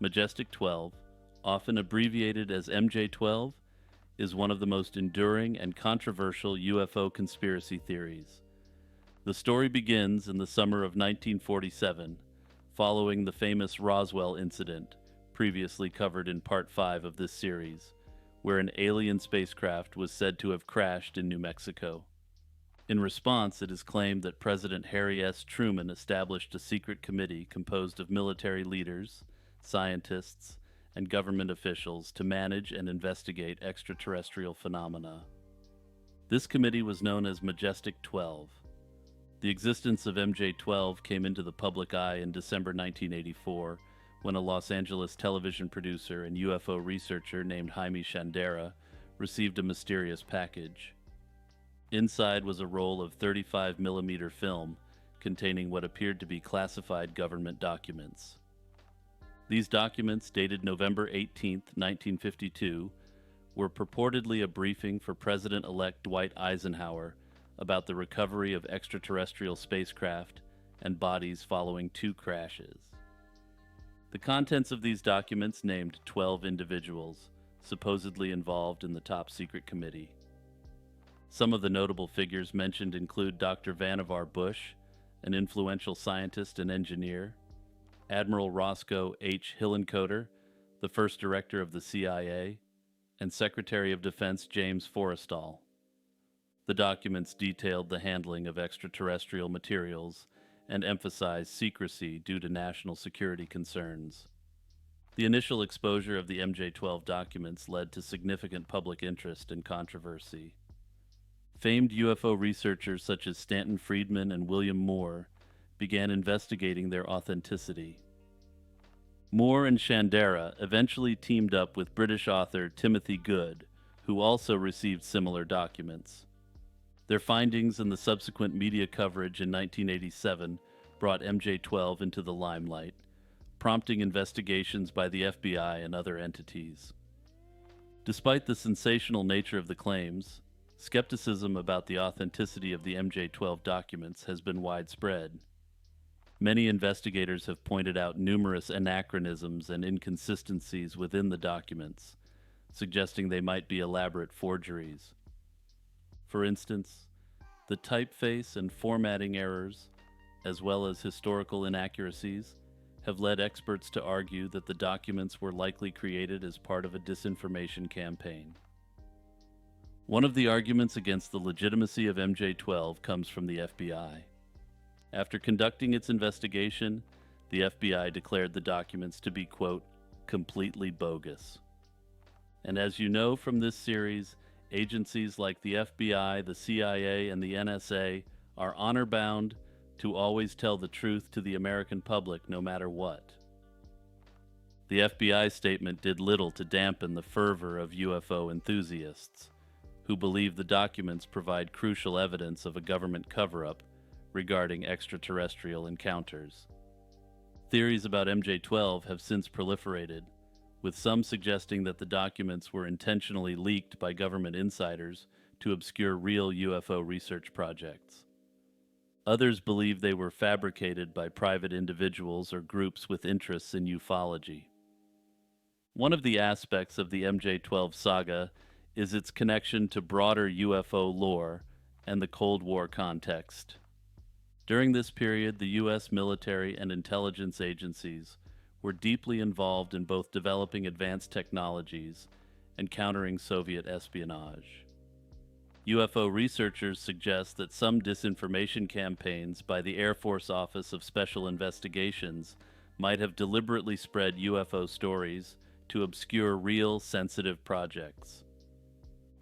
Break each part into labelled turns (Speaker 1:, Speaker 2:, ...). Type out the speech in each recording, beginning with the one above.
Speaker 1: Majestic 12, often abbreviated as MJ-12, is one of the most enduring and controversial UFO conspiracy theories. The story begins in the summer of 1947, following the famous Roswell incident, previously covered in Part 5 of this series, where an alien spacecraft was said to have crashed in New Mexico. In response, it is claimed that President Harry S. Truman established a secret committee composed of military leaders, scientists, and government officials to manage and investigate extraterrestrial phenomena. This committee was known as Majestic 12. The existence of MJ-12 came into the public eye in December 1984 when a Los Angeles television producer and UFO researcher named Jaime Shandera received a mysterious package. Inside was a roll of 35mm film containing what appeared to be classified government documents. These documents, dated November 18, 1952, were purportedly a briefing for President-elect Dwight Eisenhower about the recovery of extraterrestrial spacecraft and bodies following 2 crashes. The contents of these documents named 12 individuals supposedly involved in the top-secret committee. Some of the notable figures mentioned include Dr. Vannevar Bush, an influential scientist and engineer, Admiral Roscoe H. Hillenkoetter, the first director of the CIA, and Secretary of Defense James Forrestal. The documents detailed the handling of extraterrestrial materials and emphasized secrecy due to national security concerns. The initial exposure of the MJ-12 documents led to significant public interest and controversy. Famed UFO researchers such as Stanton Friedman and William Moore began investigating their authenticity. Moore and Shandera eventually teamed up with British author Timothy Good, who also received similar documents. Their findings and the subsequent media coverage in 1987 brought MJ-12 into the limelight, prompting investigations by the FBI and other entities. Despite the sensational nature of the claims, skepticism about the authenticity of the MJ-12 documents has been widespread. Many investigators have pointed out numerous anachronisms and inconsistencies within the documents, suggesting they might be elaborate forgeries. For instance, the typeface and formatting errors, as well as historical inaccuracies, have led experts to argue that the documents were likely created as part of a disinformation campaign. One of the arguments against the legitimacy of MJ-12 comes from the FBI. After conducting its investigation, the FBI declared the documents to be, quote, completely bogus. And as you know from this series, agencies like the FBI, the CIA, and the NSA are honor-bound to always tell the truth to the American public no matter what. The FBI statement did little to dampen the fervor of UFO enthusiasts, who believe the documents provide crucial evidence of a government cover-up regarding extraterrestrial encounters. Theories about MJ-12 have since proliferated, with some suggesting that the documents were intentionally leaked by government insiders to obscure real UFO research projects. Others believe they were fabricated by private individuals or groups with interests in ufology. One of the aspects of the MJ-12 saga is its connection to broader UFO lore and the Cold War context. During this period, the U.S. military and intelligence agencies were deeply involved in both developing advanced technologies and countering Soviet espionage. UFO researchers suggest that some disinformation campaigns by the Air Force Office of Special Investigations might have deliberately spread UFO stories to obscure real, sensitive projects.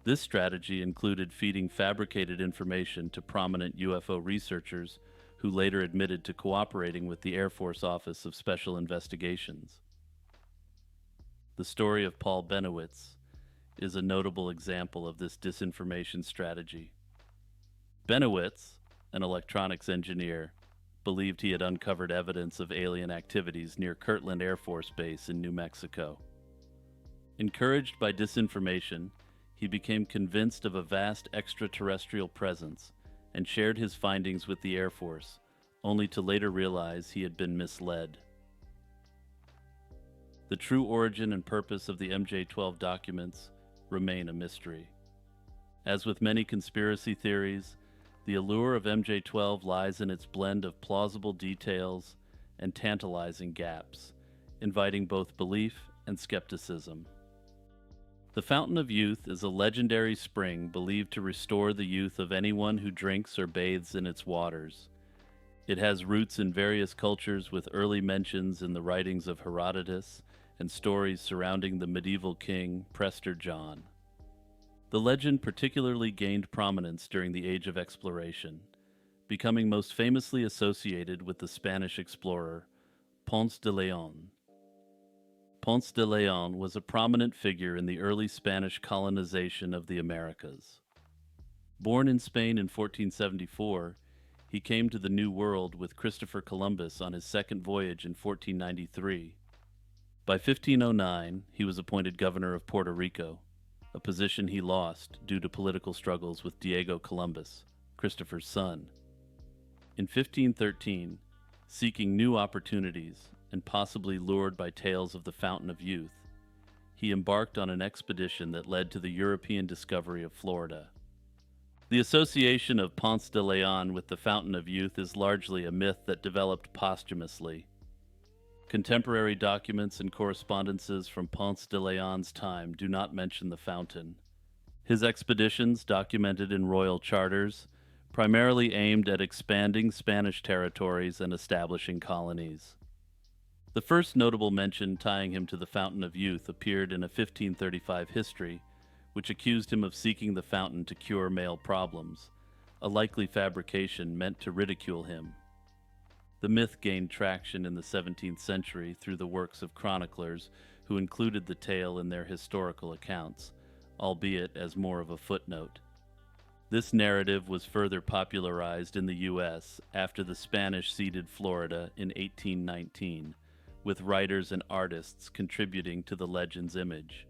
Speaker 1: This strategy included feeding fabricated information to prominent UFO researchers who later admitted to cooperating with the Air Force Office of Special Investigations. The story of Paul Bennewitz is a notable example of this disinformation strategy. Bennewitz, an electronics engineer, believed he had uncovered evidence of alien activities near Kirtland Air Force Base in New Mexico. Encouraged by disinformation, he became convinced of a vast extraterrestrial presence and shared his findings with the Air Force, only to later realize he had been misled. The true origin and purpose of the MJ-12 documents remain a mystery. As with many conspiracy theories, the allure of MJ-12 lies in its blend of plausible details and tantalizing gaps, inviting both belief and skepticism. The Fountain of Youth is a legendary spring believed to restore the youth of anyone who drinks or bathes in its waters. It has roots in various cultures, with early mentions in the writings of Herodotus and stories surrounding the medieval king Prester John. The legend particularly gained prominence during the Age of Exploration, becoming most famously associated with the Spanish explorer Ponce de Leon. Ponce de Leon was a prominent figure in the early Spanish colonization of the Americas. Born in Spain in 1474, he came to the New World with Christopher Columbus on his second voyage in 1493. By 1509, he was appointed governor of Puerto Rico, a position he lost due to political struggles with Diego Columbus, Christopher's son. In 1513, seeking new opportunities and possibly lured by tales of the Fountain of Youth, he embarked on an expedition that led to the European discovery of Florida. The association of Ponce de Leon with the Fountain of Youth is largely a myth that developed posthumously. Contemporary documents and correspondences from Ponce de Leon's time do not mention the fountain. His expeditions, documented in royal charters, primarily aimed at expanding Spanish territories and establishing colonies. The first notable mention tying him to the Fountain of Youth appeared in a 1535 history, which accused him of seeking the fountain to cure male problems, a likely fabrication meant to ridicule him. The myth gained traction in the 17th century through the works of chroniclers who included the tale in their historical accounts, albeit as more of a footnote. This narrative was further popularized in the U.S. after the Spanish ceded Florida in 1819, with writers and artists contributing to the legend's image.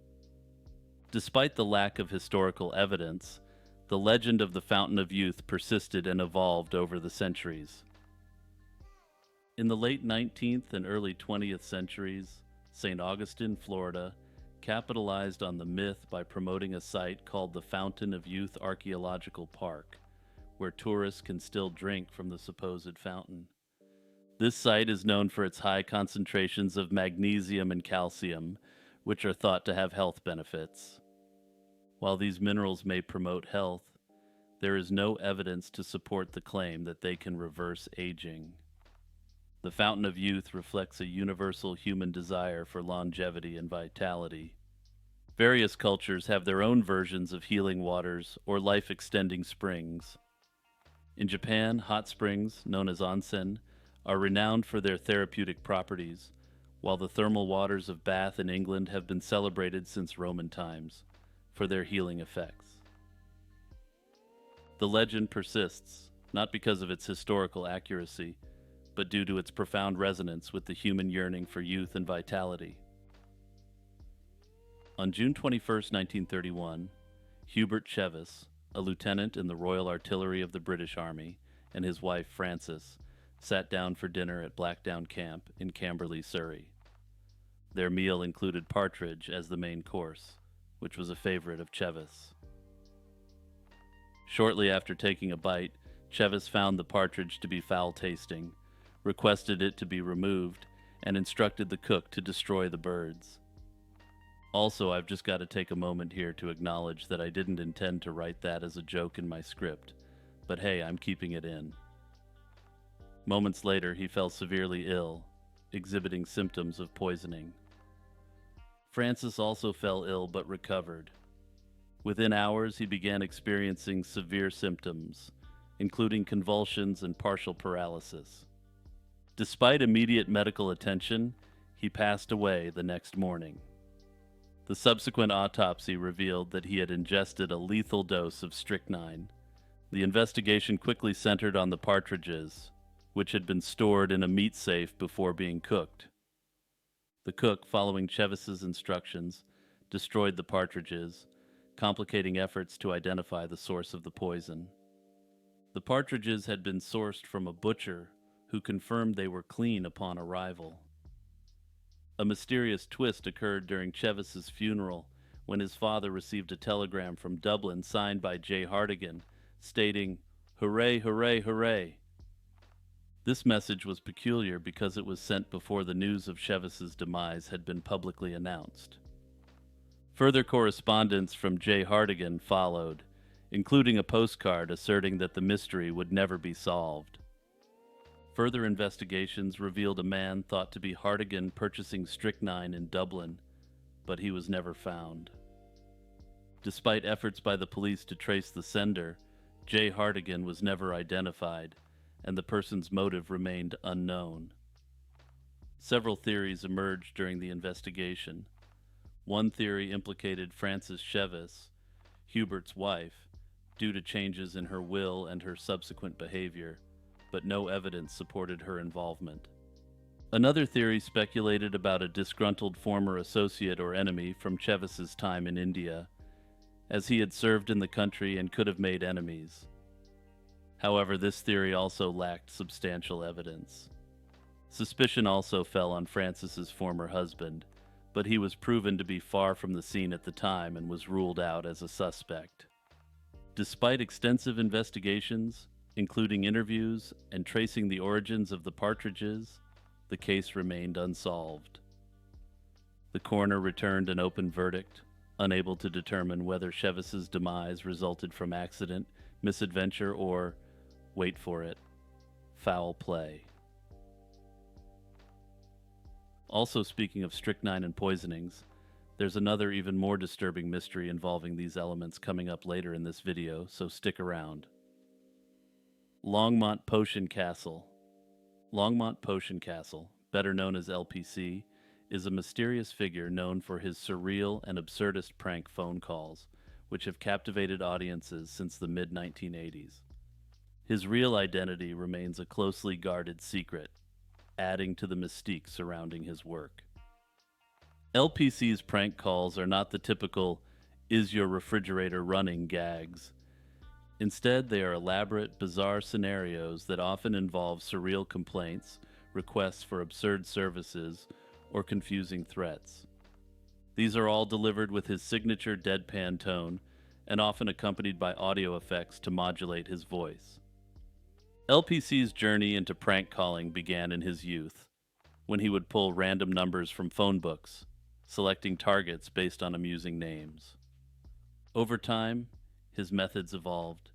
Speaker 1: Despite the lack of historical evidence, the legend of the Fountain of Youth persisted and evolved over the centuries. In the late 19th and early 20th centuries, St. Augustine, Florida, capitalized on the myth by promoting a site called the Fountain of Youth Archaeological Park, where tourists can still drink from the supposed fountain. This site is known for its high concentrations of magnesium and calcium, which are thought to have health benefits. While these minerals may promote health, there is no evidence to support the claim that they can reverse aging. The Fountain of Youth reflects a universal human desire for longevity and vitality. Various cultures have their own versions of healing waters or life-extending springs. In Japan, hot springs, known as onsen, are renowned for their therapeutic properties, while the thermal waters of Bath in England have been celebrated since Roman times for their healing effects. The legend persists, not because of its historical accuracy, but due to its profound resonance with the human yearning for youth and vitality. On June 21, 1931, Hubert Chevis, a lieutenant in the Royal Artillery of the British Army, and his wife Frances sat down for dinner at Blackdown Camp in Camberley, Surrey. Their meal included partridge as the main course, which was a favorite of Chevis. Shortly after taking a bite, Chevis found the partridge to be foul-tasting, requested it to be removed, and instructed the cook to destroy the birds. Also, I've just got to take a moment here to acknowledge that I didn't intend to write that as a joke in my script, but hey, I'm keeping it in. Moments later, he fell severely ill, exhibiting symptoms of poisoning. Frances also fell ill but recovered. Within hours, he began experiencing severe symptoms, including convulsions and partial paralysis. Despite immediate medical attention, he passed away the next morning. The subsequent autopsy revealed that he had ingested a lethal dose of strychnine. The investigation quickly centered on the partridges, which had been stored in a meat safe before being cooked. The cook, following Chevis's instructions, destroyed the partridges, complicating efforts to identify the source of the poison. The partridges had been sourced from a butcher who confirmed they were clean upon arrival. A mysterious twist occurred during Chevis's funeral when his father received a telegram from Dublin signed by J. Hartigan, stating, "Hooray, hooray, hooray." This message was peculiar because it was sent before the news of Chevis's demise had been publicly announced. Further correspondence from J. Hartigan followed, including a postcard asserting that the mystery would never be solved. Further investigations revealed a man thought to be Hartigan purchasing strychnine in Dublin, but he was never found. Despite efforts by the police to trace the sender, J. Hartigan was never identified, and the person's motive remained unknown. Several theories emerged during the investigation. One theory implicated Frances Chevis, Hubert's wife, due to changes in her will and her subsequent behavior, but no evidence supported her involvement. Another theory speculated about a disgruntled former associate or enemy from Chevis's time in India, as he had served in the country and could have made enemies. However, this theory also lacked substantial evidence. Suspicion also fell on Frances's former husband, but he was proven to be far from the scene at the time and was ruled out as a suspect. Despite extensive investigations, including interviews and tracing the origins of the partridges, the case remained unsolved. The coroner returned an open verdict, unable to determine whether Chevis's demise resulted from accident, misadventure, or, wait for it, foul play. Also, speaking of strychnine and poisonings, there's another even more disturbing mystery involving these elements coming up later in this video, so stick around. Longmont Potion Castle. Longmont Potion Castle, better known as LPC, is a mysterious figure known for his surreal and absurdist prank phone calls, which have captivated audiences since the mid-1980s. His real identity remains a closely guarded secret, adding to the mystique surrounding his work. LPC's prank calls are not the typical "is your refrigerator running" gags. Instead, they are elaborate, bizarre scenarios that often involve surreal complaints, requests for absurd services, or confusing threats. These are all delivered with his signature deadpan tone and often accompanied by audio effects to modulate his voice. LPC's journey into prank calling began in his youth, when he would pull random numbers from phone books, selecting targets based on amusing names. Over time, his methods evolved,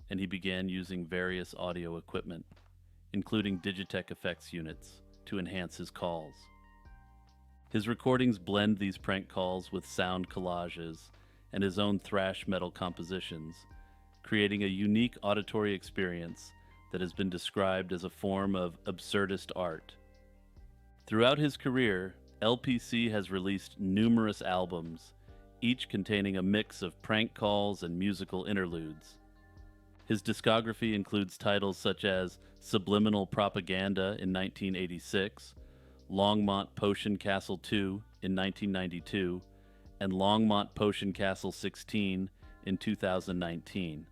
Speaker 1: and he began using various audio equipment, including Digitech effects units, to enhance his calls. His recordings blend these prank calls with sound collages and his own thrash metal compositions, creating a unique auditory experience that has been described as a form of absurdist art. Throughout his career, LPC has released numerous albums, each containing a mix of prank calls and musical interludes. His discography includes titles such as Subliminal Propaganda in 1986, Longmont Potion Castle 2 in 1992, and Longmont Potion Castle 16 in 2019.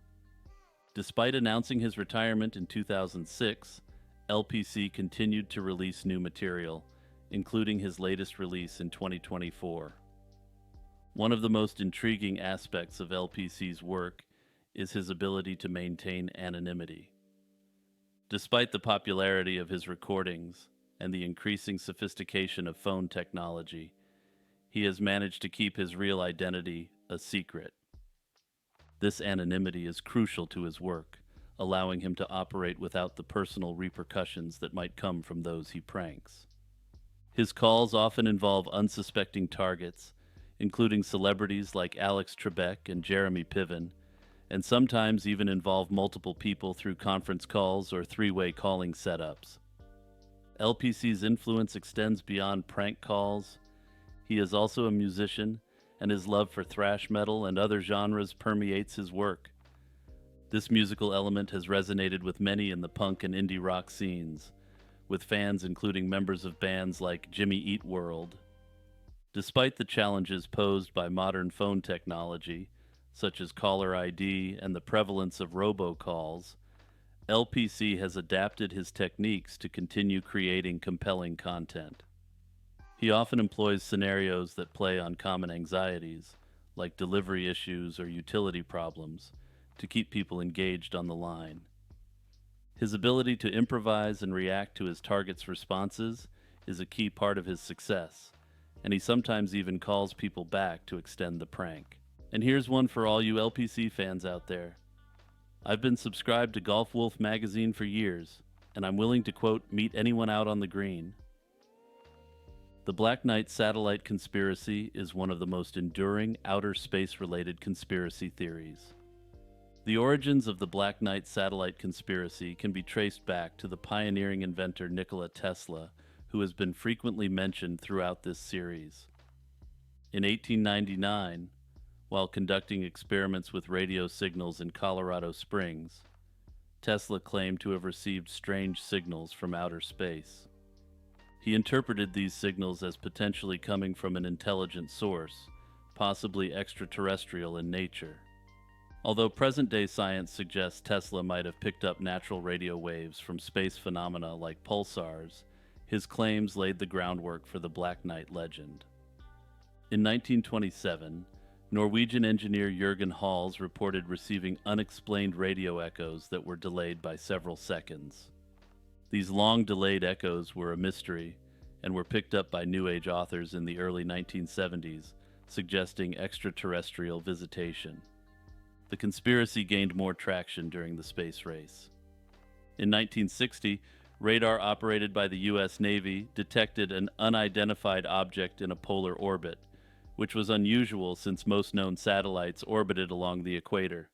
Speaker 1: Despite announcing his retirement in 2006, LPC continued to release new material, including his latest release in 2024. One of the most intriguing aspects of LPC's work is his ability to maintain anonymity. Despite the popularity of his recordings and the increasing sophistication of phone technology, he has managed to keep his real identity a secret. This anonymity is crucial to his work, allowing him to operate without the personal repercussions that might come from those he pranks. His calls often involve unsuspecting targets, including celebrities like Alex Trebek and Jeremy Piven, and sometimes even involve multiple people through conference calls or three-way calling setups. LPC's influence extends beyond prank calls. He is also a musician, and his love for thrash metal and other genres permeates his work. This musical element has resonated with many in the punk and indie rock scenes, with fans including members of bands like Jimmy Eat World. Despite the challenges posed by modern phone technology, such as caller ID and the prevalence of robocalls, LPC has adapted his techniques to continue creating compelling content. He often employs scenarios that play on common anxieties, like delivery issues or utility problems, to keep people engaged on the line. His ability to improvise and react to his target's responses is a key part of his success, and he sometimes even calls people back to extend the prank. And here's one for all you LPC fans out there. I've been subscribed to Golf Wolf magazine for years, and I'm willing to quote, meet anyone out on the green. The Black Knight satellite conspiracy is one of the most enduring outer space-related conspiracy theories. The origins of the Black Knight satellite conspiracy can be traced back to the pioneering inventor Nikola Tesla, who has been frequently mentioned throughout this series. In 1899, while conducting experiments with radio signals in Colorado Springs, Tesla claimed to have received strange signals from outer space. He interpreted these signals as potentially coming from an intelligent source, possibly extraterrestrial in nature. Although present-day science suggests Tesla might have picked up natural radio waves from space phenomena like pulsars, his claims laid the groundwork for the Black Knight legend. In 1927, Norwegian engineer Jürgen Hals reported receiving unexplained radio echoes that were delayed by several seconds. These long-delayed echoes were a mystery and were picked up by New Age authors in the early 1970s, suggesting extraterrestrial visitation. The conspiracy gained more traction during the space race. In 1960, radar operated by the U.S. Navy detected an unidentified object in a polar orbit, which was unusual since most known satellites orbited along the equator.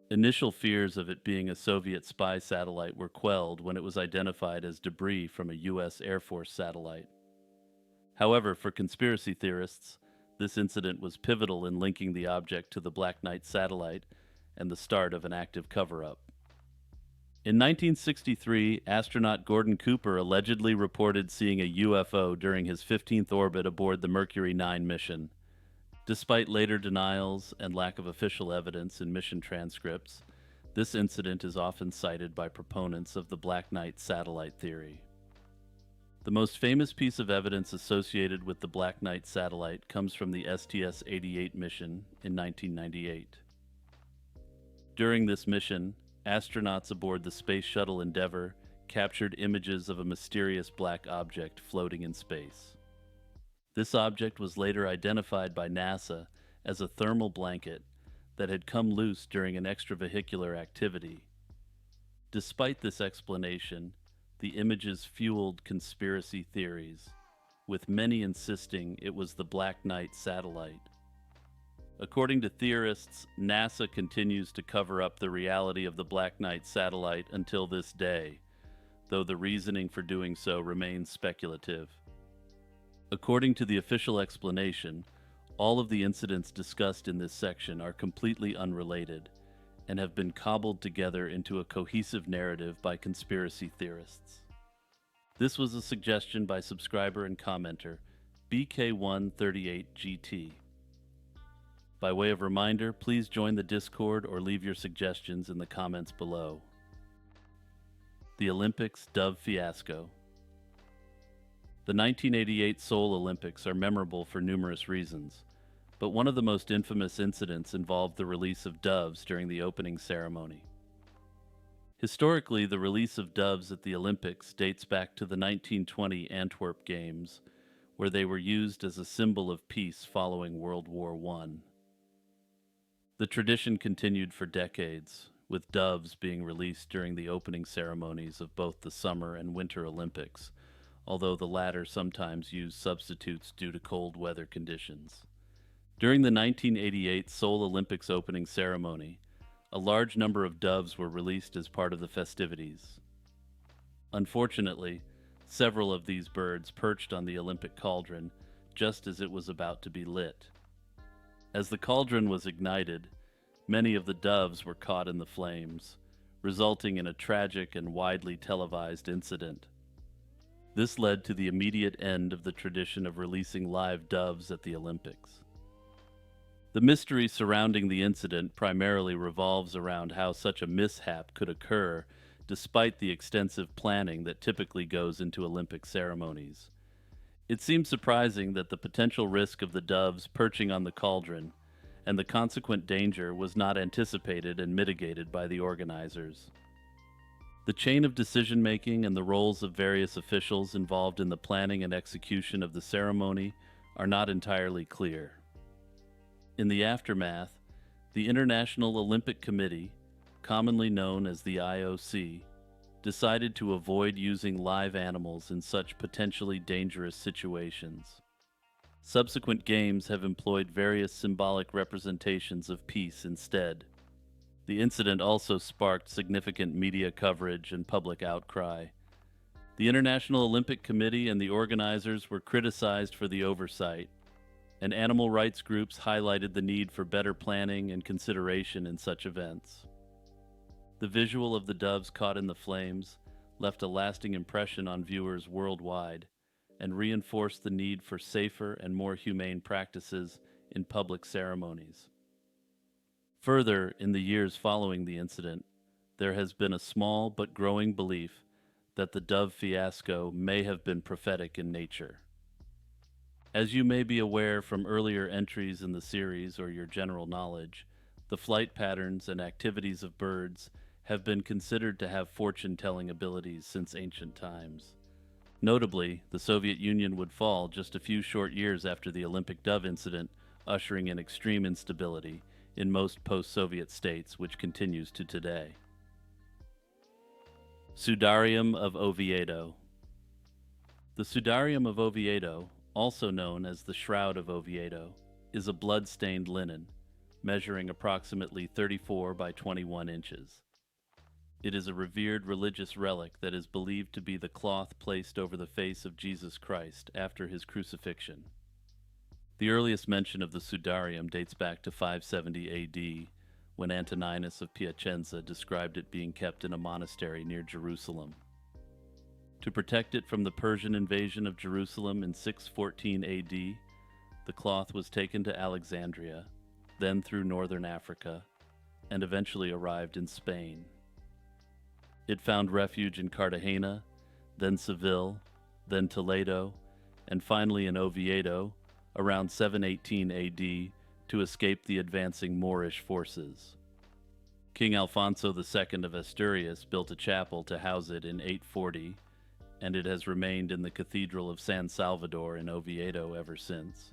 Speaker 1: Initial fears of it being a Soviet spy satellite were quelled when it was identified as debris from a U.S. Air Force satellite. However, for conspiracy theorists, this incident was pivotal in linking the object to the Black Knight satellite and the start of an active cover-up. In 1963, astronaut Gordon Cooper allegedly reported seeing a UFO during his 15th orbit aboard the Mercury 9 mission. Despite later denials and lack of official evidence in mission transcripts, this incident is often cited by proponents of the Black Knight satellite theory. The most famous piece of evidence associated with the Black Knight satellite comes from the STS-88 mission in 1998. During this mission, astronauts aboard the Space Shuttle Endeavour captured images of a mysterious black object floating in space. This object was later identified by NASA as a thermal blanket that had come loose during an extravehicular activity. Despite this explanation, the images fueled conspiracy theories, with many insisting it was the Black Knight satellite. According to theorists, NASA continues to cover up the reality of the Black Knight satellite until this day, though the reasoning for doing so remains speculative. According to the official explanation, all of the incidents discussed in this section are completely unrelated and have been cobbled together into a cohesive narrative by conspiracy theorists. This was a suggestion by subscriber and commenter BK138GT. By way of reminder, please join the Discord or leave your suggestions in the comments below. The Olympics Dove Fiasco. The 1988 Seoul Olympics are memorable for numerous reasons, but one of the most infamous incidents involved the release of doves during the opening ceremony. Historically, the release of doves at the Olympics dates back to the 1920 Antwerp Games, where they were used as a symbol of peace following World War I. The tradition continued for decades, with doves being released during the opening ceremonies of both the Summer and Winter Olympics, although the latter sometimes used substitutes due to cold weather conditions. During the 1988 Seoul Olympics opening ceremony, a large number of doves were released as part of the festivities. Unfortunately, several of these birds perched on the Olympic cauldron just as it was about to be lit. As the cauldron was ignited, many of the doves were caught in the flames, resulting in a tragic and widely televised incident. This led to the immediate end of the tradition of releasing live doves at the Olympics. The mystery surrounding the incident primarily revolves around how such a mishap could occur despite the extensive planning that typically goes into Olympic ceremonies. It seems surprising that the potential risk of the doves perching on the cauldron and the consequent danger was not anticipated and mitigated by the organizers. The chain of decision-making and the roles of various officials involved in the planning and execution of the ceremony are not entirely clear. In the aftermath, the International Olympic Committee, commonly known as the IOC, decided to avoid using live animals in such potentially dangerous situations. Subsequent games have employed various symbolic representations of peace instead. The incident also sparked significant media coverage and public outcry. The International Olympic Committee and the organizers were criticized for the oversight, and animal rights groups highlighted the need for better planning and consideration in such events. The visual of the doves caught in the flames left a lasting impression on viewers worldwide and reinforced the need for safer and more humane practices in public ceremonies. Further, in the years following the incident, there has been a small but growing belief that the dove fiasco may have been prophetic in nature. As you may be aware from earlier entries in the series or your general knowledge, the flight patterns and activities of birds have been considered to have fortune-telling abilities since ancient times. Notably, the Soviet Union would fall just a few short years after the Olympic dove incident, ushering in extreme instability in most post-Soviet states, which continues to today. Sudarium of Oviedo. The Sudarium of Oviedo, also known as the Shroud of Oviedo, is a blood-stained linen, measuring approximately 34 by 21 inches. It is a revered religious relic that is believed to be the cloth placed over the face of Jesus Christ after his crucifixion. The earliest mention of the Sudarium dates back to 570 AD, when Antoninus of Piacenza described it being kept in a monastery near Jerusalem. To protect it from the Persian invasion of Jerusalem in 614 AD, the cloth was taken to Alexandria, then through northern Africa, and eventually arrived in Spain. It found refuge in Cartagena, then Seville, then Toledo, and finally in Oviedo, around 718 AD, to escape the advancing Moorish forces. King Alfonso II of Asturias built a chapel to house it in 840, and it has remained in the Cathedral of San Salvador in Oviedo ever since.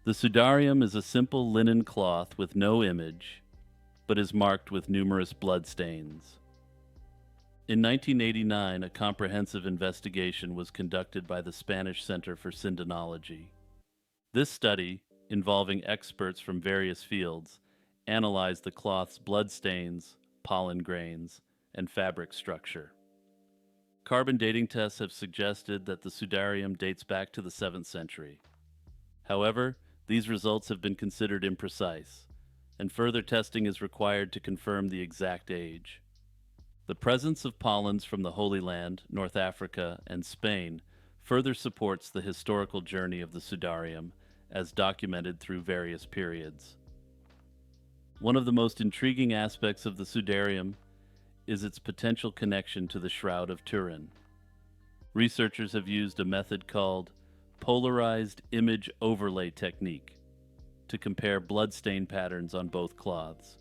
Speaker 1: The Sudarium is a simple linen cloth with no image, but is marked with numerous bloodstains. In 1989, a comprehensive investigation was conducted by the Spanish Center for Syndenology. This study, involving experts from various fields, analyzed the cloth's bloodstains, pollen grains, and fabric structure. Carbon dating tests have suggested that the Sudarium dates back to the 7th century. However, these results have been considered imprecise, and further testing is required to confirm the exact age. The presence of pollens from the Holy Land, North Africa, and Spain further supports the historical journey of the Sudarium, as documented through various periods. One of the most intriguing aspects of the Sudarium is its potential connection to the Shroud of Turin. Researchers have used a method called polarized image overlay technique to compare bloodstain patterns on both cloths,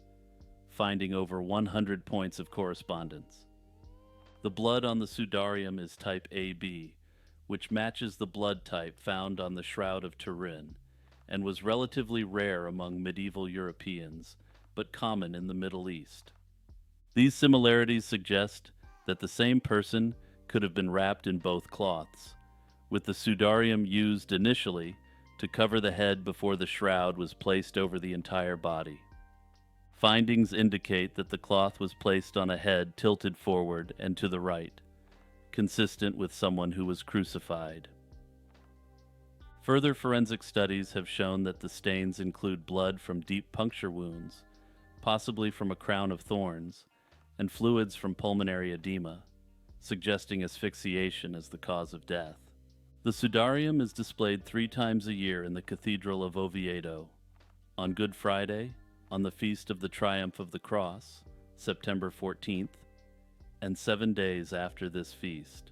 Speaker 1: finding over 100 points of correspondence. The blood on the Sudarium is type AB, which matches the blood type found on the Shroud of Turin, and was relatively rare among medieval Europeans, but common in the Middle East. These similarities suggest that the same person could have been wrapped in both cloths, with the Sudarium used initially to cover the head before the shroud was placed over the entire body. Findings indicate that the cloth was placed on a head tilted forward and to the right, consistent with someone who was crucified. Further forensic studies have shown that the stains include blood from deep puncture wounds, possibly from a crown of thorns, and fluids from pulmonary edema, suggesting asphyxiation as the cause of death. The Sudarium is displayed 3 times a year in the Cathedral of Oviedo: on Good Friday, on the Feast of the Triumph of the Cross, September 14th, and 7 days after this feast.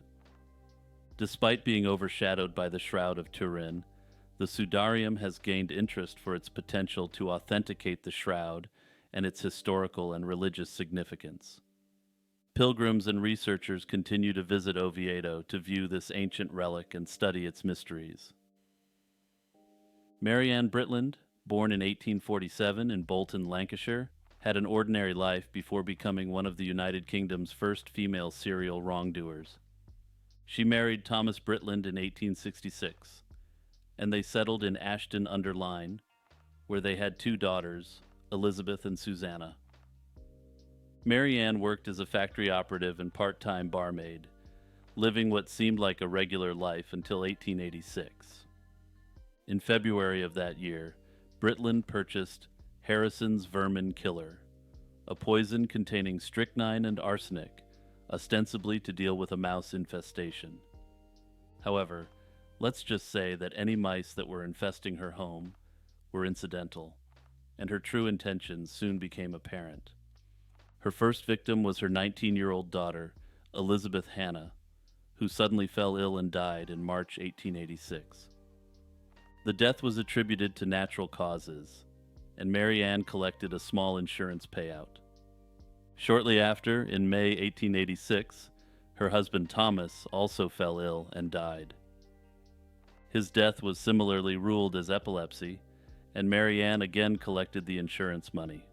Speaker 1: Despite being overshadowed by the Shroud of Turin, the Sudarium has gained interest for its potential to authenticate the Shroud and its historical and religious significance. Pilgrims and researchers continue to visit Oviedo to view this ancient relic and study its mysteries. Maryanne Britland, born in 1847 in Bolton, Lancashire, had an ordinary life before becoming one of the United Kingdom's first female serial wrongdoers. She married Thomas Britland in 1866, and they settled in Ashton-under-Lyne, where they had 2 daughters, Elizabeth and Susanna. Maryanne worked as a factory operative and part-time barmaid, living what seemed like a regular life until 1886. In February of that year, Britland purchased Harrison's Vermin Killer, a poison containing strychnine and arsenic, ostensibly to deal with a mouse infestation. However, let's just say that any mice that were infesting her home were incidental, and her true intentions soon became apparent. Her first victim was her 19-year-old daughter, Elizabeth Hannah, who suddenly fell ill and died in March 1886. The death was attributed to natural causes, and Maryanne collected a small insurance payout. Shortly after, in May 1886, her husband Thomas also fell ill and died. His death was similarly ruled as epilepsy, and Maryanne again collected the insurance money.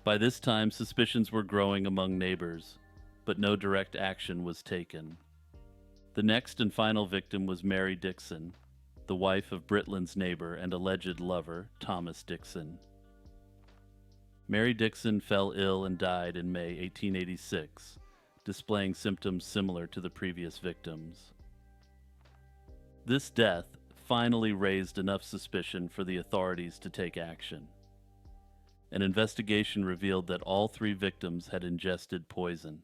Speaker 1: By this time, suspicions were growing among neighbors, but no direct action was taken. The next and final victim was Mary Dixon, the wife of Britland's neighbor and alleged lover, Thomas Dixon. Mary Dixon fell ill and died in May 1886, displaying symptoms similar to the previous victims. This death finally raised enough suspicion for the authorities to take action. An investigation revealed that all 3 victims had ingested poison.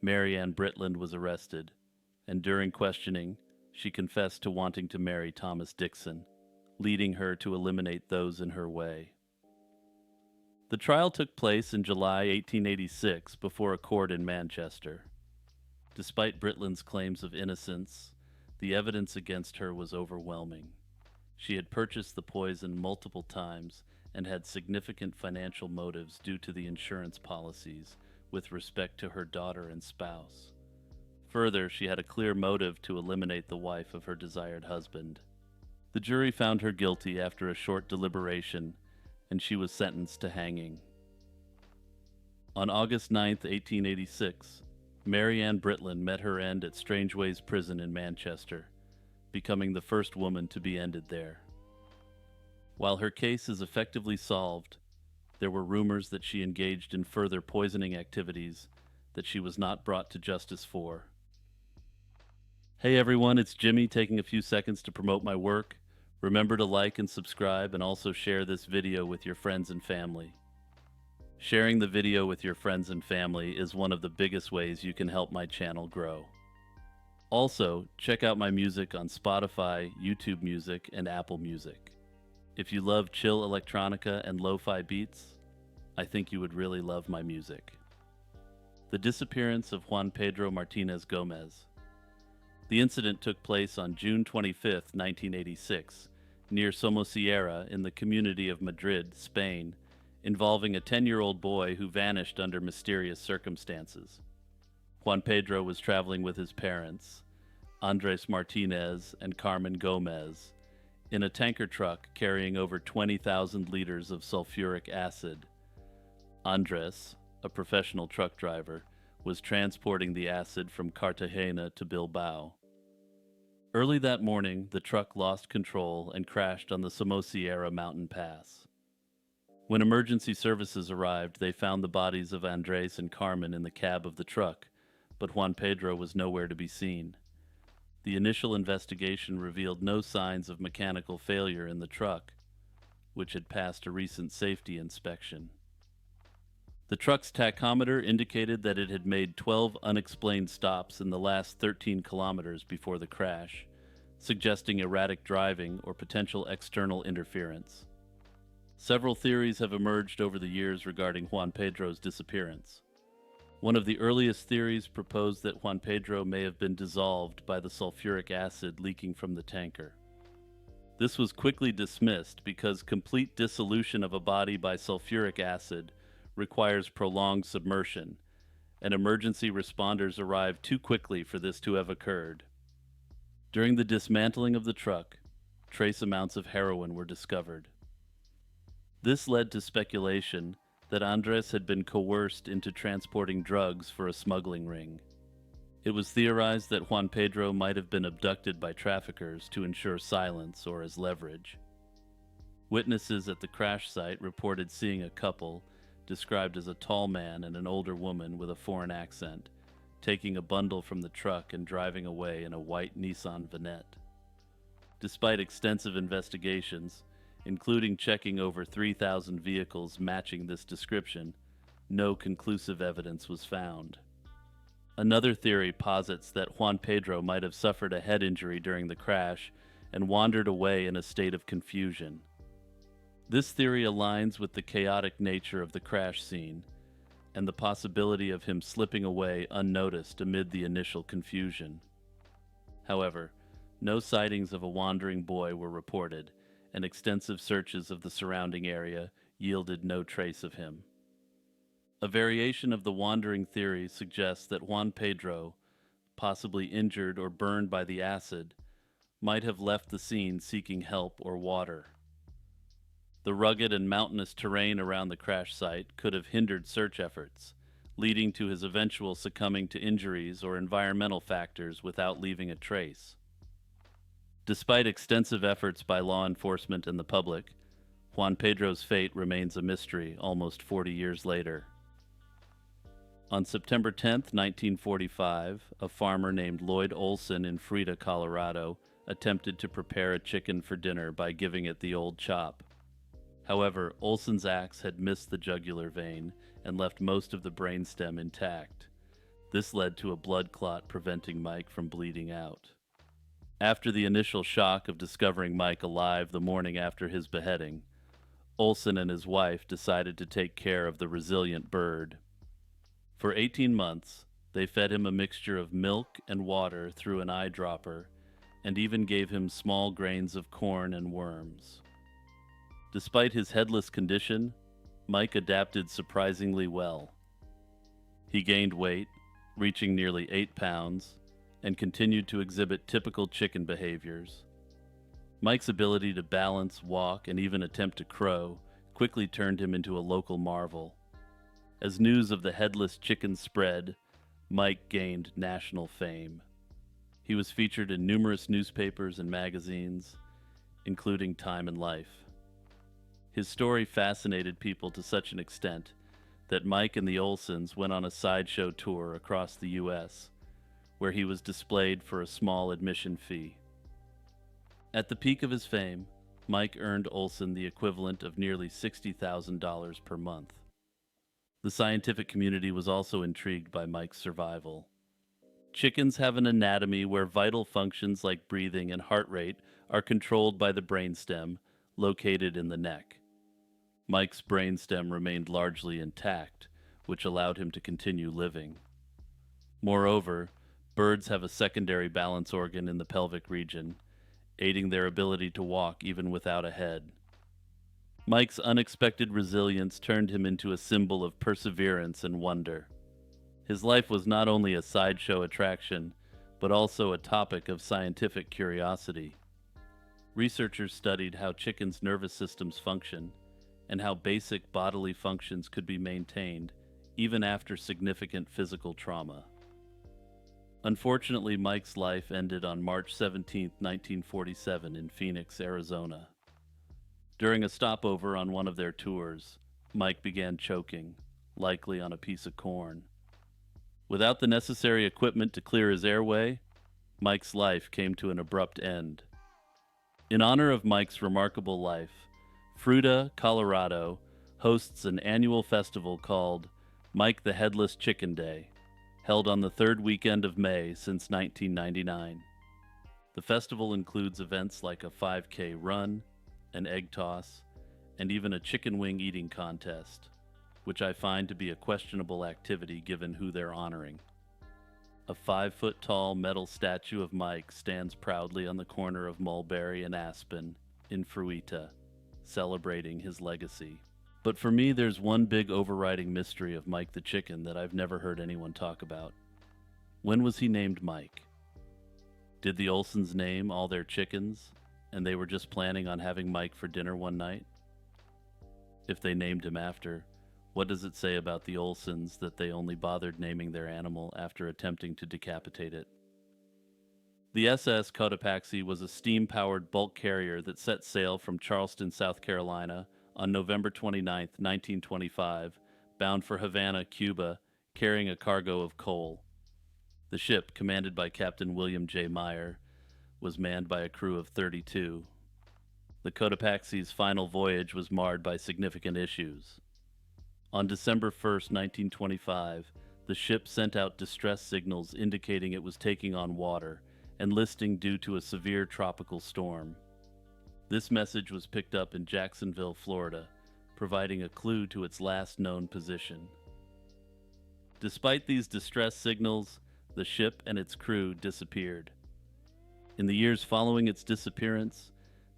Speaker 1: Maryanne Britland was arrested, and during questioning, she confessed to wanting to marry Thomas Dixon, leading her to eliminate those in her way. The trial took place in July 1886 before a court in Manchester. Despite Britland's claims of innocence, the evidence against her was overwhelming. She had purchased the poison multiple times and had significant financial motives due to the insurance policies with respect to her daughter and spouse. Further, she had a clear motive to eliminate the wife of her desired husband. The jury found her guilty after a short deliberation, and she was sentenced to hanging. On August 9, 1886, Maryanne Britland met her end at Strangeways Prison in Manchester, becoming the first woman to be ended there. While her case is effectively solved, there were rumors that she engaged in further poisoning activities that she was not brought to justice for. Hey everyone, it's Jimmy taking a few seconds to promote my work. Remember to like and subscribe, and also share this video with your friends and family. Sharing the video with your friends and family is one of the biggest ways you can help my channel grow. Also, check out my music on Spotify, YouTube Music, and Apple Music. If you love chill electronica and lo-fi beats, I think you would really love my music. The disappearance of Juan Pedro Martinez Gomez. The incident took place on June 25, 1986, near Somosierra in the community of Madrid, Spain, involving a 10-year-old boy who vanished under mysterious circumstances. Juan Pedro was traveling with his parents, Andres Martinez and Carmen Gomez, in a tanker truck carrying over 20,000 liters of sulfuric acid. Andres, a professional truck driver, was transporting the acid from Cartagena to Bilbao. Early that morning, the truck lost control and crashed on the Somosierra mountain pass. When emergency services arrived, they found the bodies of Andres and Carmen in the cab of the truck, but Juan Pedro was nowhere to be seen. The initial investigation revealed no signs of mechanical failure in the truck, which had passed a recent safety inspection. The truck's tachometer indicated that it had made 12 unexplained stops in the last 13 kilometers before the crash, suggesting erratic driving or potential external interference. Several theories have emerged over the years regarding Juan Pedro's disappearance. One of the earliest theories proposed that Juan Pedro may have been dissolved by the sulfuric acid leaking from the tanker. This was quickly dismissed because complete dissolution of a body by sulfuric acid requires prolonged submersion, and emergency responders arrived too quickly for this to have occurred. During the dismantling of the truck, trace amounts of heroin were discovered. This led to speculation that Andres had been coerced into transporting drugs for a smuggling ring. It was theorized that Juan Pedro might have been abducted by traffickers to ensure silence or as leverage. Witnesses at the crash site reported seeing a couple, described as a tall man and an older woman with a foreign accent, taking a bundle from the truck and driving away in a white Nissan Vanette. Despite extensive investigations, including checking over 3,000 vehicles matching this description, no conclusive evidence was found. Another theory posits that Juan Pedro might have suffered a head injury during the crash and wandered away in a state of confusion. This theory aligns with the chaotic nature of the crash scene and the possibility of him slipping away unnoticed amid the initial confusion. However, no sightings of a wandering boy were reported, and extensive searches of the surrounding area yielded no trace of him. A variation of the wandering theory suggests that Juan Pedro, possibly injured or burned by the acid, might have left the scene seeking help or water. The rugged and mountainous terrain around the crash site could have hindered search efforts, leading to his eventual succumbing to injuries or environmental factors without leaving a trace. Despite extensive efforts by law enforcement and the public, Juan Pedro's fate remains a mystery almost 40 years later. On September 10, 1945, a farmer named Lloyd Olson in Frida, Colorado, attempted to prepare a chicken for dinner by giving it the old chop. However, Olson's axe had missed the jugular vein and left most of the brainstem intact. This led to a blood clot preventing Mike from bleeding out. After the initial shock of discovering Mike alive the morning after his beheading, Olson and his wife decided to take care of the resilient bird. For 18 months, they fed him a mixture of milk and water through an eyedropper and even gave him small grains of corn and worms. Despite his headless condition, Mike adapted surprisingly well. He gained weight, reaching nearly 8 pounds, and continued to exhibit typical chicken behaviors. Mike's ability to balance, walk, and even attempt to crow quickly turned him into a local marvel. As news of the headless chicken spread, Mike gained national fame. He was featured in numerous newspapers and magazines, including Time and Life. His story fascinated people to such an extent that Mike and the Olsons went on a sideshow tour across the U.S., where he was displayed for a small admission fee. At the peak of his fame, Mike earned Olson the equivalent of nearly $60,000 per month. The scientific community was also intrigued by Mike's survival. Chickens have an anatomy where vital functions like breathing and heart rate are controlled by the brainstem, located in the neck. Mike's brainstem remained largely intact, which allowed him to continue living. Moreover, birds have a secondary balance organ in the pelvic region, aiding their ability to walk even without a head. Mike's unexpected resilience turned him into a symbol of perseverance and wonder. His life was not only a sideshow attraction, but also a topic of scientific curiosity. Researchers studied how chickens' nervous systems function, and how basic bodily functions could be maintained even after significant physical trauma. Unfortunately, Mike's life ended on March 17, 1947 in Phoenix, Arizona. During a stopover on one of their tours, Mike began choking, likely on a piece of corn. Without the necessary equipment to clear his airway, Mike's life came to an abrupt end. In honor of Mike's remarkable life, Fruita, Colorado, hosts an annual festival called Mike the Headless Chicken Day, held on the third weekend of May since 1999. The festival includes events like a 5K run, an egg toss, and even a chicken wing eating contest, which I find to be a questionable activity given who they're honoring. A 5-foot-tall metal statue of Mike stands proudly on the corner of Mulberry and Aspen in Fruita, celebrating his legacy. But for me, there's one big overriding mystery of Mike the chicken that I've never heard anyone talk about. When was he named Mike? Did the Olsons name all their chickens, and they were just planning on having Mike for dinner one night? If they named him after, what does it say about the Olsons that they only bothered naming their animal after attempting to decapitate it? The SS Cotopaxi was a steam-powered bulk carrier that set sail from Charleston, South Carolina on November 29, 1925, bound for Havana, Cuba, carrying a cargo of coal. The ship, commanded by Captain William J. Meyer, was manned by a crew of 32. The Cotopaxi's final voyage was marred by significant issues. On December 1, 1925, the ship sent out distress signals indicating it was taking on water and listing due to a severe tropical storm. This message was picked up in Jacksonville, Florida, providing a clue to its last known position. Despite these distress signals, the ship and its crew disappeared. In the years following its disappearance,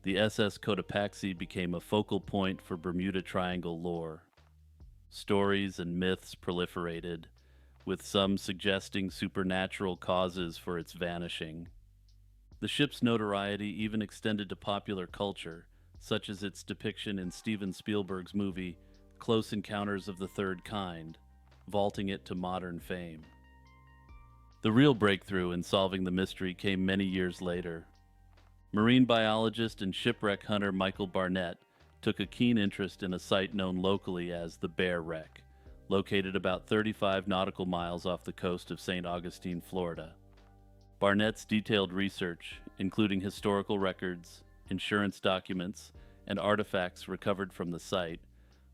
Speaker 1: the SS Cotopaxi became a focal point for Bermuda Triangle lore. Stories and myths proliferated, with some suggesting supernatural causes for its vanishing. The ship's notoriety even extended to popular culture, such as its depiction in Steven Spielberg's movie Close Encounters of the Third Kind, vaulting it to modern fame. The real breakthrough in solving the mystery came many years later. Marine biologist and shipwreck hunter Michael Barnett took a keen interest in a site known locally as the Bear Wreck, located about 35 nautical miles off the coast of St. Augustine, Florida. Barnett's detailed research, including historical records, insurance documents, and artifacts recovered from the site,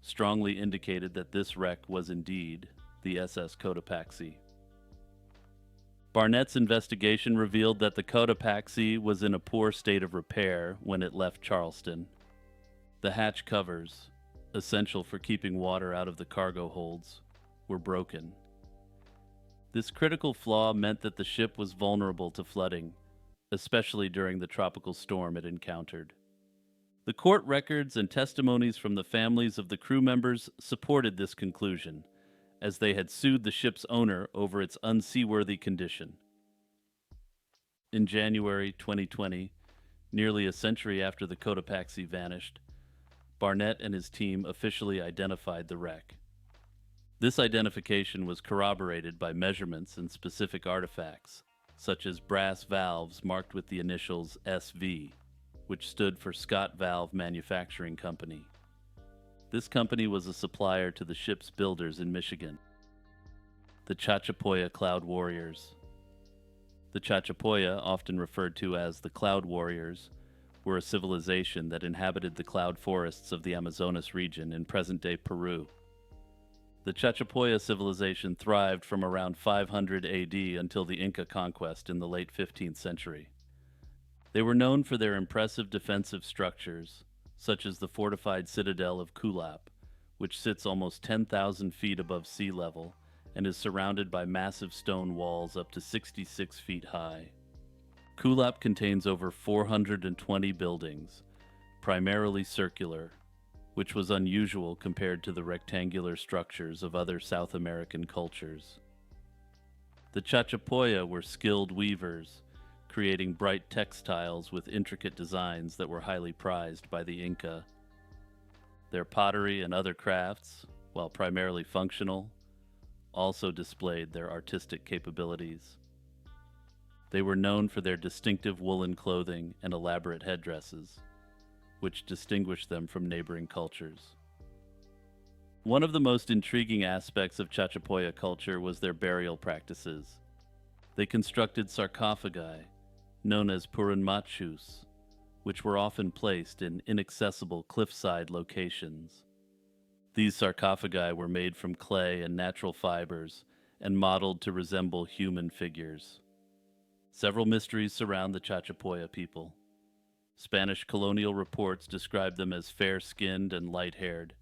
Speaker 1: strongly indicated that this wreck was indeed the SS Cotopaxi. Barnett's investigation revealed that the Cotopaxi was in a poor state of repair when it left Charleston. The hatch covers, essential for keeping water out of the cargo holds, were broken. This critical flaw meant that the ship was vulnerable to flooding, especially during the tropical storm it encountered. The court records and testimonies from the families of the crew members supported this conclusion, as they had sued the ship's owner over its unseaworthy condition. In January 2020, nearly a century after the Cotopaxi vanished, Barnett and his team officially identified the wreck. This identification was corroborated by measurements and specific artifacts, such as brass valves marked with the initials SV, which stood for Scott Valve Manufacturing Company. This company was a supplier to the ship's builders in Michigan, the Chachapoya Cloud Warriors. The Chachapoya, often referred to as the Cloud Warriors, were a civilization that inhabited the cloud forests of the Amazonas region in present-day Peru. The Chachapoya civilization thrived from around 500 AD until the Inca conquest in the late 15th century. They were known for their impressive defensive structures, such as the fortified citadel of Kulap, which sits almost 10,000 feet above sea level and is surrounded by massive stone walls up to 66 feet high. Kulap contains over 420 buildings, primarily circular, which was unusual compared to the rectangular structures of other South American cultures. The Chachapoya were skilled weavers, creating bright textiles with intricate designs that were highly prized by the Inca. Their pottery and other crafts, while primarily functional, also displayed their artistic capabilities. They were known for their distinctive woolen clothing and elaborate headdresses, which distinguished them from neighboring cultures. One of the most intriguing aspects of Chachapoya culture was their burial practices. They constructed sarcophagi, known as puranmachus, which were often placed in inaccessible cliffside locations. These sarcophagi were made from clay and natural fibers and modeled to resemble human figures. Several mysteries surround the Chachapoya people. Spanish colonial reports describe them as fair-skinned and light-haired,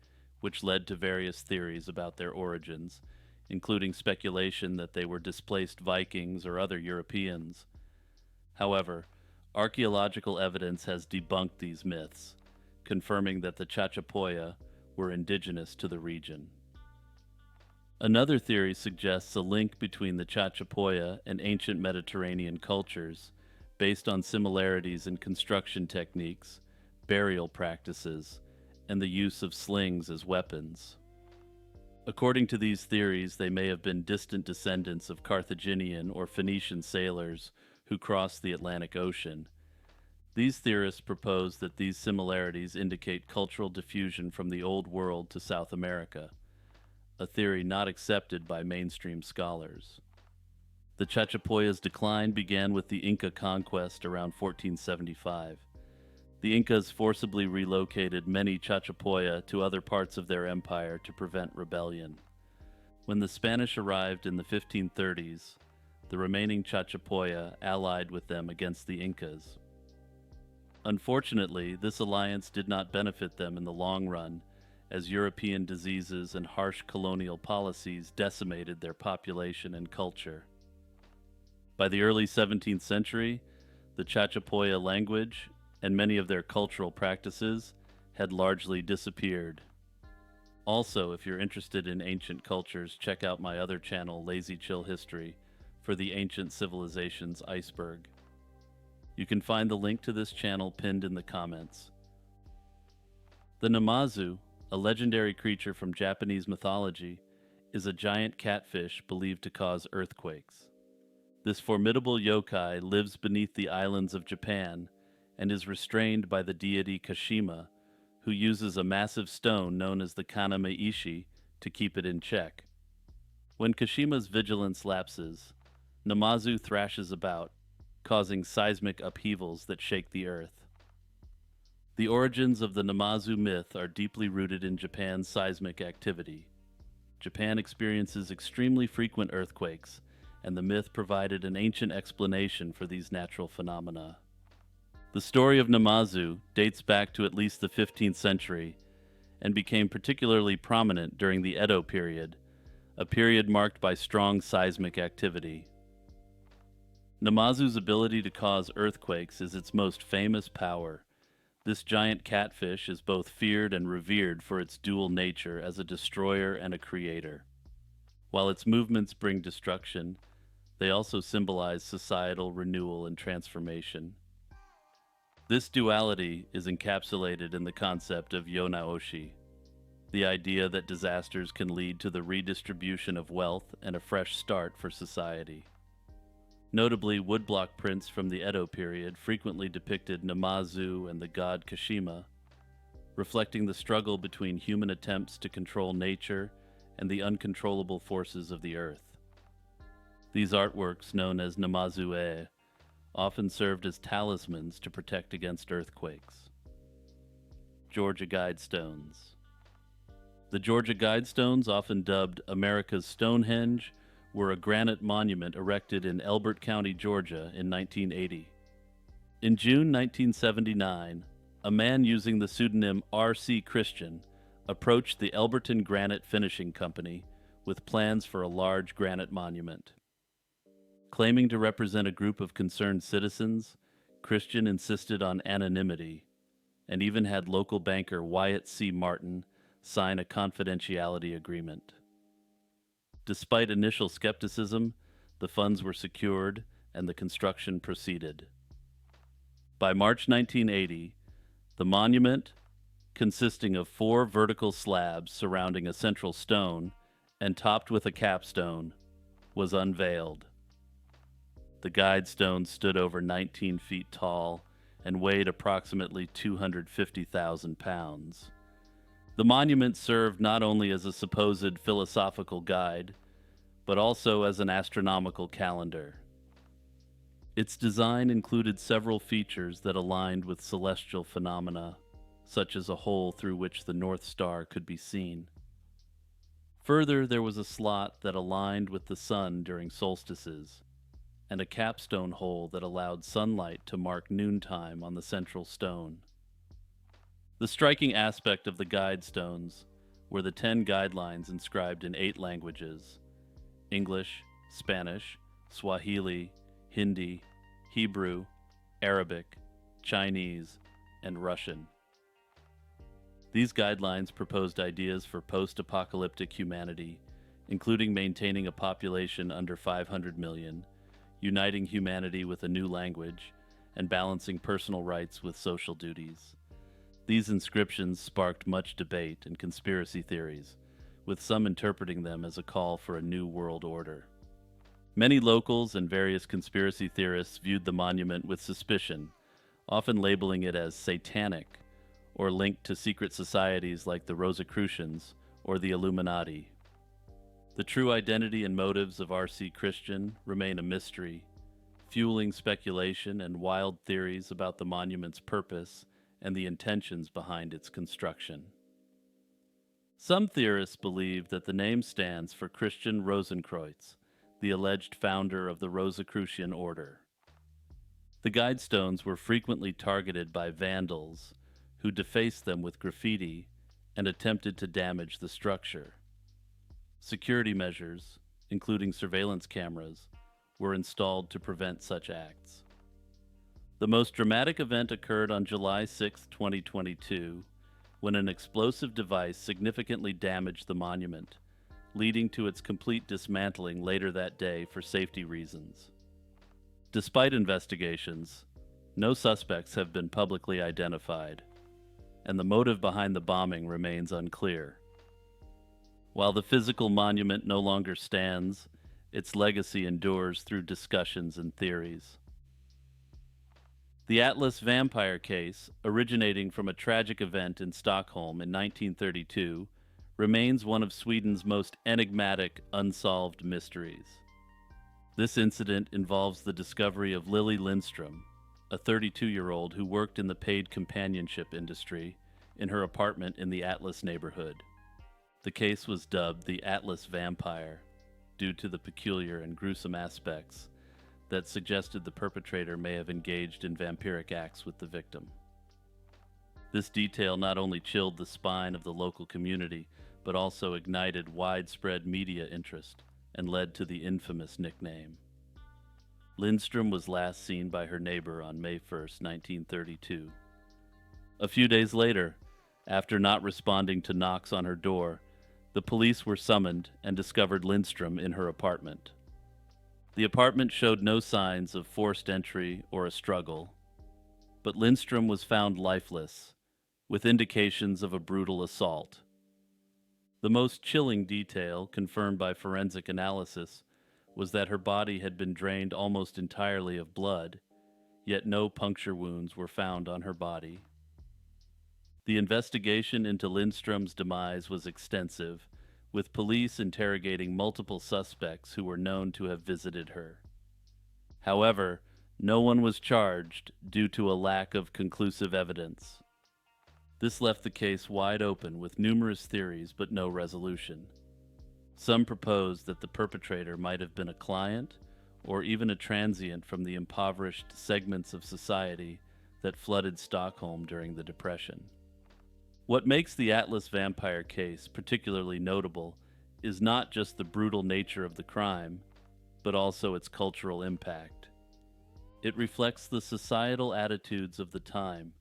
Speaker 1: which led to various theories about their origins, including speculation that they were displaced Vikings or other Europeans. However, archaeological evidence has debunked these myths, confirming that the Chachapoya were indigenous to the region. Another theory suggests a link between the Chachapoya and ancient Mediterranean cultures, based on similarities in construction techniques, burial practices, and the use of slings as weapons. According to these theories, they may have been distant descendants of Carthaginian or Phoenician sailors who crossed the Atlantic Ocean. These theorists propose that these similarities indicate cultural diffusion from the Old World to South America, a theory not accepted by mainstream scholars. The Chachapoya's decline began with the Inca conquest around 1475. The Incas forcibly relocated many Chachapoya to other parts of their empire to prevent rebellion. When the Spanish arrived in the 1530s, the remaining Chachapoya allied with them against the Incas. Unfortunately, this alliance did not benefit them in the long run, as European diseases and harsh colonial policies decimated their population and culture. By the early 17th century, the Chachapoya language and many of their cultural practices had largely disappeared. Also, if you're interested in ancient cultures, check out my other channel, Lazy Chill History, for the ancient civilizations Iceberg. You can find the link to this channel pinned in the comments. The Namazu, a legendary creature from Japanese mythology, is a giant catfish believed to cause earthquakes. This formidable yokai lives beneath the islands of Japan and is restrained by the deity Kashima, who uses a massive stone known as the Kaname-ishi to keep it in check. When Kashima's vigilance lapses, Namazu thrashes about, causing seismic upheavals that shake the earth. The origins of the Namazu myth are deeply rooted in Japan's seismic activity. Japan experiences extremely frequent earthquakes, and the myth provided an ancient explanation for these natural phenomena. The story of Namazu dates back to at least the 15th century and became particularly prominent during the Edo period, a period marked by strong seismic activity. Namazu's ability to cause earthquakes is its most famous power. This giant catfish is both feared and revered for its dual nature as a destroyer and a creator. While its movements bring destruction, they also symbolize societal renewal and transformation. This duality is encapsulated in the concept of Yonaoshi, the idea that disasters can lead to the redistribution of wealth and a fresh start for society. Notably, woodblock prints from the Edo period frequently depicted Namazu and the god Kashima, reflecting the struggle between human attempts to control nature and the uncontrollable forces of the earth. These artworks, known as Namazu-e, often served as talismans to protect against earthquakes. Georgia Guidestones. The Georgia Guidestones, often dubbed America's Stonehenge, were a granite monument erected in Elbert County, Georgia in 1980. In June 1979, a man using the pseudonym R.C. Christian approached the Elberton Granite Finishing Company with plans for a large granite monument. Claiming to represent a group of concerned citizens, Christian insisted on anonymity and even had local banker Wyatt C. Martin sign a confidentiality agreement. Despite initial skepticism, the funds were secured and the construction proceeded. By March 1980, the monument, consisting of 4 vertical slabs surrounding a central stone and topped with a capstone, was unveiled. The guidestone stood over 19 feet tall and weighed approximately 250,000 pounds. The monument served not only as a supposed philosophical guide, but also as an astronomical calendar. Its design included several features that aligned with celestial phenomena, such as a hole through which the North Star could be seen. Further, there was a slot that aligned with the sun during solstices, and a capstone hole that allowed sunlight to mark noontime on the central stone. The striking aspect of the guidestones were the 10 guidelines inscribed in 8 languages: English, Spanish, Swahili, Hindi, Hebrew, Arabic, Chinese, and Russian. These guidelines proposed ideas for post-apocalyptic humanity, including maintaining a population under 500 million, uniting humanity with a new language, and balancing personal rights with social duties. These inscriptions sparked much debate and conspiracy theories, with some interpreting them as a call for a new world order. Many locals and various conspiracy theorists viewed the monument with suspicion, often labeling it as satanic or linked to secret societies like the Rosicrucians or the Illuminati. The true identity and motives of R.C. Christian remain a mystery, fueling speculation and wild theories about the monument's purpose and the intentions behind its construction. Some theorists believe that the name stands for Christian Rosenkreuz, the alleged founder of the Rosicrucian order. The guidestones were frequently targeted by vandals who defaced them with graffiti and attempted to damage the structure. Security measures, including surveillance cameras, were installed to prevent such acts. The most dramatic event occurred on July 6, 2022, when an explosive device significantly damaged the monument, leading to its complete dismantling later that day for safety reasons. Despite investigations, no suspects have been publicly identified, and the motive behind the bombing remains unclear. While the physical monument no longer stands, its legacy endures through discussions and theories. The Atlas vampire case, originating from a tragic event in Stockholm in 1932, remains one of Sweden's most enigmatic, unsolved mysteries. This incident involves the discovery of Lily Lindstrom, a 32-year-old who worked in the paid companionship industry, in her apartment in the Atlas neighborhood. The case was dubbed the Atlas Vampire due to the peculiar and gruesome aspects that suggested the perpetrator may have engaged in vampiric acts with the victim. This detail not only chilled the spine of the local community, but also ignited widespread media interest and led to the infamous nickname. Lindstrom was last seen by her neighbor on May 1, 1932. A few days later, after not responding to knocks on her door, the police were summoned and discovered Lindstrom in her apartment. The apartment showed no signs of forced entry or a struggle, but Lindstrom was found lifeless, with indications of a brutal assault. The most chilling detail, confirmed by forensic analysis, was that her body had been drained almost entirely of blood, yet no puncture wounds were found on her body. The investigation into Lindstrom's demise was extensive, with police interrogating multiple suspects who were known to have visited her. However, no one was charged due to a lack of conclusive evidence. This left the case wide open with numerous theories but no resolution. Some proposed that the perpetrator might have been a client or even a transient from the impoverished segments of society that flooded Stockholm during the Depression. What makes the Atlas vampire case particularly notable is not just the brutal nature of the crime, but also its cultural impact. It reflects the societal attitudes of the time,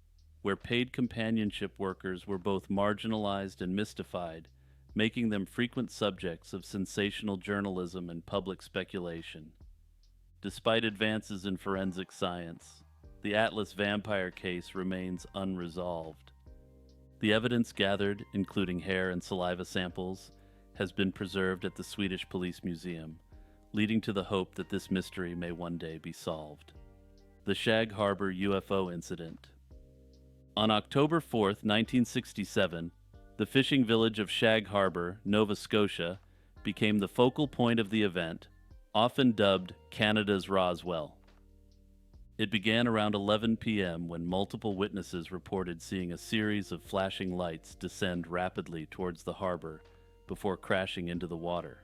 Speaker 1: where paid companionship workers were both marginalized and mystified, making them frequent subjects of sensational journalism and public speculation. Despite advances in forensic science, the Atlas vampire case remains unresolved. The evidence gathered, including hair and saliva samples, has been preserved at the Swedish Police Museum, leading to the hope that this mystery may one day be solved. The Shag Harbour UFO incident. On October 4, 1967, the fishing village of Shag Harbour, Nova Scotia, became the focal point of the event, often dubbed Canada's Roswell. It began around 11 p.m. when multiple witnesses reported seeing a series of flashing lights descend rapidly towards the harbor before crashing into the water.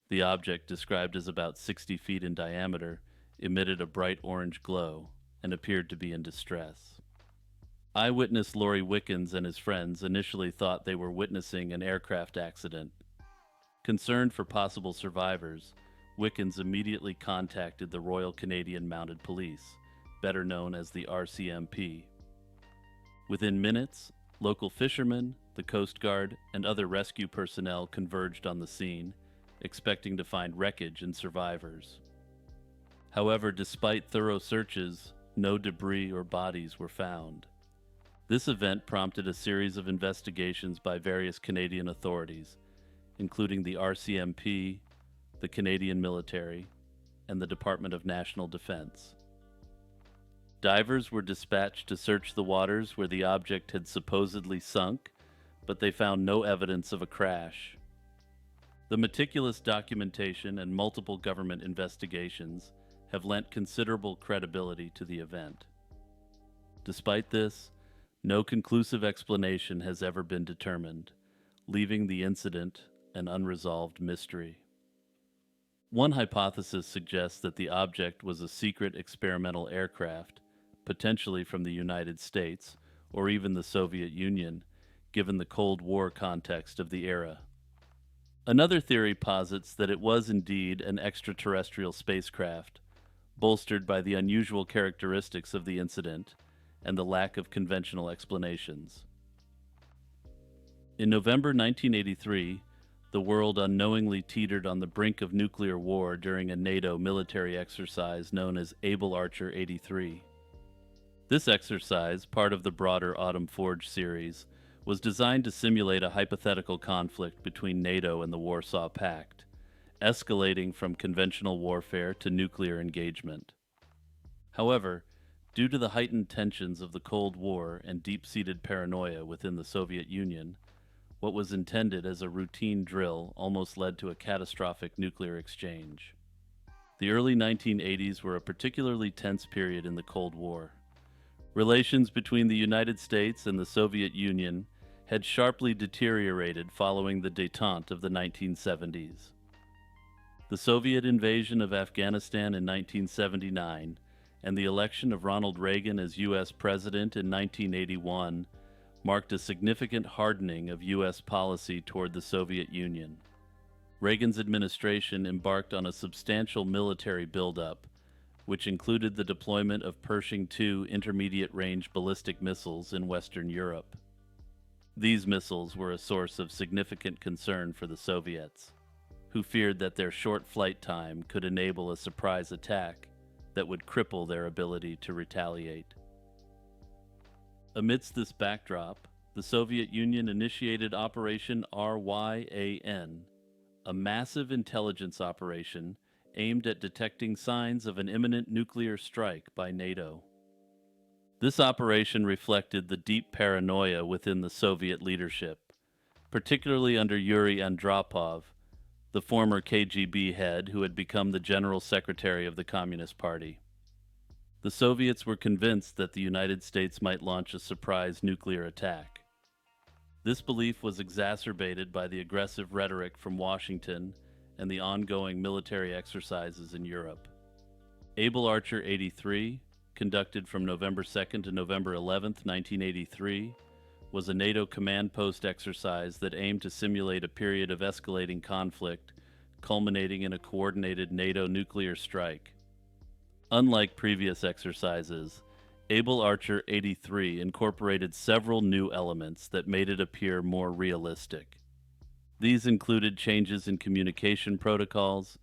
Speaker 1: The object, described as about 60 feet in diameter, emitted a bright orange glow and appeared to be in distress. Eyewitness Laurie Wickens and his friends initially thought they were witnessing an aircraft accident. Concerned for possible survivors, Wickens immediately contacted the Royal Canadian Mounted Police, better known as the RCMP. Within minutes, local fishermen, the Coast Guard, and other rescue personnel converged on the scene, expecting to find wreckage and survivors. However, despite thorough searches, no debris or bodies were found. This event prompted a series of investigations by various Canadian authorities, including the RCMP, the Canadian military, and the Department of National Defense. Divers were dispatched to search the waters where the object had supposedly sunk, but they found no evidence of a crash. The meticulous documentation and multiple government investigations have lent considerable credibility to the event. Despite this, no conclusive explanation has ever been determined, leaving the incident an unresolved mystery. One hypothesis suggests that the object was a secret experimental aircraft, potentially from the United States or even the Soviet Union, given the Cold War context of the era. Another theory posits that it was indeed an extraterrestrial spacecraft, bolstered by the unusual characteristics of the incident and the lack of conventional explanations. In November 1983, the world unknowingly teetered on the brink of nuclear war during a NATO military exercise known as Able Archer 83. This exercise, part of the broader Autumn Forge series, was designed to simulate a hypothetical conflict between NATO and the Warsaw Pact, escalating from conventional warfare to nuclear engagement. However, due to the heightened tensions of the Cold War and deep-seated paranoia within the Soviet Union, what was intended as a routine drill almost led to a catastrophic nuclear exchange. The early 1980s were a particularly tense period in the Cold War. Relations between the United States and the Soviet Union had sharply deteriorated following the détente of the 1970s. The Soviet invasion of Afghanistan in 1979 and the election of Ronald Reagan as U.S. President in 1981 marked a significant hardening of U.S. policy toward the Soviet Union. Reagan's administration embarked on a substantial military buildup, which included the deployment of Pershing II intermediate-range ballistic missiles in Western Europe. These missiles were a source of significant concern for the Soviets, who feared that their short flight time could enable a surprise attack that would cripple their ability to retaliate. Amidst this backdrop, the Soviet Union initiated Operation RYAN, a massive intelligence operation aimed at detecting signs of an imminent nuclear strike by NATO. This operation reflected the deep paranoia within the Soviet leadership, particularly under Yuri Andropov, the former KGB head who had become the General Secretary of the Communist Party. The Soviets were convinced that the United States might launch a surprise nuclear attack. This belief was exacerbated by the aggressive rhetoric from Washington and the ongoing military exercises in Europe. Able Archer 83, conducted from November 2nd to November 11th, 1983, was a NATO command post exercise that aimed to simulate a period of escalating conflict, culminating in a coordinated NATO nuclear strike. Unlike previous exercises, Able Archer 83 incorporated several new elements that made it appear more realistic. These included changes in communication protocols,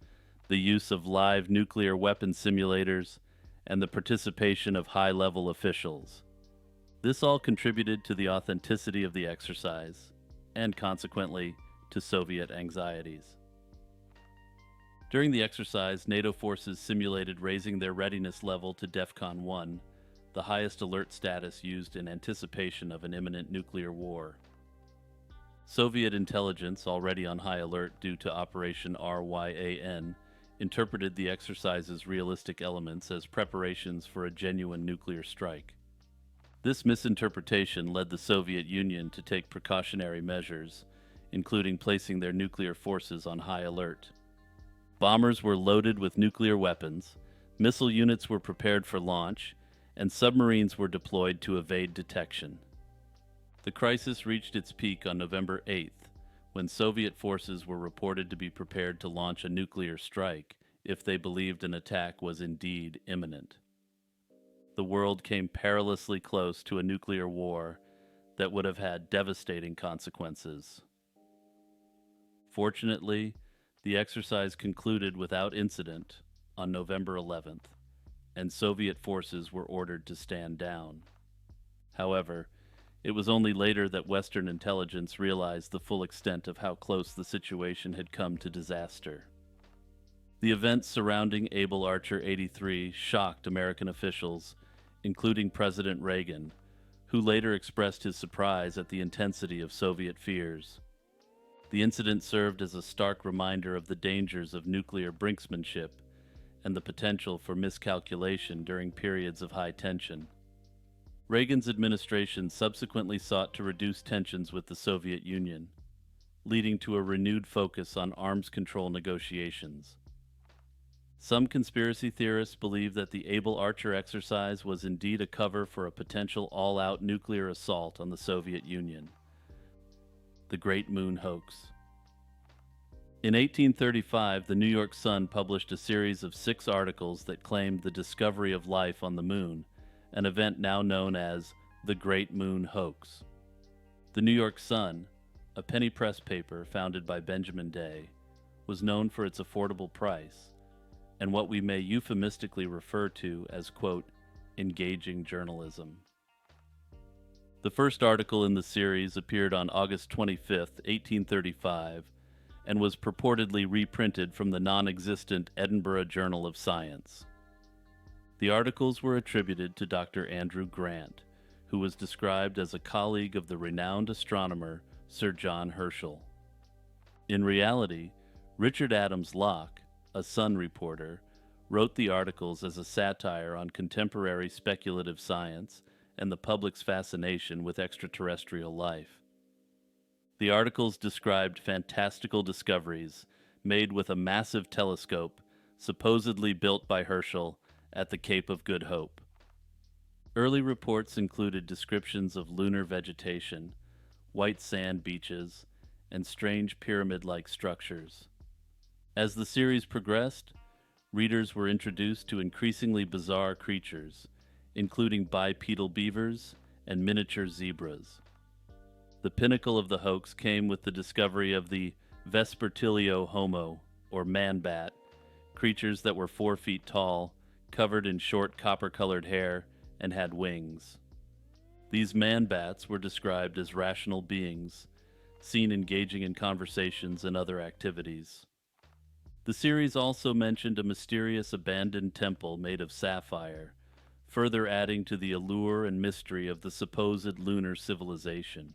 Speaker 1: the use of live nuclear weapon simulators, and the participation of high-level officials. This all contributed to the authenticity of the exercise, and consequently, to Soviet anxieties. During the exercise, NATO forces simulated raising their readiness level to DEFCON 1, the highest alert status used in anticipation of an imminent nuclear war. Soviet intelligence, already on high alert due to Operation RYAN, interpreted the exercise's realistic elements as preparations for a genuine nuclear strike. This misinterpretation led the Soviet Union to take precautionary measures, including placing their nuclear forces on high alert. Bombers were loaded with nuclear weapons, missile units were prepared for launch, and submarines were deployed to evade detection. The crisis reached its peak on November 8th, when Soviet forces were reported to be prepared to launch a nuclear strike if they believed an attack was indeed imminent. The world came perilously close to a nuclear war that would have had devastating consequences. Fortunately, the exercise concluded without incident on November 11th, and Soviet forces were ordered to stand down. However, it was only later that Western intelligence realized the full extent of how close the situation had come to disaster. The events surrounding Able Archer 83 shocked American officials, including President Reagan, who later expressed his surprise at the intensity of Soviet fears. The incident served as a stark reminder of the dangers of nuclear brinksmanship and the potential for miscalculation during periods of high tension. Reagan's administration subsequently sought to reduce tensions with the Soviet Union, leading to a renewed focus on arms control negotiations. Some conspiracy theorists believe that the Able Archer exercise was indeed a cover for a potential all-out nuclear assault on the Soviet Union. The Great Moon Hoax. In 1835, the New York Sun published a series of 6 articles that claimed the discovery of life on the moon, an event now known as the Great Moon Hoax. The New York Sun, a penny press paper founded by Benjamin Day, was known for its affordable price and what we may euphemistically refer to as, quote, engaging journalism. The first article in the series appeared on August 25, 1835, and was purportedly reprinted from the non-existent Edinburgh Journal of Science. The articles were attributed to Dr. Andrew Grant, who was described as a colleague of the renowned astronomer Sir John Herschel. In reality, Richard Adams Locke, a Sun reporter, wrote the articles as a satire on contemporary speculative science and the public's fascination with extraterrestrial life. The articles described fantastical discoveries made with a massive telescope supposedly built by Herschel at the Cape of Good Hope. Early reports included descriptions of lunar vegetation, white sand beaches, and strange pyramid-like structures. As the series progressed, readers were introduced to increasingly bizarre creatures, including bipedal beavers and miniature zebras. The pinnacle of the hoax came with the discovery of the Vespertilio homo, or man-bat, creatures that were 4 feet tall, covered in short copper-colored hair, and had wings. These man-bats were described as rational beings, seen engaging in conversations and other activities. The series also mentioned a mysterious abandoned temple made of sapphire, further adding to the allure and mystery of the supposed lunar civilization.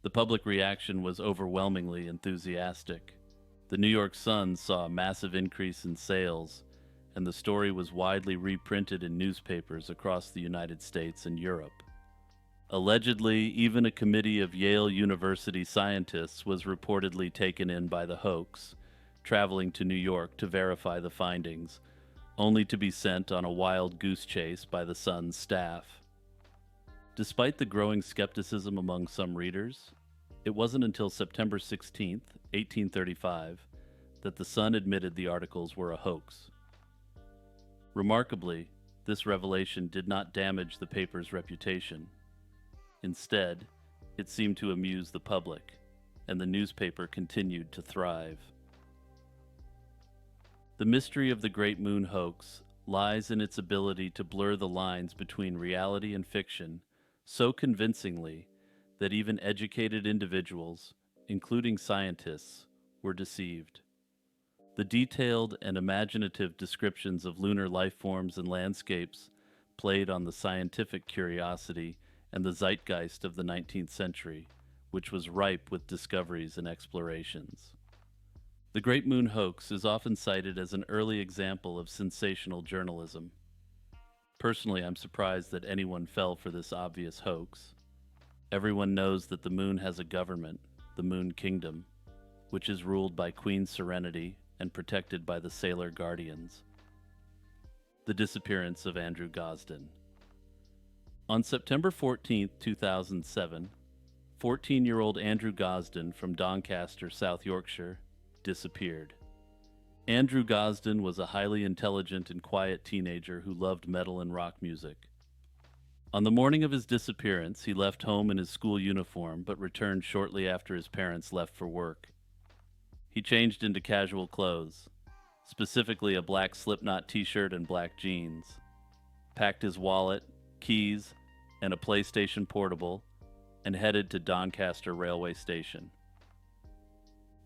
Speaker 1: The public reaction was overwhelmingly enthusiastic. The New York Sun saw a massive increase in sales, and the story was widely reprinted in newspapers across the United States and Europe. Allegedly, even a committee of Yale University scientists was reportedly taken in by the hoax, traveling to New York to verify the findings, only to be sent on a wild goose chase by the Sun's staff. Despite the growing skepticism among some readers, it wasn't until September 16, 1835, that the Sun admitted the articles were a hoax. Remarkably, this revelation did not damage the paper's reputation. Instead, it seemed to amuse the public, and the newspaper continued to thrive. The mystery of the Great Moon Hoax lies in its ability to blur the lines between reality and fiction so convincingly that even educated individuals, including scientists, were deceived. The detailed and imaginative descriptions of lunar life forms and landscapes played on the scientific curiosity and the zeitgeist of the 19th century, which was ripe with discoveries and explorations. The Great Moon Hoax is often cited as an early example of sensational journalism. Personally, I'm surprised that anyone fell for this obvious hoax. Everyone knows that the moon has a government, the Moon Kingdom, which is ruled by Queen Serenity and protected by the Sailor Guardians. The disappearance of Andrew Gosden. On September 14, 2007, 14-year-old Andrew Gosden from Doncaster, South Yorkshire, disappeared. Andrew Gosden was a highly intelligent and quiet teenager who loved metal and rock music. On the morning of his disappearance, he left home in his school uniform but returned shortly after his parents left for work. He changed into casual clothes, specifically a black Slipknot t-shirt and black jeans, packed his wallet, keys, and a PlayStation Portable, and headed to Doncaster Railway Station.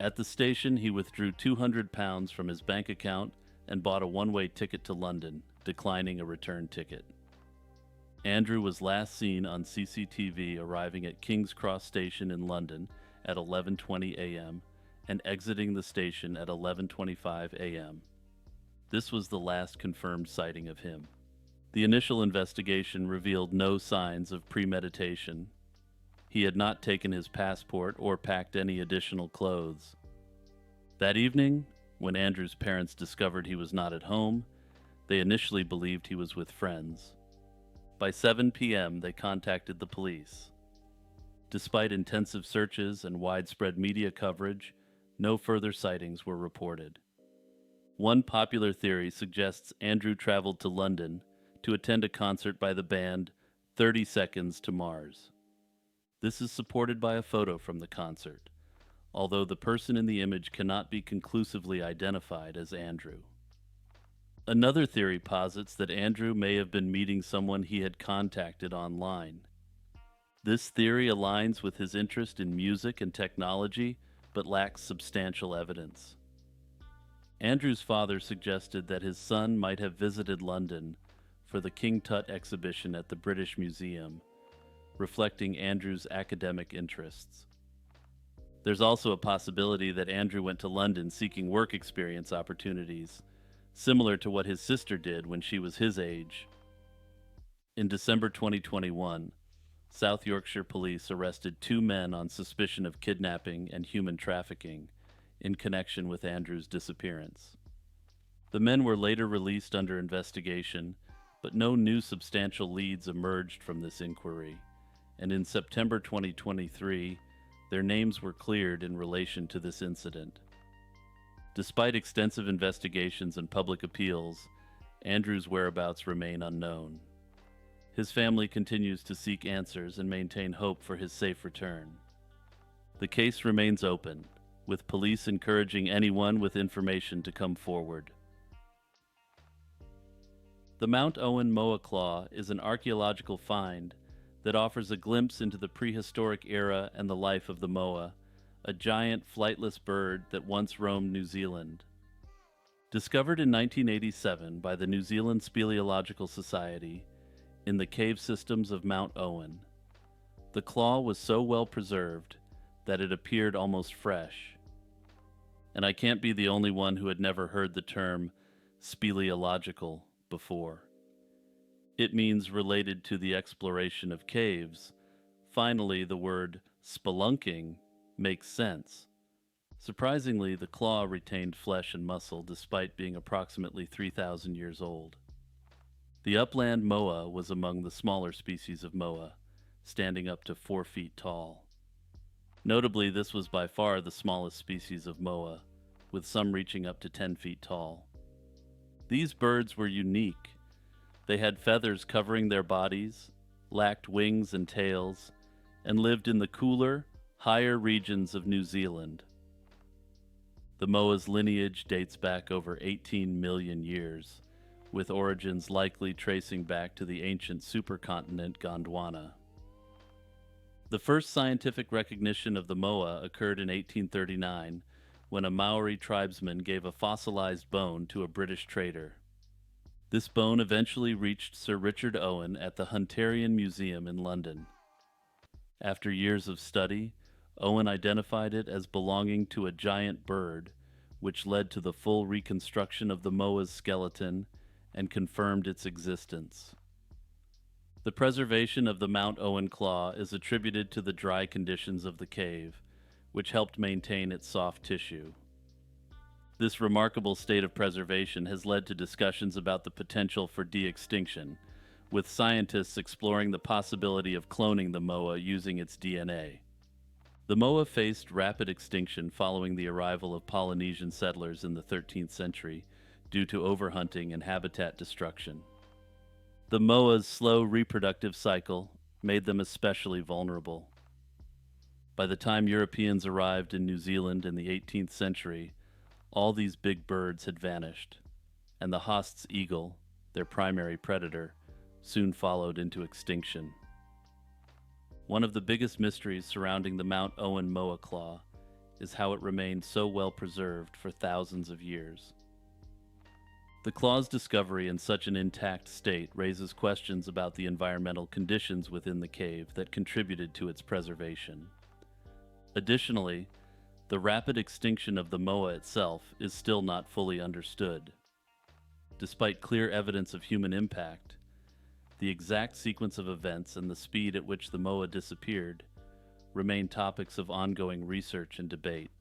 Speaker 1: At the station, he withdrew £200 from his bank account and bought a one-way ticket to London, declining a return ticket. Andrew was last seen on CCTV arriving at King's Cross Station in London at 11:20 a.m. and exiting the station at 11:25 a.m. This was the last confirmed sighting of him. The initial investigation revealed no signs of premeditation. He had not taken his passport or packed any additional clothes. That evening, when Andrew's parents discovered he was not at home, they initially believed he was with friends. By 7 p.m., they contacted the police. Despite intensive searches and widespread media coverage, no further sightings were reported. One popular theory suggests Andrew traveled to London to attend a concert by the band 30 Seconds to Mars. This is supported by a photo from the concert, although the person in the image cannot be conclusively identified as Andrew. Another theory posits that Andrew may have been meeting someone he had contacted online. This theory aligns with his interest in music and technology, but lacks substantial evidence. Andrew's father suggested that his son might have visited London for the King Tut exhibition at the British Museum, reflecting Andrew's academic interests. There's also a possibility that Andrew went to London seeking work experience opportunities, similar to what his sister did when she was his age. In December 2021, South Yorkshire police arrested 2 men on suspicion of kidnapping and human trafficking in connection with Andrew's disappearance. The men were later released under investigation, but no new substantial leads emerged from this inquiry, and in September 2023, their names were cleared in relation to this incident. Despite extensive investigations and public appeals, Andrew's whereabouts remain unknown. His family continues to seek answers and maintain hope for his safe return. The case remains open, with police encouraging anyone with information to come forward. The Mount Owen Moa Claw is an archaeological find that offers a glimpse into the prehistoric era and the life of the moa, a giant flightless bird that once roamed New Zealand. Discovered in 1987 by the New Zealand Speleological Society in the cave systems of Mount Owen, the claw was so well preserved that it appeared almost fresh. And I can't be the only one who had never heard the term speleological before. It means related to the exploration of caves. Finally, the word spelunking makes sense. Surprisingly, the claw retained flesh and muscle despite being approximately 3,000 years old. The upland moa was among the smaller species of moa, standing up to 4 feet tall. Notably, this was by far the smallest species of moa, with some reaching up to 10 feet tall. These birds were unique. They had feathers covering their bodies, lacked wings and tails, and lived in the cooler, higher regions of New Zealand. The moa's lineage dates back over 18 million years, with origins likely tracing back to the ancient supercontinent Gondwana. The first scientific recognition of the moa occurred in 1839, when a Maori tribesman gave a fossilized bone to a British trader. This bone eventually reached Sir Richard Owen at the Hunterian Museum in London. After years of study, Owen identified it as belonging to a giant bird, which led to the full reconstruction of the moa's skeleton and confirmed its existence. The preservation of the Mount Owen claw is attributed to the dry conditions of the cave, which helped maintain its soft tissue. This remarkable state of preservation has led to discussions about the potential for de-extinction, with scientists exploring the possibility of cloning the moa using its DNA. The moa faced rapid extinction following the arrival of Polynesian settlers in the 13th century due to overhunting and habitat destruction. The moa's slow reproductive cycle made them especially vulnerable. By the time Europeans arrived in New Zealand in the 18th century, all these big birds had vanished, and the Haast's eagle, their primary predator, soon followed into extinction. One of the biggest mysteries surrounding the Mount Owen moa claw is how it remained so well preserved for thousands of years. The claw's discovery in such an intact state raises questions about the environmental conditions within the cave that contributed to its preservation. Additionally, the rapid extinction of the moa itself is still not fully understood. Despite clear evidence of human impact, the exact sequence of events and the speed at which the moa disappeared remain topics of ongoing research and debate.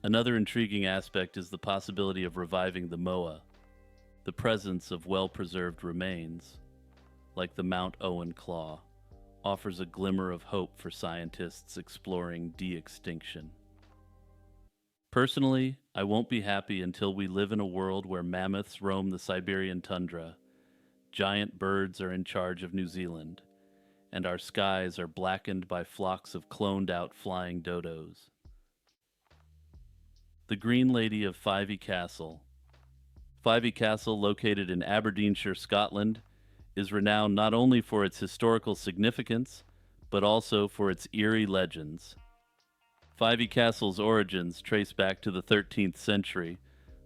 Speaker 1: Another intriguing aspect is the possibility of reviving the moa. The presence of well-preserved remains, like the Mount Owen claw, offers a glimmer of hope for scientists exploring de-extinction. Personally, I won't be happy until we live in a world where mammoths roam the Siberian tundra, giant birds are in charge of New Zealand, and our skies are blackened by flocks of cloned-out flying dodos. The Green Lady of Fyvie Castle. Fyvie Castle, located in Aberdeenshire, Scotland, is renowned not only for its historical significance, but also for its eerie legends. Fyvie Castle's origins trace back to the 13th century,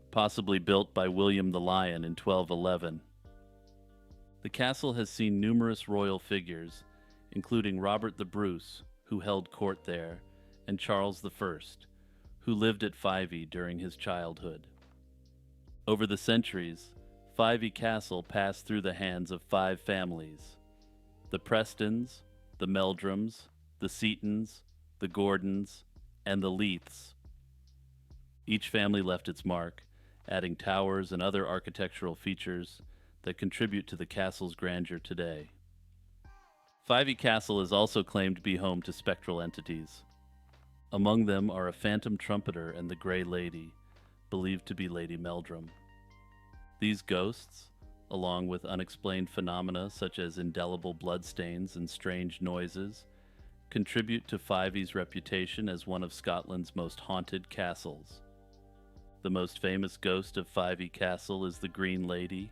Speaker 1: possibly built by William the Lion in 1211. The castle has seen numerous royal figures, including Robert the Bruce, who held court there, and Charles I, who lived at Fyvie during his childhood. Over the centuries, Fyvie Castle passed through the hands of 5 families: the Prestons, the Meldrums, the Seatons, the Gordons, and the Leiths. Each family left its mark, adding towers and other architectural features that contribute to the castle's grandeur today. Fyvie Castle is also claimed to be home to spectral entities. Among them are a phantom trumpeter and the Grey Lady, believed to be Lady Meldrum. These ghosts, along with unexplained phenomena such as indelible bloodstains and strange noises, contribute to Fyvie's reputation as one of Scotland's most haunted castles. The most famous ghost of Fyvie Castle is the Green Lady,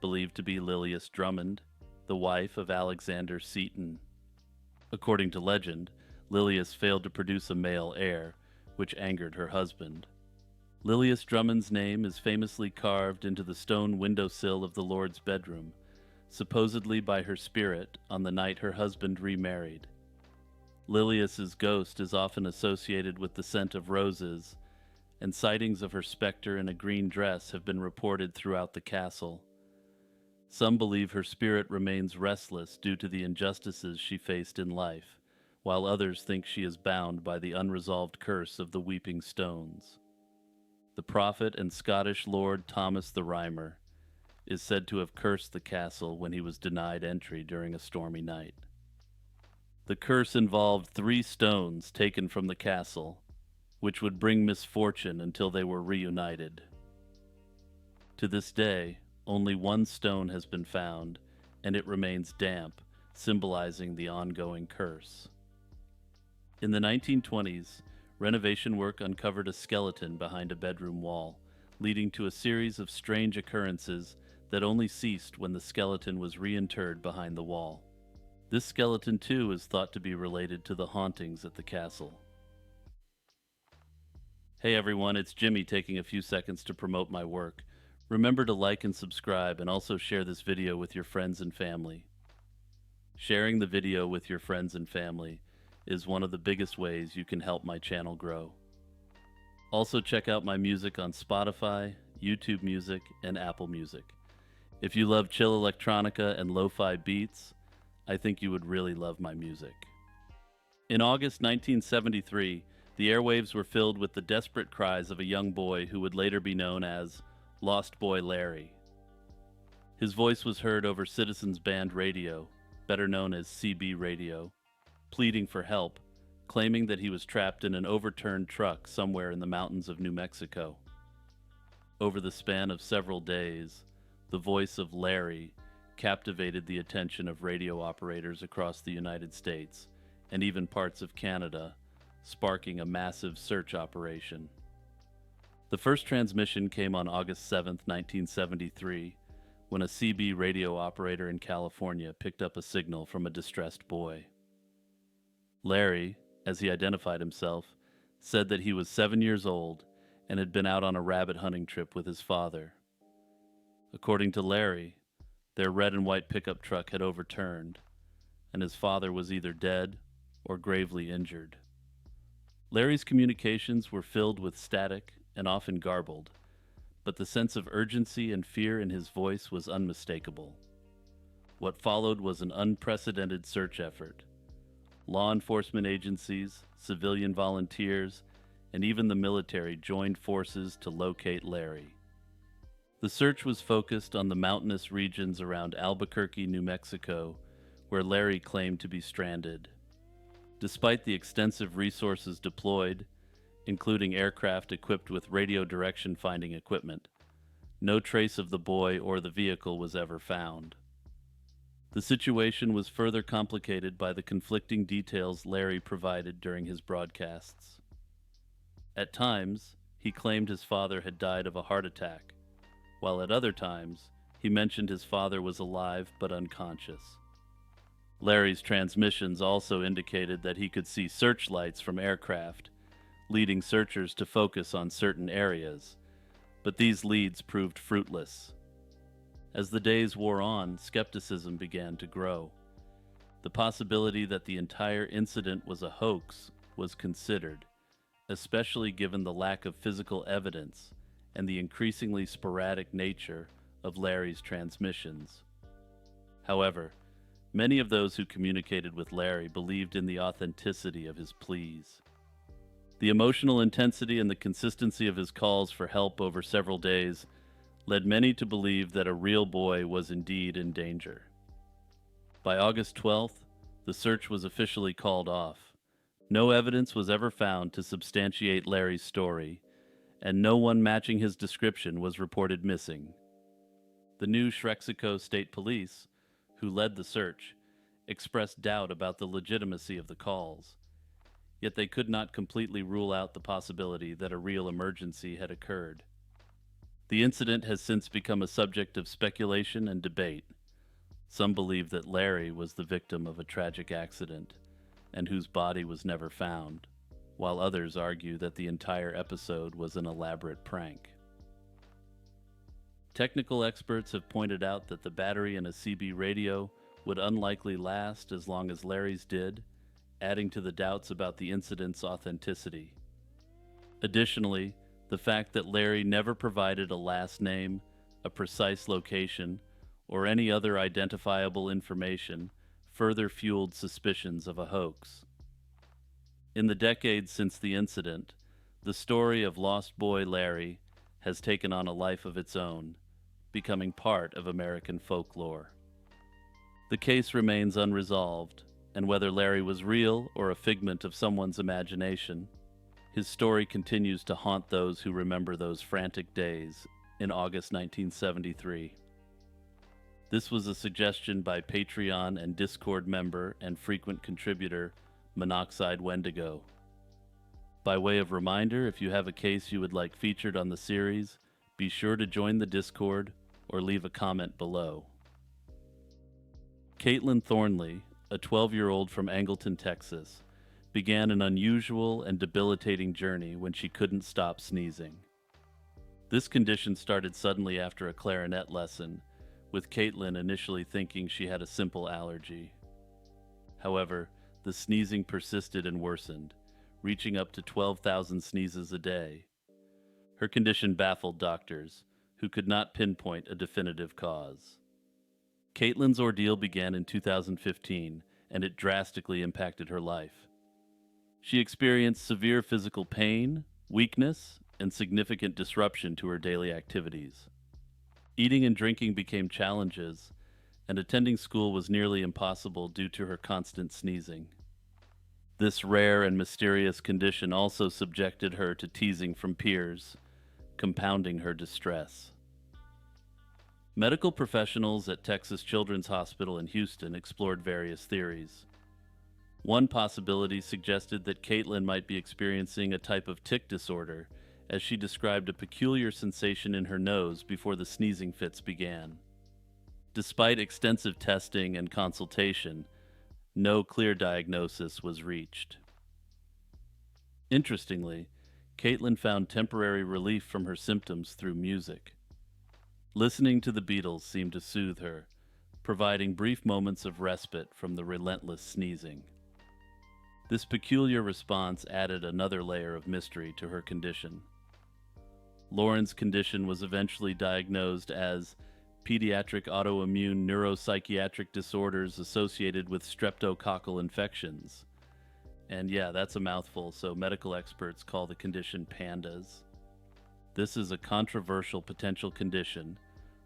Speaker 1: believed to be Lilias Drummond, the wife of Alexander Seaton. According to legend, Lilias failed to produce a male heir, which angered her husband. Lilias Drummond's name is famously carved into the stone windowsill of the Lord's bedroom, supposedly by her spirit on the night her husband remarried. Lilias's ghost is often associated with the scent of roses, and sightings of her specter in a green dress have been reported throughout the castle. Some believe her spirit remains restless due to the injustices she faced in life, while others think she is bound by the unresolved curse of the Weeping Stones. The prophet and Scottish Lord Thomas the Rhymer is said to have cursed the castle when he was denied entry during a stormy night. The curse involved 3 stones taken from the castle, which would bring misfortune until they were reunited. To this day, only 1 stone has been found, and it remains damp, symbolizing the ongoing curse. In the 1920s, renovation work uncovered a skeleton behind a bedroom wall, leading to a series of strange occurrences that only ceased when the skeleton was reinterred behind the wall. This skeleton, too, is thought to be related to the hauntings at the castle. Hey everyone, it's Jimmy taking a few seconds to promote my work. Remember to like and subscribe, and also share this video with your friends and family. Sharing the video with your friends and family is one of the biggest ways you can help my channel grow. Also check out my music on Spotify, YouTube Music, and Apple Music. If you love chill electronica and lo-fi beats, I think you would really love my music. In August 1973, The airwaves were filled with the desperate cries of a young boy who would later be known as Lost Boy Larry. His voice was heard over Citizens Band radio, better known as CB radio, pleading for help, claiming that he was trapped in an overturned truck somewhere in the mountains of New Mexico. Over the span of several days, the voice of Larry captivated the attention of radio operators across the United States and even parts of Canada, sparking a massive search operation. The first transmission came on August 7, 1973, when a CB radio operator in California picked up a signal from a distressed boy. Larry, as he identified himself, said that he was 7 years old and had been out on a rabbit hunting trip with his father. According to Larry, their red and white pickup truck had overturned, and his father was either dead or gravely injured. Larry's communications were filled with static and often garbled, but the sense of urgency and fear in his voice was unmistakable. What followed was an unprecedented search effort. Law enforcement agencies, civilian volunteers, and even the military joined forces to locate Larry. The search was focused on the mountainous regions around Albuquerque, New Mexico, where Larry claimed to be stranded. Despite the extensive resources deployed, including aircraft equipped with radio direction finding equipment, no trace of the boy or the vehicle was ever found. The situation was further complicated by the conflicting details Larry provided during his broadcasts. At times, he claimed his father had died of a heart attack, while at other times, he mentioned his father was alive but unconscious. Larry's transmissions also indicated that he could see searchlights from aircraft, leading searchers to focus on certain areas, but these leads proved fruitless. As the days wore on, skepticism began to grow. The possibility that the entire incident was a hoax was considered, especially given the lack of physical evidence and the increasingly sporadic nature of Larry's transmissions. However, many of those who communicated with Larry believed in the authenticity of his pleas. The emotional intensity and the consistency of his calls for help over several days led many to believe that a real boy was indeed in danger. By August 12th, the search was officially called off. No evidence was ever found to substantiate Larry's story, and no one matching his description was reported missing. The New Mexico State Police, who led the search, expressed doubt about the legitimacy of the calls, yet they could not completely rule out the possibility that a real emergency had occurred. The incident has since become a subject of speculation and debate. Some believe that Larry was the victim of a tragic accident, and whose body was never found, while others argue that the entire episode was an elaborate prank. Technical experts have pointed out that the battery in a CB radio would unlikely last as long as Larry's did, adding to the doubts about the incident's authenticity. Additionally, the fact that Larry never provided a last name, a precise location, or any other identifiable information further fueled suspicions of a hoax. In the decades since the incident, the story of Lost Boy Larry has taken on a life of its own, becoming part of American folklore. The case remains unresolved, and whether Larry was real or a figment of someone's imagination, his story continues to haunt those who remember those frantic days in August 1973. This was a suggestion by Patreon and Discord member and frequent contributor Monoxide Wendigo. By way of reminder, if you have a case you would like featured on the series, be sure to join the Discord or leave a comment below. Caitlyn Thornley, a 12-year-old from Angleton, Texas, began an unusual and debilitating journey when she couldn't stop sneezing. This condition started suddenly after a clarinet lesson, with Caitlyn initially thinking she had a simple allergy. However, the sneezing persisted and worsened, reaching up to 12,000 sneezes a day. Her condition baffled doctors, who could not pinpoint a definitive cause. Caitlyn's ordeal began in 2015, and it drastically impacted her life. She experienced severe physical pain, weakness, and significant disruption to her daily activities. Eating and drinking became challenges, and attending school was nearly impossible due to her constant sneezing. This rare and mysterious condition also subjected her to teasing from peers, compounding her distress. Medical professionals at Texas Children's Hospital in Houston explored various theories. One possibility suggested that Caitlyn might be experiencing a type of tic disorder, as she described a peculiar sensation in her nose before the sneezing fits began. Despite extensive testing and consultation, no clear diagnosis was reached. Interestingly, Caitlyn found temporary relief from her symptoms through music. Listening to the Beatles seemed to soothe her, providing brief moments of respite from the relentless sneezing. This peculiar response added another layer of mystery to her condition. Lauren's condition was eventually diagnosed as pediatric autoimmune neuropsychiatric disorders associated with streptococcal infections. And yeah, that's a mouthful, so medical experts call the condition PANDAS. This is a controversial potential condition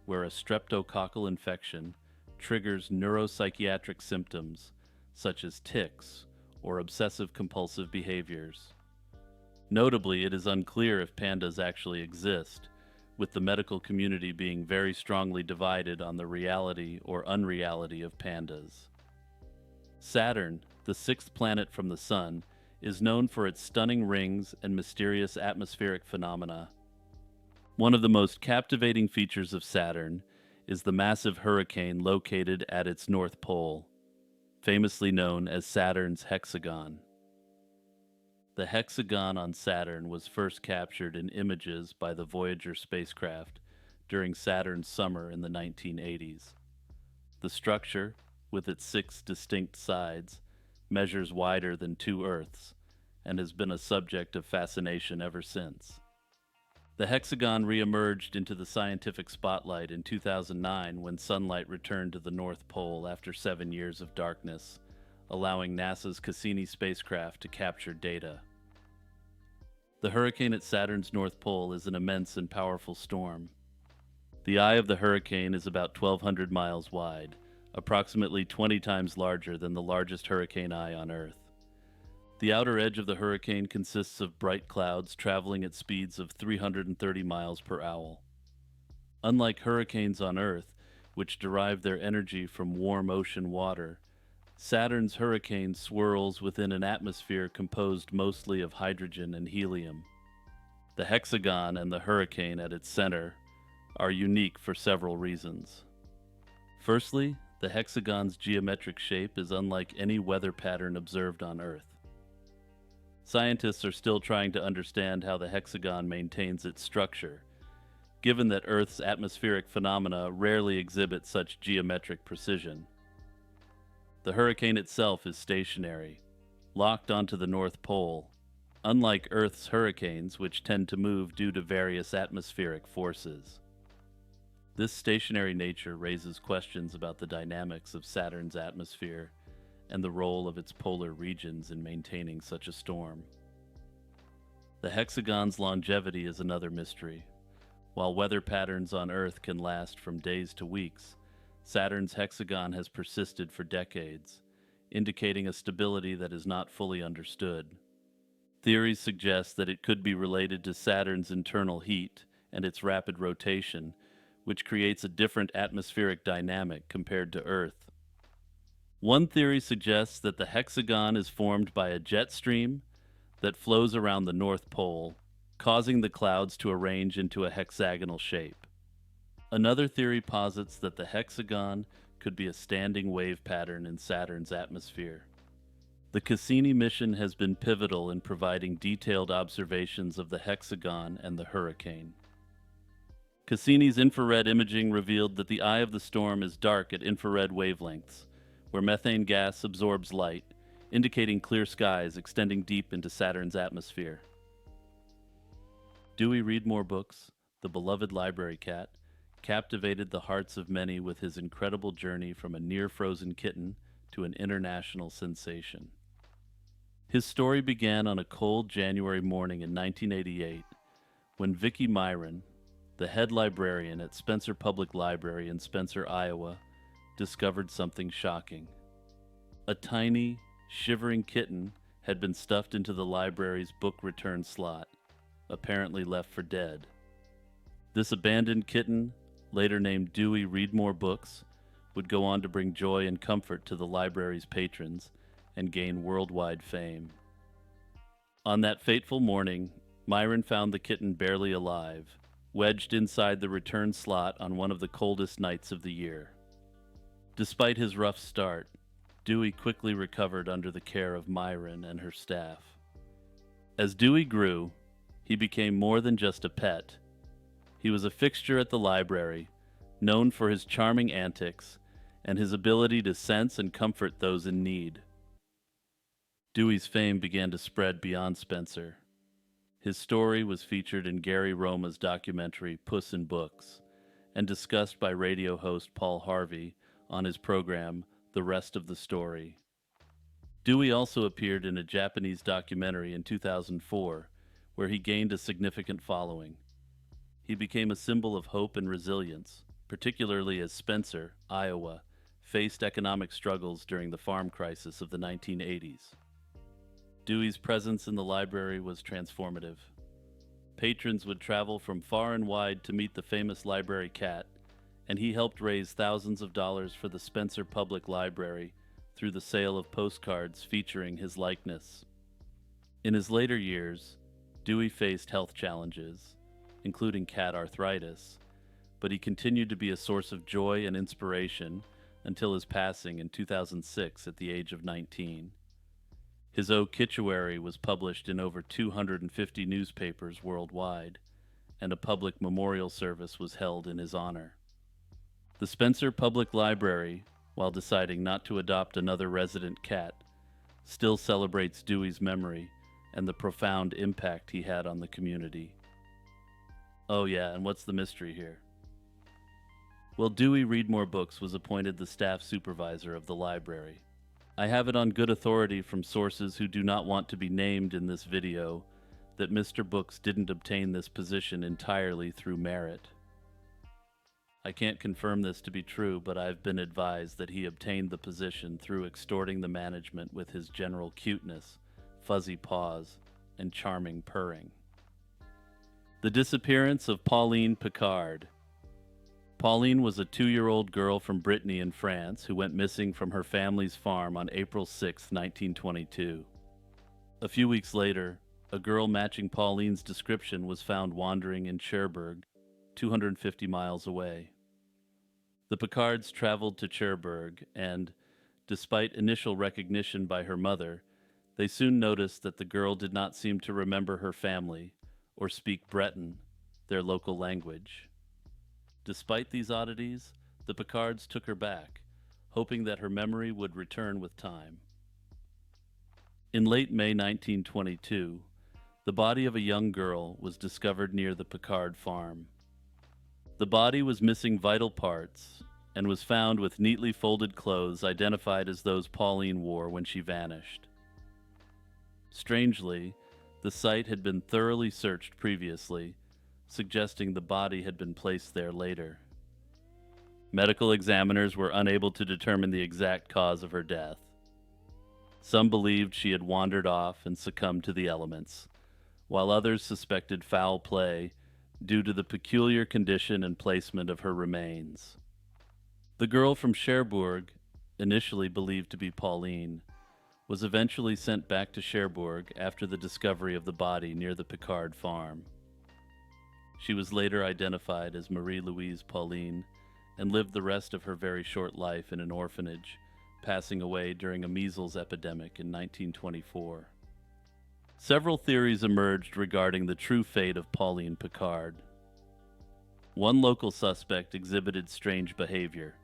Speaker 1: where a streptococcal infection triggers neuropsychiatric symptoms such as tics or obsessive-compulsive behaviors. Notably, it is unclear if PANDAS actually exist, with the medical community being very strongly divided on the reality or unreality of PANDAS. Saturn, the sixth planet from the Sun, is known for its stunning rings and mysterious atmospheric phenomena. One of the most captivating features of Saturn is the massive hurricane located at its North Pole, famously known as Saturn's hexagon. The hexagon on Saturn was first captured in images by the Voyager spacecraft during Saturn's summer in the 1980s. The structure, with its 6 distinct sides, measures wider than 2 Earths and has been a subject of fascination ever since. The hexagon re-emerged into the scientific spotlight in 2009 when sunlight returned to the North Pole after 7 years of darkness, allowing NASA's Cassini spacecraft to capture data. The hurricane at Saturn's North Pole is an immense and powerful storm. The eye of the hurricane is about 1,200 miles wide, approximately 20 times larger than the largest hurricane eye on Earth. The outer edge of the hurricane consists of bright clouds traveling at speeds of 330 miles per hour. Unlike hurricanes on Earth, which derive their energy from warm ocean water, Saturn's hurricane swirls within an atmosphere composed mostly of hydrogen and helium. The hexagon and the hurricane at its center are unique for several reasons. Firstly, the hexagon's geometric shape is unlike any weather pattern observed on Earth. Scientists are still trying to understand how the hexagon maintains its structure, given that Earth's atmospheric phenomena rarely exhibit such geometric precision. The hurricane itself is stationary, locked onto the North Pole, unlike Earth's hurricanes, which tend to move due to various atmospheric forces. This stationary nature raises questions about the dynamics of Saturn's atmosphere and the role of its polar regions in maintaining such a storm. The hexagon's longevity is another mystery. While weather patterns on Earth can last from days to weeks, Saturn's hexagon has persisted for decades, indicating a stability that is not fully understood. Theories suggest that it could be related to Saturn's internal heat and its rapid rotation, which creates a different atmospheric dynamic compared to Earth. One theory suggests that the hexagon is formed by a jet stream that flows around the North Pole, causing the clouds to arrange into a hexagonal shape. Another theory posits that the hexagon could be a standing wave pattern in Saturn's atmosphere. The Cassini mission has been pivotal in providing detailed observations of the hexagon and the hurricane. Cassini's infrared imaging revealed that the eye of the storm is dark at infrared wavelengths, where methane gas absorbs light, indicating clear skies extending deep into Saturn's atmosphere. Dewey Read More Books, the beloved library cat, captivated the hearts of many with his incredible journey from a near-frozen kitten to an international sensation. His story began on a cold January morning in 1988 when Vicki Myron, the head librarian at Spencer Public Library in Spencer, Iowa, discovered something shocking. A tiny, shivering kitten had been stuffed into the library's book return slot, apparently left for dead. This abandoned kitten, later named Dewey Read More Books, would go on to bring joy and comfort to the library's patrons and gain worldwide fame. On that fateful morning, Myron found the kitten barely alive, wedged inside the return slot on one of the coldest nights of the year. Despite his rough start, Dewey quickly recovered under the care of Myron and her staff. As Dewey grew, he became more than just a pet. He was a fixture at the library, known for his charming antics and his ability to sense and comfort those in need. Dewey's fame began to spread beyond Spencer. His story was featured in Gary Roma's documentary Puss in Books and discussed by radio host Paul Harvey on his program The Rest of the Story. Dewey also appeared in a Japanese documentary in 2004 where he gained a significant following. He became a symbol of hope and resilience, particularly as Spencer, Iowa, faced economic struggles during the farm crisis of the 1980s. Dewey's presence in the library was transformative. Patrons would travel from far and wide to meet the famous library cat, and he helped raise thousands of dollars for the Spencer Public Library through the sale of postcards featuring his likeness. In his later years, Dewey faced health challenges, including cat arthritis, but he continued to be a source of joy and inspiration until his passing in 2006 at the age of 19. His obituary was published in over 250 newspapers worldwide, and a public memorial service was held in his honor. The Spencer Public Library, while deciding not to adopt another resident cat, still celebrates Dewey's memory and the profound impact he had on the community. Oh yeah, and what's the mystery here? Well, Dewey Read More Books was appointed the staff supervisor of the library. I have it on good authority from sources who do not want to be named in this video that Mr. Books didn't obtain this position entirely through merit. I can't confirm this to be true, but I've been advised that he obtained the position through extorting the management with his general cuteness, fuzzy paws, and charming purring. The disappearance of Pauline Picard. Pauline was a 2-year-old girl from Brittany in France who went missing from her family's farm on April 6, 1922. A few weeks later, a girl matching Pauline's description was found wandering in Cherbourg, 250 miles away. The Picards traveled to Cherbourg and, despite initial recognition by her mother, they soon noticed that the girl did not seem to remember her family or speak Breton, their local language. Despite these oddities, the Picards took her back, hoping that her memory would return with time. In late May 1922, the body of a young girl was discovered near the Picard farm. The body was missing vital parts and was found with neatly folded clothes identified as those Pauline wore when she vanished. Strangely, the site had been thoroughly searched previously, suggesting the body had been placed there later. Medical examiners were unable to determine the exact cause of her death. Some believed she had wandered off and succumbed to the elements, while others suspected foul play due to the peculiar condition and placement of her remains. The girl from Cherbourg, initially believed to be Pauline, was eventually sent back to Cherbourg after the discovery of the body near the Picard farm. She was later identified as Marie-Louise Pauline and lived the rest of her very short life in an orphanage, passing away during a measles epidemic in 1924. Several theories emerged regarding the true fate of Pauline Picard. One local suspect exhibited strange behavior,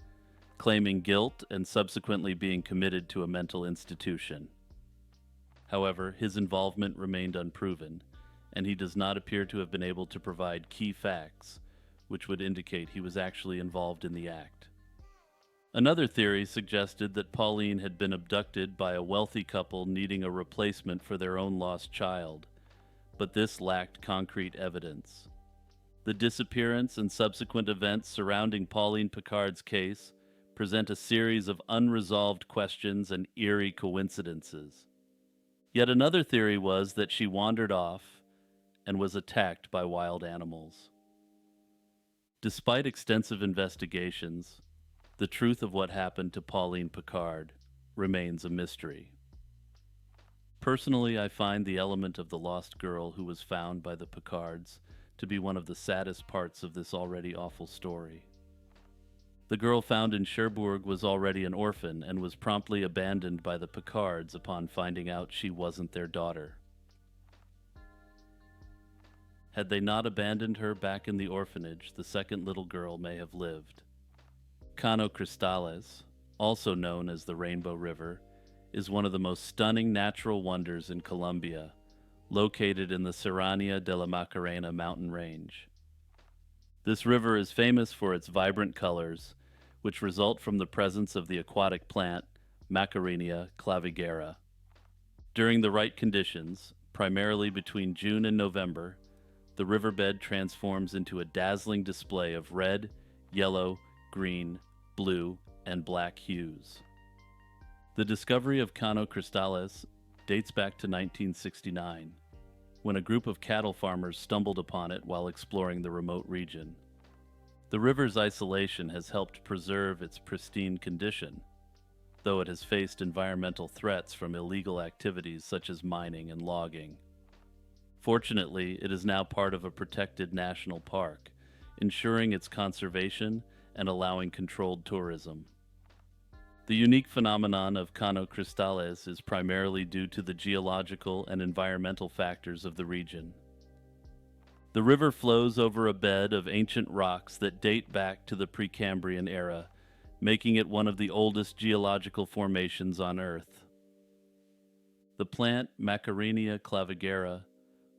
Speaker 1: claiming guilt and subsequently being committed to a mental institution. However, his involvement remained unproven, and he does not appear to have been able to provide key facts, which would indicate he was actually involved in the act. Another theory suggested that Pauline had been abducted by a wealthy couple needing a replacement for their own lost child, but this lacked concrete evidence. The disappearance and subsequent events surrounding Pauline Picard's case present a series of unresolved questions and eerie coincidences. Yet another theory was that she wandered off and was attacked by wild animals. Despite extensive investigations, the truth of what happened to Pauline Picard remains a mystery. Personally, I find the element of the lost girl who was found by the Picards to be one of the saddest parts of this already awful story. The girl found in Cherbourg was already an orphan and was promptly abandoned by the Picards upon finding out she wasn't their daughter. Had they not abandoned her back in the orphanage, the second little girl may have lived. Caño Cristales, also known as the Rainbow River, is one of the most stunning natural wonders in Colombia, located in the Serranía de la Macarena mountain range. This river is famous for its vibrant colors, which result from the presence of the aquatic plant Macarenia clavigera. During the right conditions, primarily between June and November, the riverbed transforms into a dazzling display of red, yellow, green, blue, and black hues. The discovery of Caño Cristales dates back to 1969, when a group of cattle farmers stumbled upon it while exploring the remote region. The river's isolation has helped preserve its pristine condition, though it has faced environmental threats from illegal activities such as mining and logging. Fortunately, it is now part of a protected national park, ensuring its conservation and allowing controlled tourism. The unique phenomenon of Caño Cristales is primarily due to the geological and environmental factors of the region. The river flows over a bed of ancient rocks that date back to the Precambrian era, making it one of the oldest geological formations on Earth. The plant Macarenia clavigera,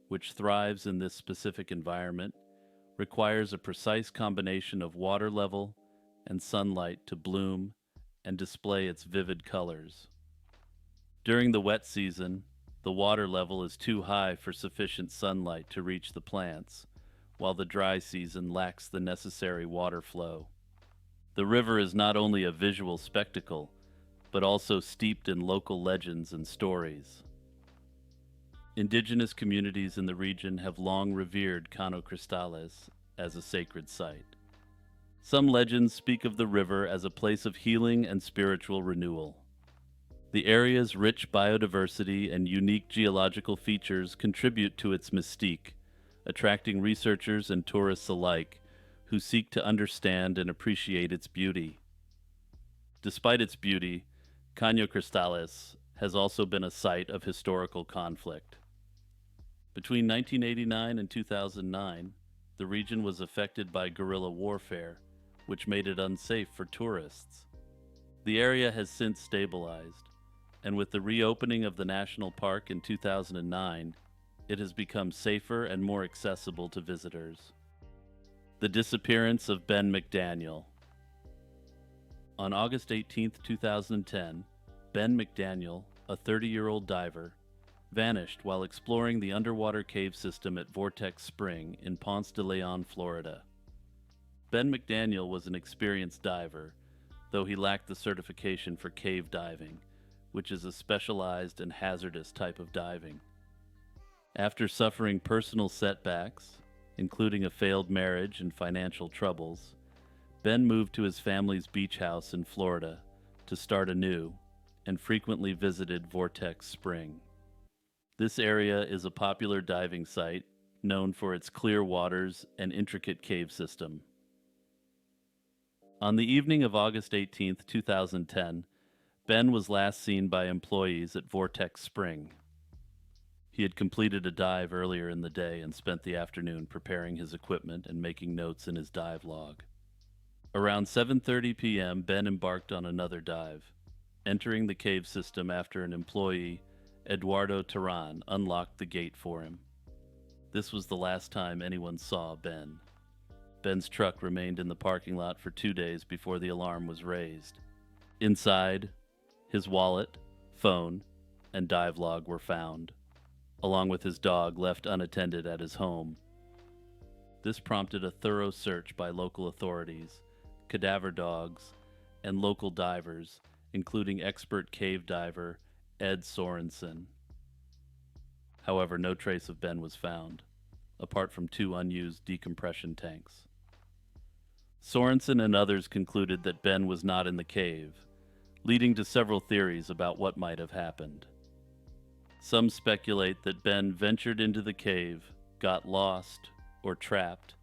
Speaker 1: which thrives in this specific environment, requires a precise combination of water level and sunlight to bloom and display its vivid colors. During the wet season, the water level is too high for sufficient sunlight to reach the plants, while the dry season lacks the necessary water flow. The river is not only a visual spectacle, but also steeped in local legends and stories. Indigenous communities in the region have long revered Caño Cristales as a sacred site. Some legends speak of the river as a place of healing and spiritual renewal. The area's rich biodiversity and unique geological features contribute to its mystique, attracting researchers and tourists alike who seek to understand and appreciate its beauty. Despite its beauty, Caño Cristales has also been a site of historical conflict. Between 1989 and 2009, the region was affected by guerrilla warfare, which made it unsafe for tourists. The area has since stabilized, and with the reopening of the national park in 2009, it has become safer and more accessible to visitors. The disappearance of Ben McDaniel. On August 18, 2010, Ben McDaniel, a 30-year-old diver, vanished while exploring the underwater cave system at Vortex Spring in Ponce de Leon, Florida. Ben McDaniel was an experienced diver, though he lacked the certification for cave diving, which is a specialized and hazardous type of diving. After suffering personal setbacks, including a failed marriage and financial troubles, Ben moved to his family's beach house in Florida to start anew and frequently visited Vortex Spring. This area is a popular diving site known for its clear waters and intricate cave system. On the evening of August 18, 2010, Ben was last seen by employees at Vortex Spring. He had completed a dive earlier in the day and spent the afternoon preparing his equipment and making notes in his dive log. Around 7:30 p.m., Ben embarked on another dive, entering the cave system after an employee, Eduardo Terran, unlocked the gate for him. This was the last time anyone saw Ben. Ben's truck remained in the parking lot for 2 days before the alarm was raised. Inside, his wallet, phone, and dive log were found, along with his dog left unattended at his home. This prompted a thorough search by local authorities, cadaver dogs, and local divers, including expert cave diver Ed Sorensen. However, no trace of Ben was found, apart from 2 unused decompression tanks. Sorensen and others concluded that Ben was not in the cave, leading to several theories about what might have happened. Some speculate that Ben ventured into the cave, got lost or trapped,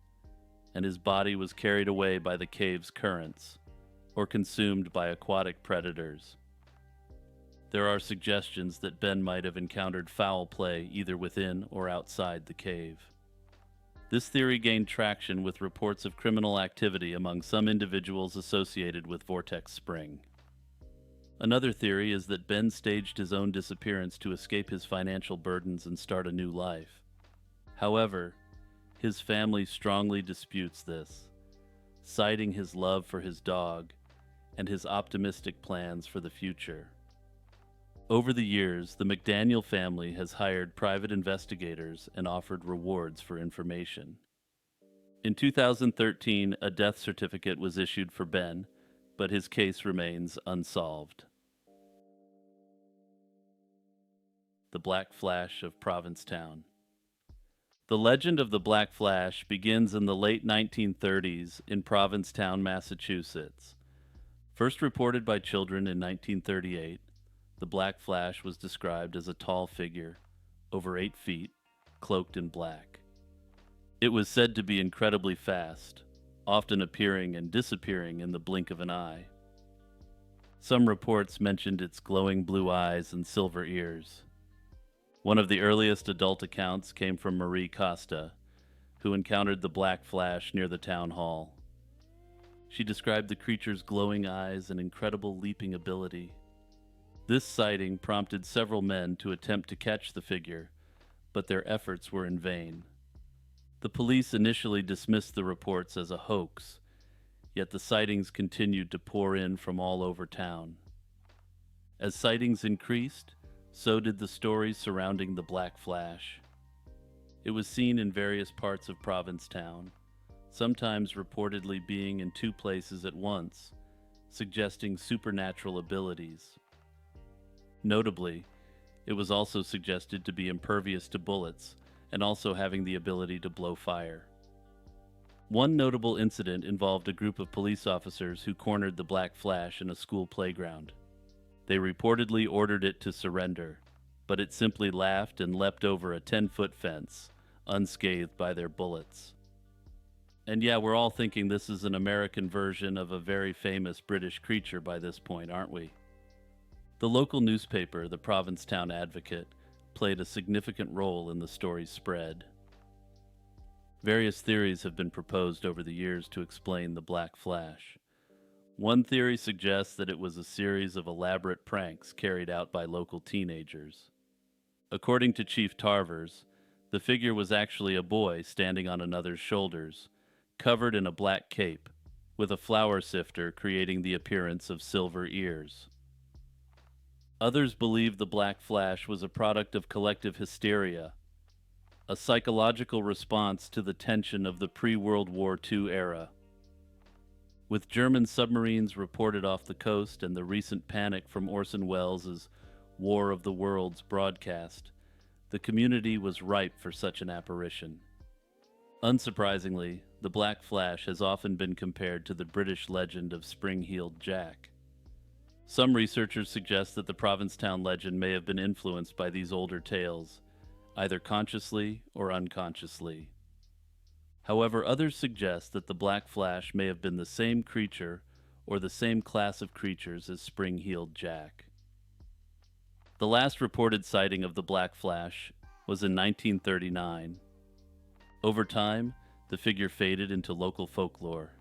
Speaker 1: and his body was carried away by the cave's currents, or consumed by aquatic predators. There are suggestions that Ben might have encountered foul play either within or outside the cave. This theory gained traction with reports of criminal activity among some individuals associated with Vortex Spring. Another theory is that Ben staged his own disappearance to escape his financial burdens and start a new life. However, his family strongly disputes this, citing his love for his dog and his optimistic plans for the future. Over the years, the McDaniel family has hired private investigators and offered rewards for information. In 2013, a death certificate was issued for Ben, but his case remains unsolved. The Black Flash of Provincetown. The legend of the Black Flash begins in the late 1930s in Provincetown, Massachusetts. First reported by children in 1938, the Black Flash was described as a tall figure, over 8 feet, cloaked in black. It was said to be incredibly fast, often appearing and disappearing in the blink of an eye. Some reports mentioned its glowing blue eyes and silver ears. One of the earliest adult accounts came from Marie Costa, who encountered the Black Flash near the town hall. She described the creature's glowing eyes and incredible leaping ability. This sighting prompted several men to attempt to catch the figure, but their efforts were in vain. The police initially dismissed the reports as a hoax, yet the sightings continued to pour in from all over town. As sightings increased, so did the stories surrounding the Black Flash. It was seen in various parts of Provincetown, sometimes reportedly being in 2 places at once, suggesting supernatural abilities. Notably, it was also suggested to be impervious to bullets and also having the ability to blow fire. One notable incident involved a group of police officers who cornered the Black Flash in a school playground. They reportedly ordered it to surrender, but it simply laughed and leapt over a 10-foot fence, unscathed by their bullets. And yeah, we're all thinking this is an American version of a very famous British creature by this point, aren't we? The local newspaper, the Provincetown Advocate, played a significant role in the story's spread. Various theories have been proposed over the years to explain the Black Flash. One theory suggests that it was a series of elaborate pranks carried out by local teenagers. According to Chief Tarvers, the figure was actually a boy standing on another's shoulders, covered in a black cape, with a flour sifter creating the appearance of silver ears. Others believe the Black Flash was a product of collective hysteria, a psychological response to the tension of the pre-World War II era. With German submarines reported off the coast and the recent panic from Orson Welles' War of the Worlds broadcast, the community was ripe for such an apparition. Unsurprisingly, the Black Flash has often been compared to the British legend of Spring-Heeled Jack. Some researchers suggest that the Provincetown legend may have been influenced by these older tales, either consciously or unconsciously. However, others suggest that the Black Flash may have been the same creature or the same class of creatures as Spring-Heeled Jack. The last reported sighting of the Black Flash was in 1939. Over time, the figure faded into local folklore,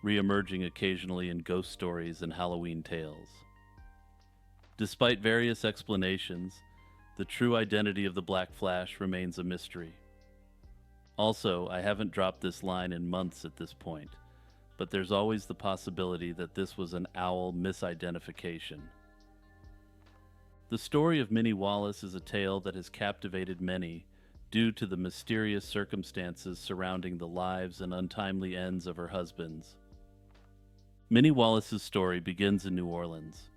Speaker 1: re-emerging occasionally in ghost stories and Halloween tales. Despite various explanations, the true identity of the Black Flash remains a mystery. Also, I haven't dropped this line in months at this point, but there's always the possibility that this was an owl misidentification. The story of Minnie Wallace is a tale that has captivated many due to the mysterious circumstances surrounding the lives and untimely ends of her husbands. Minnie Wallace's story begins in New Orleans,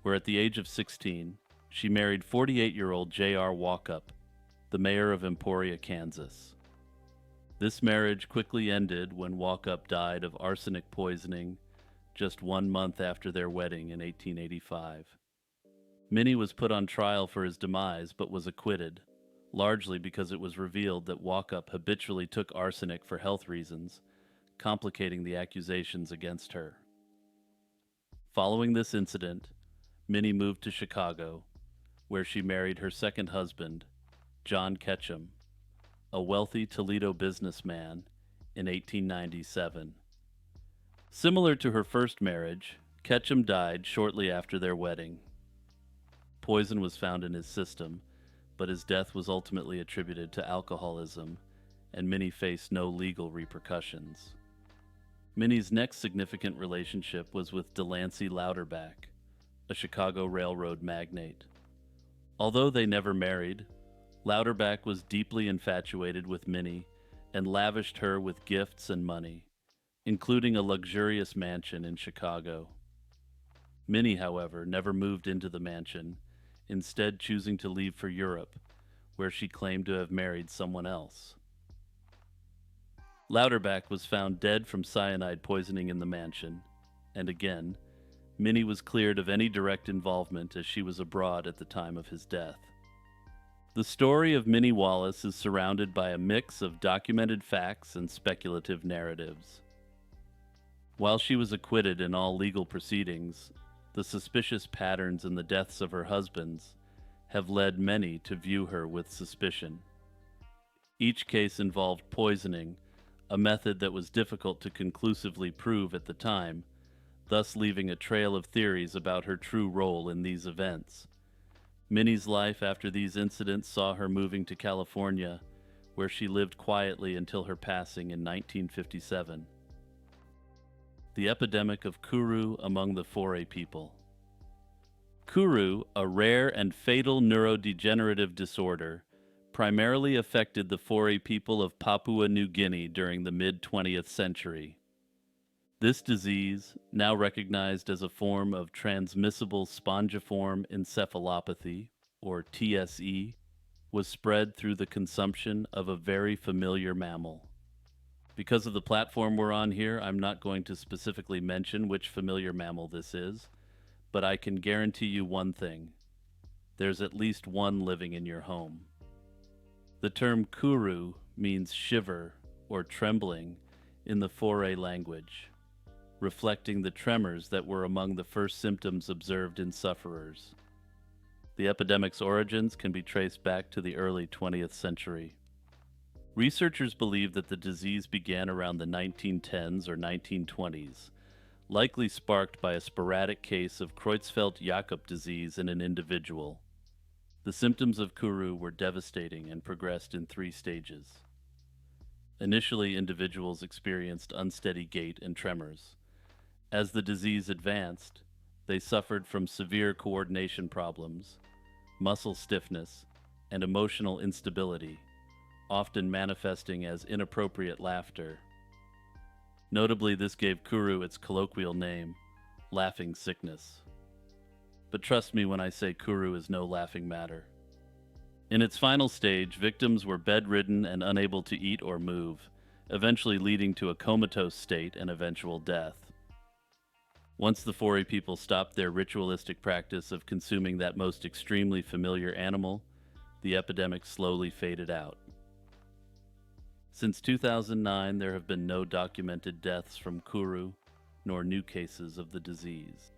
Speaker 1: where at the age of 16, she married 48-year-old J.R. Walkup, the mayor of Emporia, Kansas. This marriage quickly ended when Walkup died of arsenic poisoning just 1 month after their wedding in 1885. Minnie was put on trial for his demise but was acquitted, largely because it was revealed that Walkup habitually took arsenic for health reasons, complicating the accusations against her. Following this incident, Minnie moved to Chicago, where she married her second husband, John Ketchum, a wealthy Toledo businessman, in 1897. Similar to her first marriage, Ketchum died shortly after their wedding. Poison was found in his system, but his death was ultimately attributed to alcoholism, and Minnie faced no legal repercussions. Minnie's next significant relationship was with Delancey Louderback, a Chicago railroad magnate. Although they never married, Louderback was deeply infatuated with Minnie and lavished her with gifts and money, including a luxurious mansion in Chicago. Minnie, however, never moved into the mansion, instead choosing to leave for Europe, where she claimed to have married someone else. Louderback was found dead from cyanide poisoning in the mansion, and again, Minnie was cleared of any direct involvement as she was abroad at the time of his death. The story of Minnie Wallace is surrounded by a mix of documented facts and speculative narratives. While she was acquitted in all legal proceedings, the suspicious patterns in the deaths of her husbands have led many to view her with suspicion. Each case involved poisoning, a method that was difficult to conclusively prove at the time, thus leaving a trail of theories about her true role in these events. Minnie's life after these incidents saw her moving to California, where she lived quietly until her passing in 1957. The epidemic of Kuru among the Foray people. Kuru, a rare and fatal neurodegenerative disorder, primarily affected the Foray people of Papua New Guinea during the mid-20th century. This disease, now recognized as a form of transmissible spongiform encephalopathy, or TSE, was spread through the consumption of a very familiar mammal. Because of the platform we're on here, I'm not going to specifically mention which familiar mammal this is, but I can guarantee you one thing. There's at least one living in your home. The term kuru means shiver or trembling in the Foray language, reflecting the tremors that were among the first symptoms observed in sufferers. The epidemic's origins can be traced back to the early 20th century. Researchers believe that the disease began around the 1910s or 1920s, likely sparked by a sporadic case of Creutzfeldt-Jakob disease in an individual. The symptoms of Kuru were devastating and progressed in 3 stages. Initially, individuals experienced unsteady gait and tremors. As the disease advanced, they suffered from severe coordination problems, muscle stiffness, and emotional instability, often manifesting as inappropriate laughter. Notably, this gave Kuru its colloquial name, laughing sickness. But trust me when I say Kuru is no laughing matter. In its final stage, victims were bedridden and unable to eat or move, eventually leading to a comatose state and eventual death. Once the Foray people stopped their ritualistic practice of consuming that most extremely familiar animal, the epidemic slowly faded out. Since 2009, there have been no documented deaths from Kuru, nor new cases of the disease.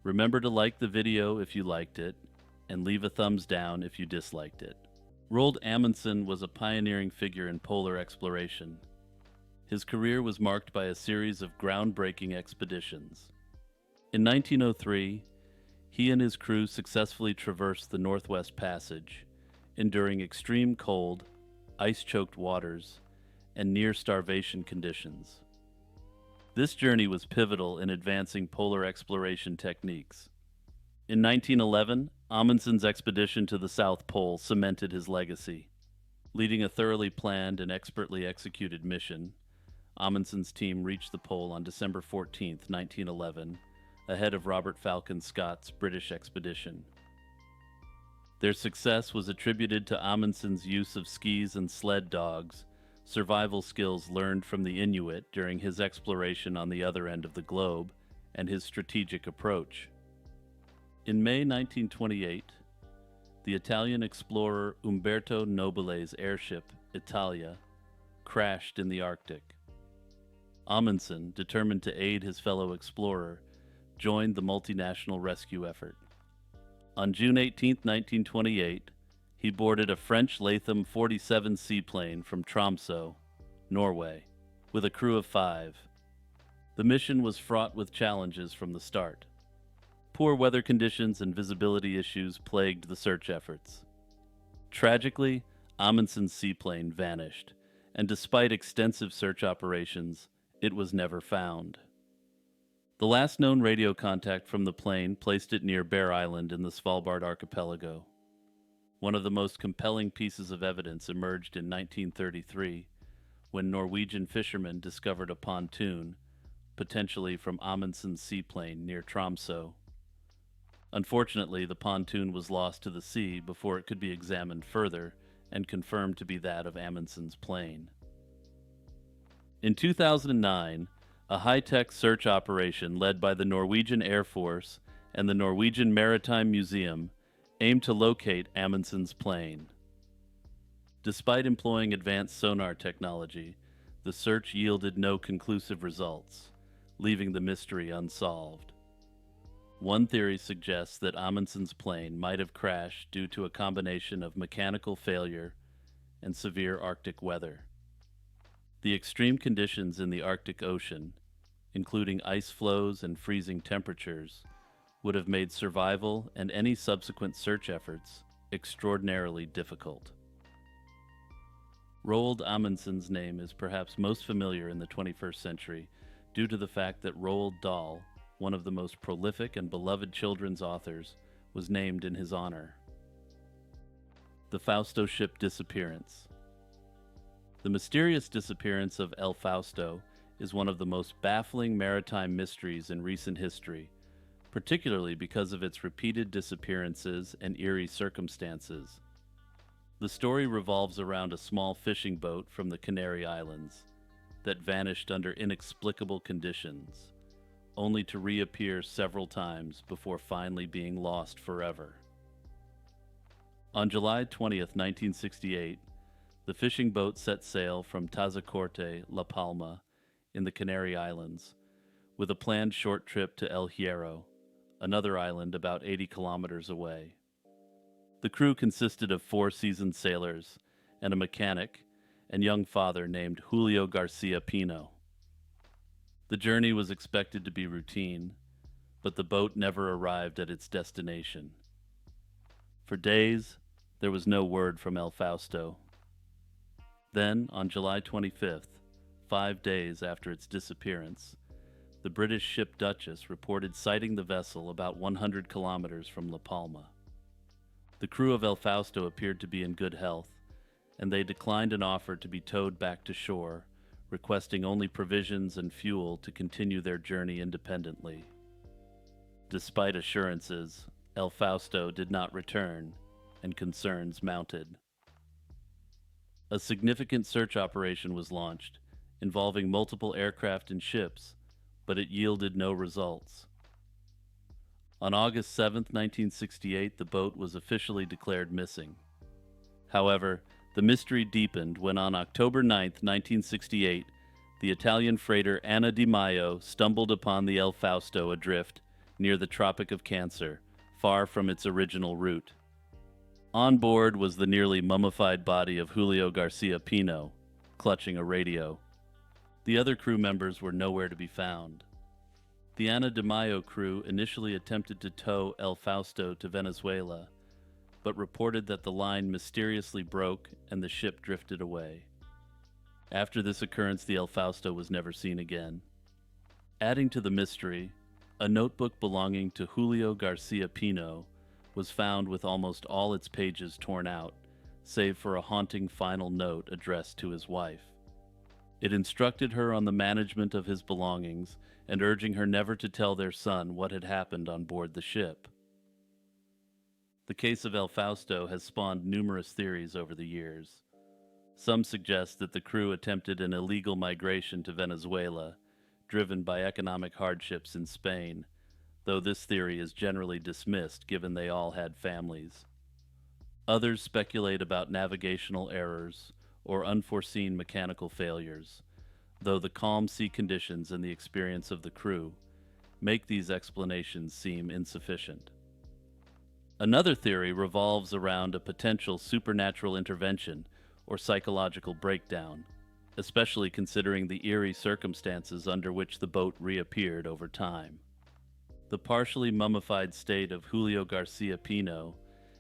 Speaker 1: Remember to like the video if you liked it, and leave a thumbs down if you disliked it. Roald Amundsen was a pioneering figure in polar exploration. His career was marked by a series of groundbreaking expeditions. In 1903, he and his crew successfully traversed the Northwest Passage, enduring extreme cold, ice-choked waters, and near-starvation conditions. This journey was pivotal in advancing polar exploration techniques. In 1911, Amundsen's expedition to the South Pole cemented his legacy. Leading a thoroughly planned and expertly executed mission, Amundsen's team reached the pole on December 14, 1911, ahead of Robert Falcon Scott's British expedition. Their success was attributed to Amundsen's use of skis and sled dogs, survival skills learned from the Inuit during his exploration on the other end of the globe, and his strategic approach. In May 1928, the Italian explorer Umberto Nobile's airship, Italia, crashed in the Arctic. Amundsen, determined to aid his fellow explorer, joined the multinational rescue effort. On June 18, 1928, he boarded a French Latham 47 seaplane from Tromsø, Norway, with a crew of 5. The mission was fraught with challenges from the start. Poor weather conditions and visibility issues plagued the search efforts. Tragically, Amundsen's seaplane vanished, and despite extensive search operations, it was never found. The last known radio contact from the plane placed it near Bear Island in the Svalbard archipelago. One of the most compelling pieces of evidence emerged in 1933, when Norwegian fishermen discovered a pontoon, potentially from Amundsen's seaplane near Tromsø. Unfortunately, the pontoon was lost to the sea before it could be examined further and confirmed to be that of Amundsen's plane. In 2009, a high-tech search operation led by the Norwegian Air Force and the Norwegian Maritime Museum aimed to locate Amundsen's plane. Despite employing advanced sonar technology, the search yielded no conclusive results, leaving the mystery unsolved. One theory suggests that Amundsen's plane might have crashed due to a combination of mechanical failure and severe Arctic weather. The extreme conditions in the Arctic Ocean, including ice flows and freezing temperatures, would have made survival and any subsequent search efforts extraordinarily difficult. Roald Amundsen's name is perhaps most familiar in the 21st century due to the fact that Roald Dahl, one of the most prolific and beloved children's authors, was named in his honor. The Fausto ship disappearance. The mysterious disappearance of El Fausto is one of the most baffling maritime mysteries in recent history, particularly because of its repeated disappearances and eerie circumstances. The story revolves around a small fishing boat from the Canary Islands that vanished under inexplicable conditions, only to reappear several times before finally being lost forever. On July 20th, 1968, the fishing boat set sail from Tazacorte, La Palma, in the Canary Islands, with a planned short trip to El Hierro, another island about 80 kilometers away. The crew consisted of 4 seasoned sailors and a mechanic and young father named Julio Garcia Pino. The journey was expected to be routine, but the boat never arrived at its destination. For days, there was no word from El Fausto. Then, on July 25th, 5 days after its disappearance, the British ship Duchess reported sighting the vessel about 100 kilometers from La Palma. The crew of El Fausto appeared to be in good health, and they declined an offer to be towed back to shore, requesting only provisions and fuel to continue their journey independently. Despite assurances, El Fausto did not return, and concerns mounted. A significant search operation was launched, involving multiple aircraft and ships, but it yielded no results. On August 7, 1968, the boat was officially declared missing. However, the mystery deepened when on October 9, 1968, the Italian freighter Anna Di Maio stumbled upon the El Fausto adrift near the Tropic of Cancer, far from its original route. On board was the nearly mummified body of Julio Garcia Pino, clutching a radio. The other crew members were nowhere to be found. The Anna Di Maio crew initially attempted to tow El Fausto to Venezuela, but reported that the line mysteriously broke and the ship drifted away. After this occurrence, the El Fausto was never seen again. Adding to the mystery, a notebook belonging to Julio Garcia Pino was found with almost all its pages torn out, save for a haunting final note addressed to his wife. It instructed her on the management of his belongings and urging her never to tell their son what had happened on board the ship. The case of El Fausto has spawned numerous theories over the years. Some suggest that the crew attempted an illegal migration to Venezuela, driven by economic hardships in Spain, though this theory is generally dismissed given they all had families. Others speculate about navigational errors or unforeseen mechanical failures, though the calm sea conditions and the experience of the crew make these explanations seem insufficient. Another theory revolves around a potential supernatural intervention or psychological breakdown, especially considering the eerie circumstances under which the boat reappeared over time. The partially mummified state of Julio Garcia Pino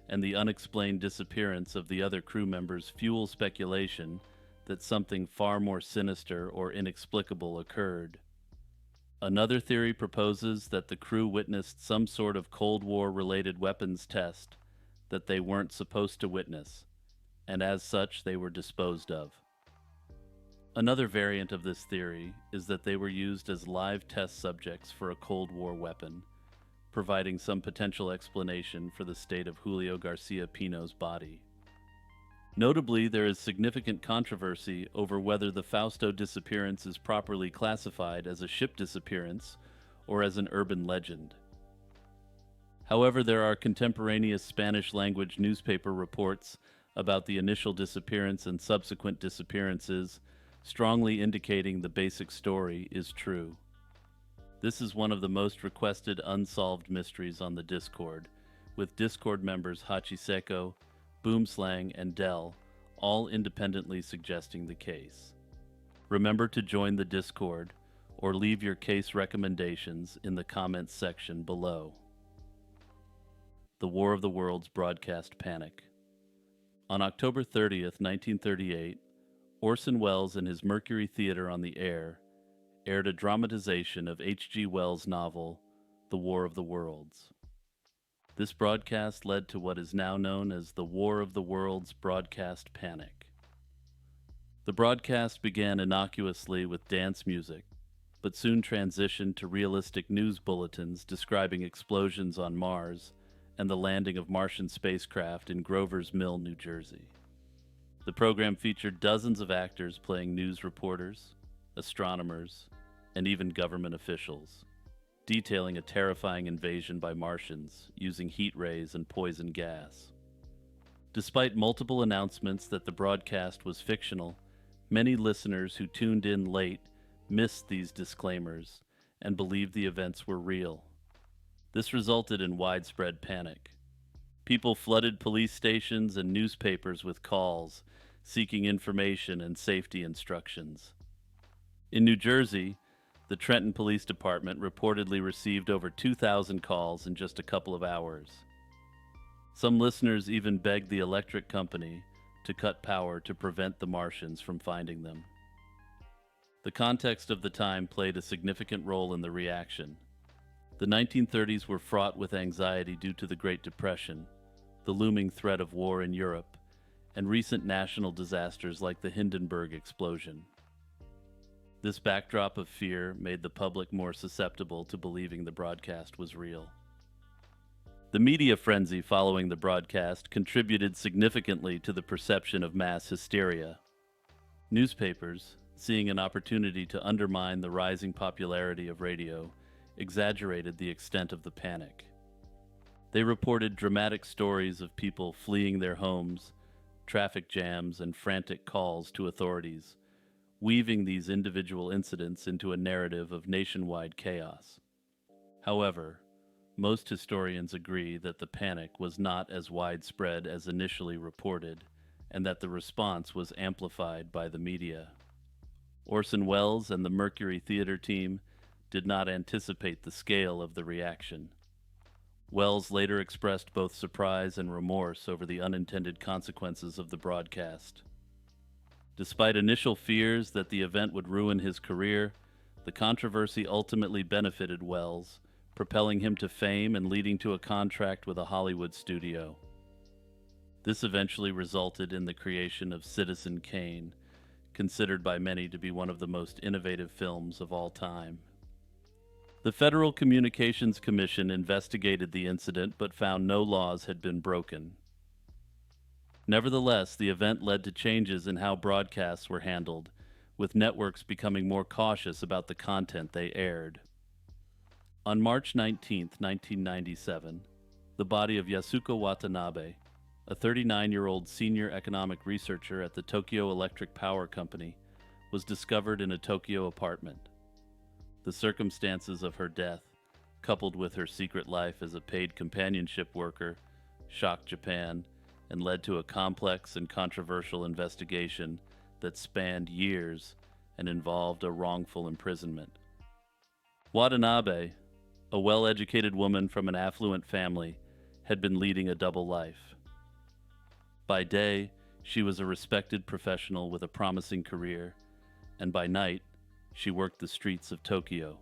Speaker 1: and the unexplained disappearance of the other crew members fuel speculation that something far more sinister or inexplicable occurred. Another theory proposes that the crew witnessed some sort of Cold War-related weapons test that they weren't supposed to witness, and as such they were disposed of. Another variant of this theory is that they were used as live test subjects for a Cold War weapon, providing some potential explanation for the state of Julio Garcia Pino's body. Notably, there is significant controversy over whether the Fausto disappearance is properly classified as a ship disappearance or as an urban legend. However, there are contemporaneous Spanish-language newspaper reports about the initial disappearance and subsequent disappearances, strongly indicating the basic story is true. This is one of the most requested unsolved mysteries on the Discord, with Discord members Hachiseko, Boomslang, and Dell all independently suggesting the case. Remember to join the Discord or leave your case recommendations in the comments section below. The War of the Worlds broadcast panic. On October 30th, 1938, Orson Welles and his Mercury Theater on the Air aired a dramatization of H.G. Wells' novel, The War of the Worlds. This broadcast led to what is now known as the War of the Worlds broadcast panic. The broadcast began innocuously with dance music, but soon transitioned to realistic news bulletins describing explosions on Mars and the landing of Martian spacecraft in Grover's Mill, New Jersey. The program featured dozens of actors playing news reporters, astronomers, and even government officials, detailing a terrifying invasion by Martians using heat rays and poison gas. Despite multiple announcements that the broadcast was fictional, many listeners who tuned in late missed these disclaimers and believed the events were real. This resulted in widespread panic. People flooded police stations and newspapers with calls, seeking information and safety instructions. In New Jersey, the Trenton Police Department reportedly received over 2,000 calls in just a couple of hours. Some listeners even begged the electric company to cut power to prevent the Martians from finding them. The context of the time played a significant role in the reaction. The 1930s were fraught with anxiety due to the Great Depression, the looming threat of war in Europe, and recent national disasters like the Hindenburg explosion. This backdrop of fear made the public more susceptible to believing the broadcast was real. The media frenzy following the broadcast contributed significantly to the perception of mass hysteria. Newspapers, seeing an opportunity to undermine the rising popularity of radio, exaggerated the extent of the panic. They reported dramatic stories of people fleeing their homes, traffic jams, and frantic calls to authorities, weaving these individual incidents into a narrative of nationwide chaos. However, most historians agree that the panic was not as widespread as initially reported, and that the response was amplified by the media. Orson Welles and the Mercury Theater team did not anticipate the scale of the reaction. Welles later expressed both surprise and remorse over the unintended consequences of the broadcast. Despite initial fears that the event would ruin his career, The controversy ultimately benefited Wells, propelling him to fame and leading to a contract with a Hollywood studio. This eventually resulted in the creation of Citizen Kane, considered by many to be one of the most innovative films of all time. The Federal Communications Commission investigated the incident but found no laws had been broken. Nevertheless, the event led to changes in how broadcasts were handled, with networks becoming more cautious about the content they aired. On March 19, 1997, the body of Yasuko Watanabe, a 39-year-old senior economic researcher at the Tokyo Electric Power Company, was discovered in a Tokyo apartment. The circumstances of her death, coupled with her secret life as a paid companionship worker, shocked Japan and led to a complex and controversial investigation that spanned years and involved a wrongful imprisonment. Watanabe, a well-educated woman from an affluent family, had been leading a double life. By day, she was a respected professional with a promising career, and by night, she worked the streets of Tokyo.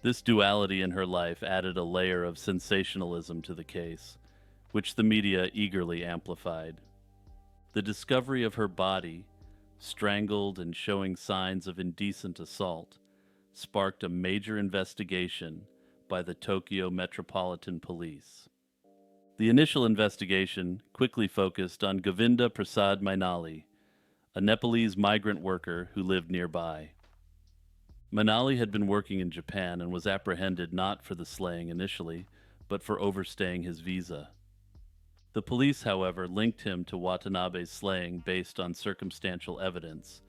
Speaker 1: This duality in her life added a layer of sensationalism to the case, which the media eagerly amplified. The discovery of her body, strangled and showing signs of indecent assault, sparked a major investigation by the Tokyo Metropolitan Police. The initial investigation quickly focused on Govinda Prasad Mainali, a Nepalese migrant worker who lived nearby. Mainali had been working in Japan and was apprehended not for the slaying initially, but for overstaying his visa. The police, however, linked him to Watanabe's slaying based on circumstantial evidence,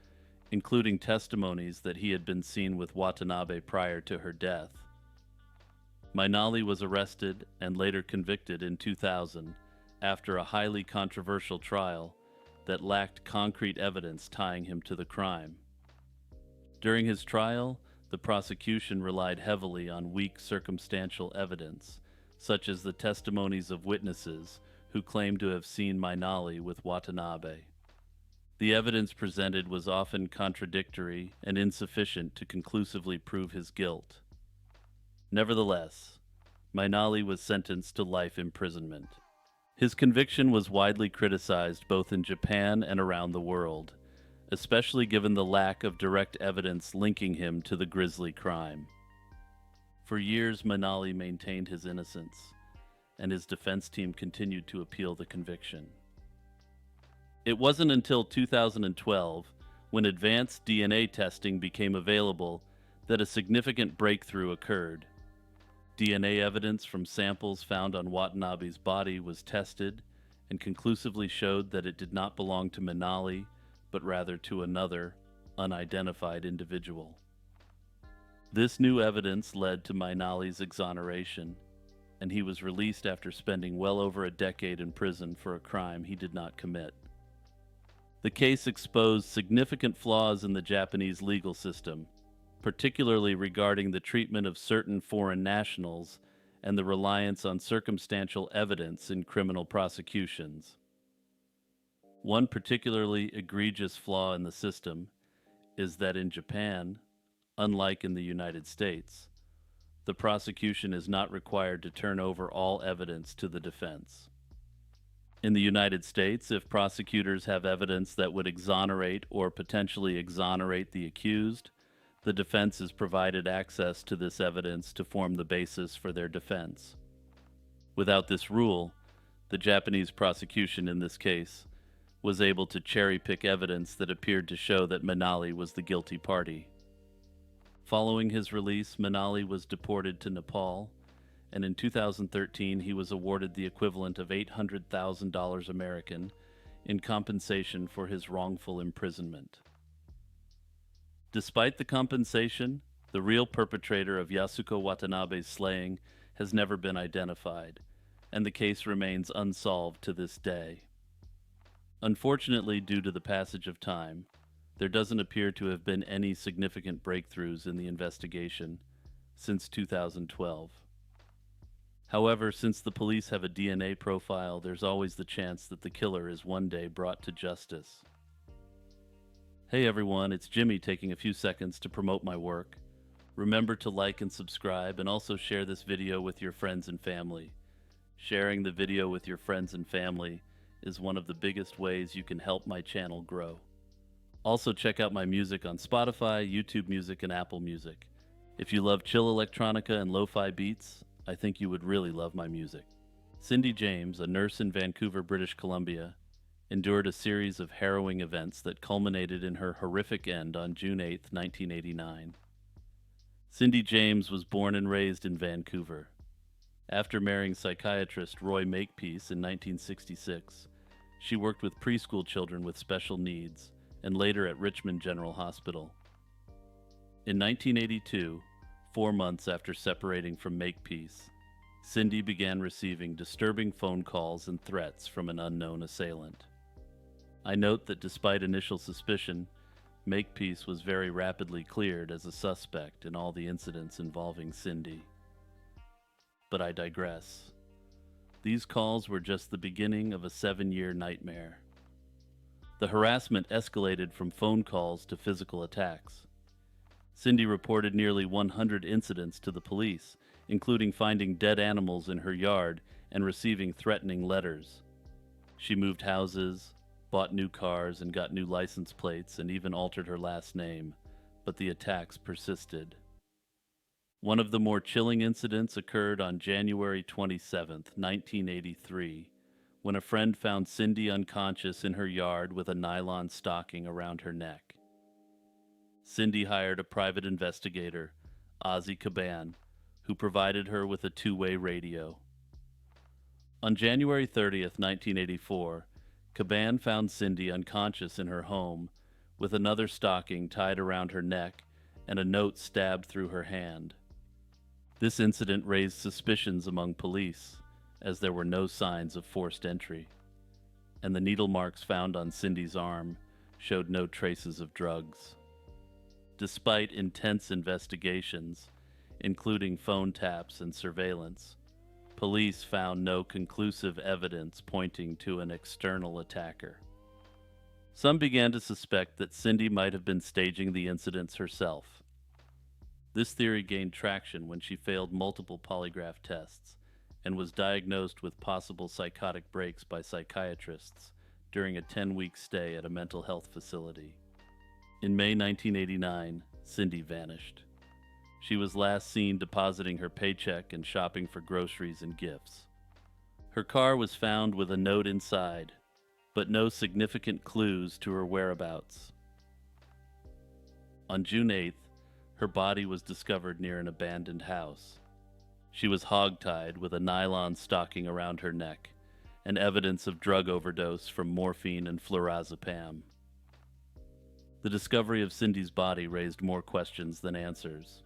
Speaker 1: including testimonies that he had been seen with Watanabe prior to her death. Mainali was arrested and later convicted in 2000 after a highly controversial trial that lacked concrete evidence tying him to the crime. During his trial, the prosecution relied heavily on weak circumstantial evidence, such as the testimonies of witnesses who claimed to have seen Mainali with Watanabe. The evidence presented was often contradictory and insufficient to conclusively prove his guilt. Nevertheless, Mainali was sentenced to life imprisonment. His conviction was widely criticized both in Japan and around the world, especially given the lack of direct evidence linking him to the grisly crime. For years, Mainali maintained his innocence, and his defense team continued to appeal the conviction. It wasn't until 2012, when advanced DNA testing became available, that a significant breakthrough occurred. DNA evidence from samples found on Watanabe's body was tested and conclusively showed that it did not belong to Mainali, but rather to another, unidentified individual. This new evidence led to Mainali's exoneration, and he was released after spending well over a decade in prison for a crime he did not commit. The case exposed significant flaws in the Japanese legal system, particularly regarding the treatment of certain foreign nationals and the reliance on circumstantial evidence in criminal prosecutions. One particularly egregious flaw in the system is that in Japan, unlike in the United States, the prosecution is not required to turn over all evidence to the defense. In the United States, if prosecutors have evidence that would exonerate or potentially exonerate the accused, the defense is provided access to this evidence to form the basis for their defense. Without this rule, the Japanese prosecution in this case was able to cherry-pick evidence that appeared to show that Mainali was the guilty party. Following his release, Mainali was deported to Nepal, and in 2013 he was awarded the equivalent of $800,000 American in compensation for his wrongful imprisonment. Despite the compensation, the real perpetrator of Yasuko Watanabe's slaying has never been identified, and the case remains unsolved to this day. Unfortunately, due to the passage of time, there doesn't appear to have been any significant breakthroughs in the investigation since 2012. However, since the police have a DNA profile, there's always the chance that the killer is one day brought to justice. Hey everyone, it's Jimmy taking a few seconds to promote my work. Remember to like and subscribe and also share this video with your friends and family. Sharing the video with your friends and family is one of the biggest ways you can help my channel grow. Also check out my music on Spotify, YouTube Music, and Apple Music. If you love chill electronica and lo-fi beats, I think you would really love my music. Cindy James, a nurse in Vancouver, British Columbia, endured a series of harrowing events that culminated in her horrific end on June 8, 1989. Cindy James was born and raised in Vancouver. After marrying psychiatrist Roy Makepeace in 1966, she worked with preschool children with special needs and later at Richmond General Hospital. In 1982, 4 months after separating from Makepeace, Cindy began receiving disturbing phone calls and threats from an unknown assailant. I note that despite initial suspicion, Makepeace was very rapidly cleared as a suspect in all the incidents involving Cindy. But I digress. These calls were just the beginning of a 7-year nightmare. The harassment escalated from phone calls to physical attacks. Cindy reported nearly 100 incidents to the police, including finding dead animals in her yard and receiving threatening letters. She moved houses, bought new cars, and got new license plates, and even altered her last name, but the attacks persisted. One of the more chilling incidents occurred on January 27, 1983, when a friend found Cindy unconscious in her yard with a nylon stocking around her neck. Cindy hired a private investigator, Ozzy Caban, who provided her with a two-way radio. On January 30, 1984, Caban found Cindy unconscious in her home with another stocking tied around her neck and a note stabbed through her hand. This incident raised suspicions among police, as there were no signs of forced entry, and the needle marks found on Cindy's arm showed no traces of drugs. Despite intense investigations, including phone taps and surveillance, police found no conclusive evidence pointing to an external attacker. Some began to suspect that Cindy might have been staging the incidents herself. This theory gained traction when she failed multiple polygraph tests and was diagnosed with possible psychotic breaks by psychiatrists during a 10-week stay at a mental health facility. In May 1989, Cindy vanished. She was last seen depositing her paycheck and shopping for groceries and gifts. Her car was found with a note inside, but no significant clues to her whereabouts. On June 8th, her body was discovered near an abandoned house. She was hogtied with a nylon stocking around her neck, and evidence of drug overdose from morphine and flurazepam. The discovery of Cindy's body raised more questions than answers.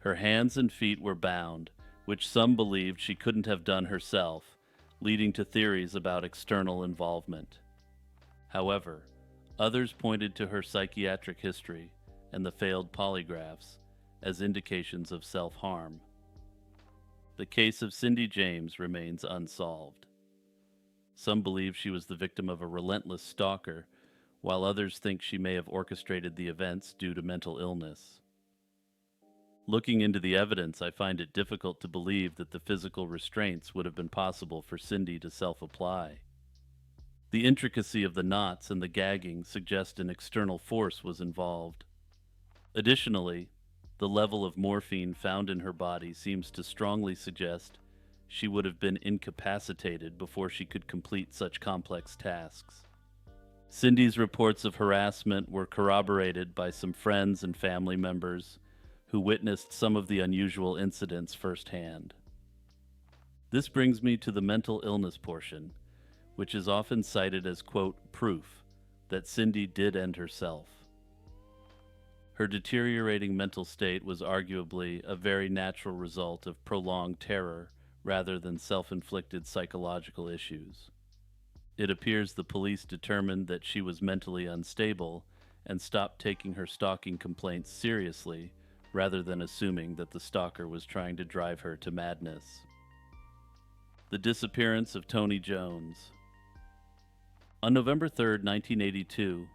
Speaker 1: Her hands and feet were bound, which some believed she couldn't have done herself, leading to theories about external involvement. However, others pointed to her psychiatric history and the failed polygraphs as indications of self-harm. The case of Cindy James remains unsolved. Some believe she was the victim of a relentless stalker, while others think she may have orchestrated the events due to mental illness. Looking into the evidence, I find it difficult to believe that the physical restraints would have been possible for Cindy to self-apply. The intricacy of the knots and the gagging suggest an external force was involved. Additionally, the level of morphine found in her body seems to strongly suggest she would have been incapacitated before she could complete such complex tasks. Cindy's reports of harassment were corroborated by some friends and family members who witnessed some of the unusual incidents firsthand. This brings me to the mental illness portion, which is often cited as, quote, proof that Cindy did end herself. Her deteriorating mental state was arguably a very natural result of prolonged terror rather than self-inflicted psychological issues. It appears the police determined that she was mentally unstable and stopped taking her stalking complaints seriously rather than assuming that the stalker was trying to drive her to madness. The disappearance of Tony Jones. On November 3, 1982,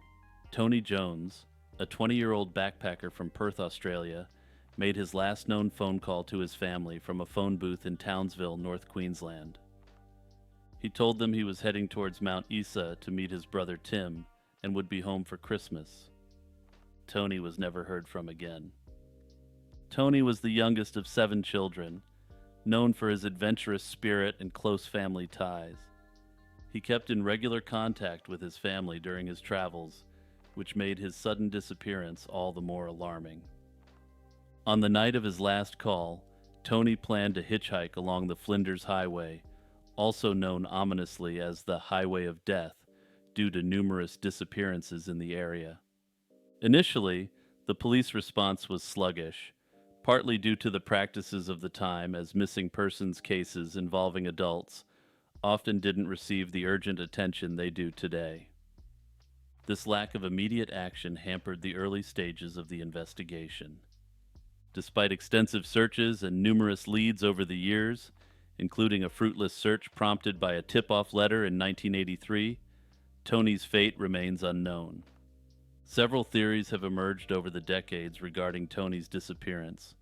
Speaker 1: Tony Jones, a 20-year-old backpacker from Perth, Australia, made his last known phone call to his family from a phone booth in Townsville, North Queensland. He told them he was heading towards Mount Isa to meet his brother Tim and would be home for Christmas. Tony was never heard from again. Tony was the youngest of 7 children, known for his adventurous spirit and close family ties. He kept in regular contact with his family during his travels, which made his sudden disappearance all the more alarming. On the night of his last call, Tony planned to hitchhike along the Flinders Highway, also known ominously as the Highway of Death, due to numerous disappearances in the area. Initially, the police response was sluggish, partly due to the practices of the time, as missing persons cases involving adults often didn't receive the urgent attention they do today. This lack of immediate action hampered the early stages of the investigation. Despite extensive searches and numerous leads over the years, including a fruitless search prompted by a tip-off letter in 1983, Tony's fate remains unknown. Several theories have emerged over the decades regarding Tony's disappearance.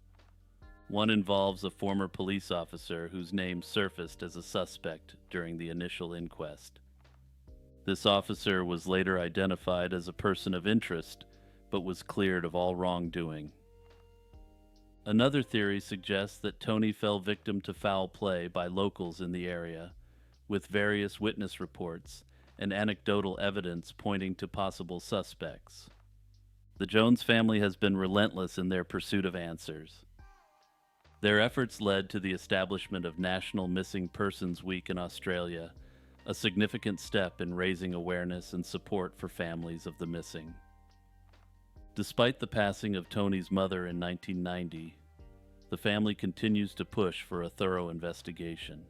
Speaker 1: One involves a former police officer whose name surfaced as a suspect during the initial inquest. This officer was later identified as a person of interest, but was cleared of all wrongdoing. Another theory suggests that Tony fell victim to foul play by locals in the area, with various witness reports and anecdotal evidence pointing to possible suspects. The Jones family has been relentless in their pursuit of answers. Their efforts led to the establishment of National Missing Persons Week in Australia, a significant step in raising awareness and support for families of the missing. Despite the passing of Tony's mother in 1990, the family continues to push for a thorough investigation.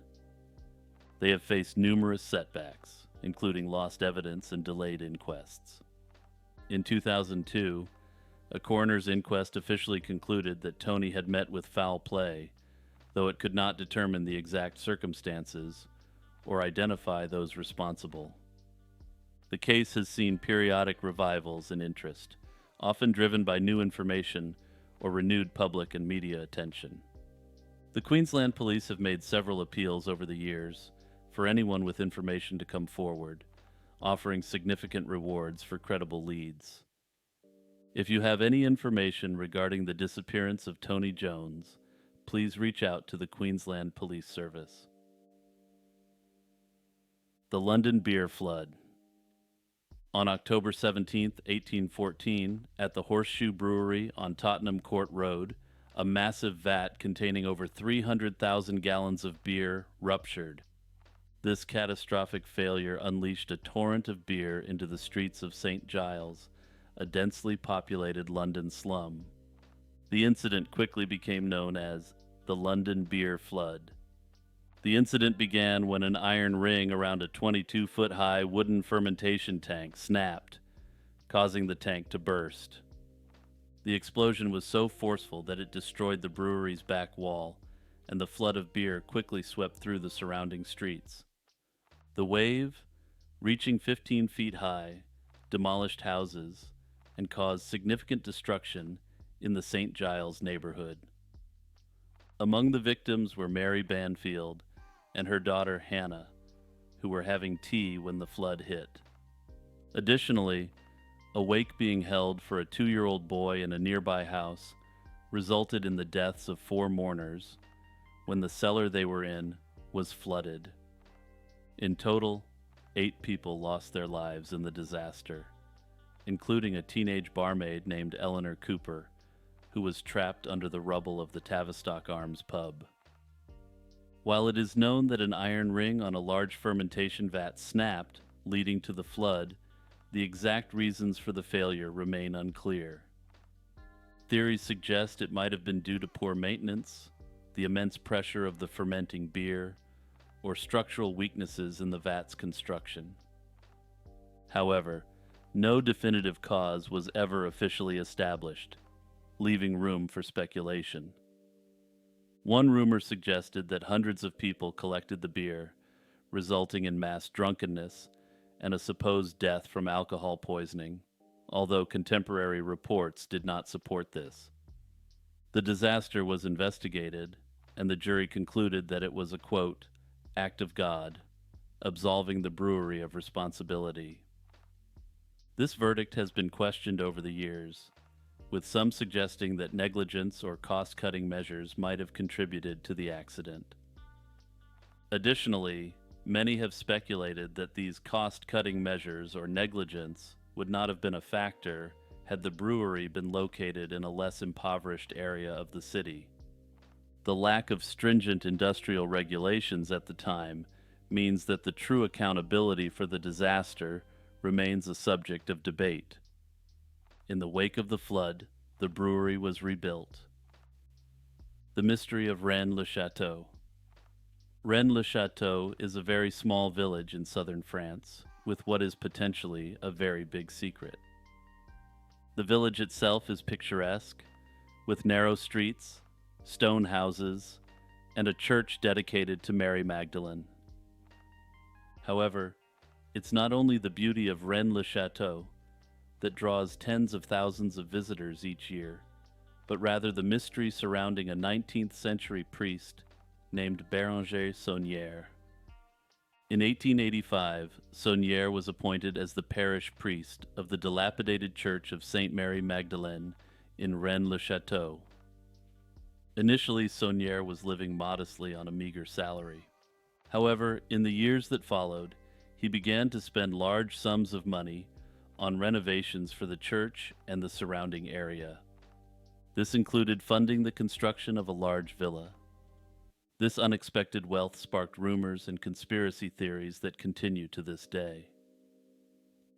Speaker 1: They have faced numerous setbacks, including lost evidence and delayed inquests. In 2002, a coroner's inquest officially concluded that Tony had met with foul play, though it could not determine the exact circumstances or identify those responsible. The case has seen periodic revivals in interest, often driven by new information or renewed public and media attention. The Queensland Police have made several appeals over the years for anyone with information to come forward, offering significant rewards for credible leads. If you have any information regarding the disappearance of Tony Jones, please reach out to the Queensland Police Service. The London Beer Flood. On October 17, 1814, at the Horseshoe Brewery on Tottenham Court Road, a massive vat containing over 300,000 gallons of beer ruptured. This catastrophic failure unleashed a torrent of beer into the streets of St. Giles, a densely populated London slum. The incident quickly became known as the London Beer Flood. The incident began when an iron ring around a 22-foot-high wooden fermentation tank snapped, causing the tank to burst. The explosion was so forceful that it destroyed the brewery's back wall, and the flood of beer quickly swept through the surrounding streets. The wave, reaching 15 feet high, demolished houses and caused significant destruction in the St. Giles neighborhood. Among the victims were Mary Banfield and her daughter Hannah, who were having tea when the flood hit. Additionally, a wake being held for a 2-year-old boy in a nearby house resulted in the deaths of 4 mourners when the cellar they were in was flooded. In total, 8 people lost their lives in the disaster, including a teenage barmaid named Eleanor Cooper, who was trapped under the rubble of the Tavistock Arms pub. While it is known that an iron ring on a large fermentation vat snapped, leading to the flood, the exact reasons for the failure remain unclear. Theories suggest it might have been due to poor maintenance, the immense pressure of the fermenting beer, or structural weaknesses in the vat's construction. However, no definitive cause was ever officially established, leaving room for speculation. One rumor suggested that hundreds of people collected the beer, resulting in mass drunkenness and a supposed death from alcohol poisoning, although contemporary reports did not support this. The disaster was investigated, and the jury concluded that it was a, quote, act of God, absolving the brewery of responsibility. This verdict has been questioned over the years, with some suggesting that negligence or cost-cutting measures might have contributed to the accident. Additionally, many have speculated that these cost-cutting measures or negligence would not have been a factor had the brewery been located in a less impoverished area of the city. The lack of stringent industrial regulations at the time means that the true accountability for the disaster remains a subject of debate. In the wake of the flood, the brewery was rebuilt. The mystery of Rennes-le-Château. Rennes-le-Château is a very small village in southern France, with what is potentially a very big secret. The village itself is picturesque, with narrow streets, stone houses, and a church dedicated to Mary Magdalene. However, it's not only the beauty of Rennes-le-Château that draws tens of thousands of visitors each year, but rather the mystery surrounding a 19th century priest named Béranger Saunière. In 1885, Saunière was appointed as the parish priest of the dilapidated church of Saint Mary Magdalene in Rennes-le-Château. Initially, Saunière was living modestly on a meager salary. However, in the years that followed, he began to spend large sums of money on renovations for the church and the surrounding area. This included funding the construction of a large villa. This unexpected wealth sparked rumors and conspiracy theories that continue to this day.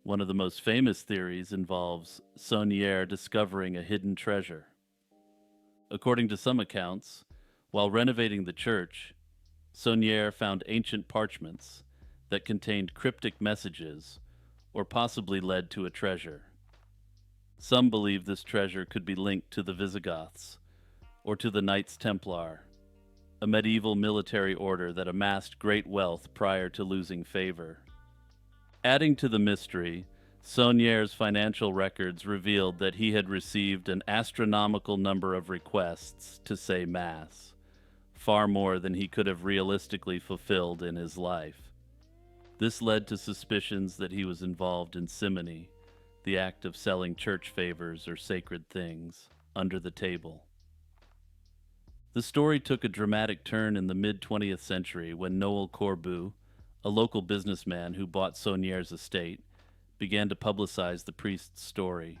Speaker 1: One of the most famous theories involves Saunière discovering a hidden treasure. According to some accounts, while renovating the church, Saunière found ancient parchments that contained cryptic messages or possibly led to a treasure. Some believe this treasure could be linked to the Visigoths or to the Knights Templar, a medieval military order that amassed great wealth prior to losing favor. Adding to the mystery, Saunière's financial records revealed that he had received an astronomical number of requests to say Mass, far more than he could have realistically fulfilled in his life. This led to suspicions that he was involved in simony, the act of selling church favors or sacred things, under the table. The story took a dramatic turn in the mid-20th century when Noel Corbu, a local businessman who bought Saunière's estate, began to publicize the priest's story.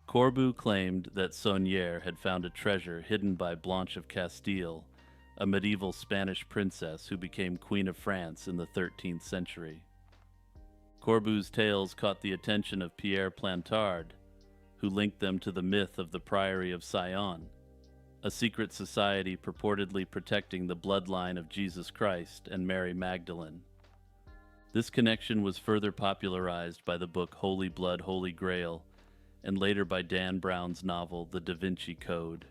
Speaker 1: Corbu claimed that Saunière had found a treasure hidden by Blanche of Castile, a medieval Spanish princess who became Queen of France in the 13th century. Corbu's tales caught the attention of Pierre Plantard, who linked them to the myth of the Priory of Sion, a secret society purportedly protecting the bloodline of Jesus Christ and Mary Magdalene. This connection was further popularized by the book Holy Blood, Holy Grail, and later by Dan Brown's novel The Da Vinci Code.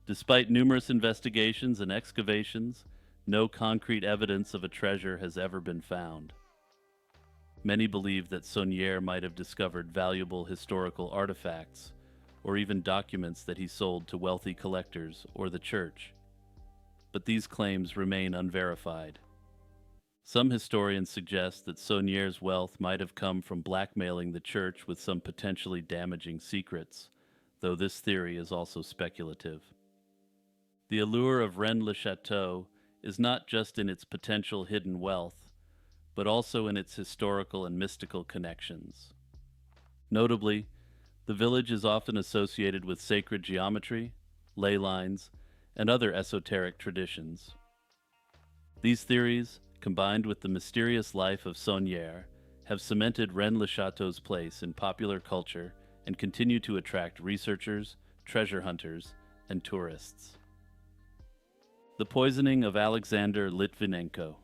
Speaker 1: Despite numerous investigations and excavations, no concrete evidence of a treasure has ever been found. Many believe that Saunière might have discovered valuable historical artifacts, or even documents that he sold to wealthy collectors or the church. But these claims remain unverified. Some historians suggest that Saunière's wealth might have come from blackmailing the church with some potentially damaging secrets, though this theory is also speculative. The allure of Rennes-le-Château is not just in its potential hidden wealth, but also in its historical and mystical connections. Notably, the village is often associated with sacred geometry, ley lines, and other esoteric traditions. These theories, combined with the mysterious life of Saunière, have cemented Rennes-le-Château's place in popular culture and continue to attract researchers, treasure hunters, and tourists. The poisoning of Alexander Litvinenko.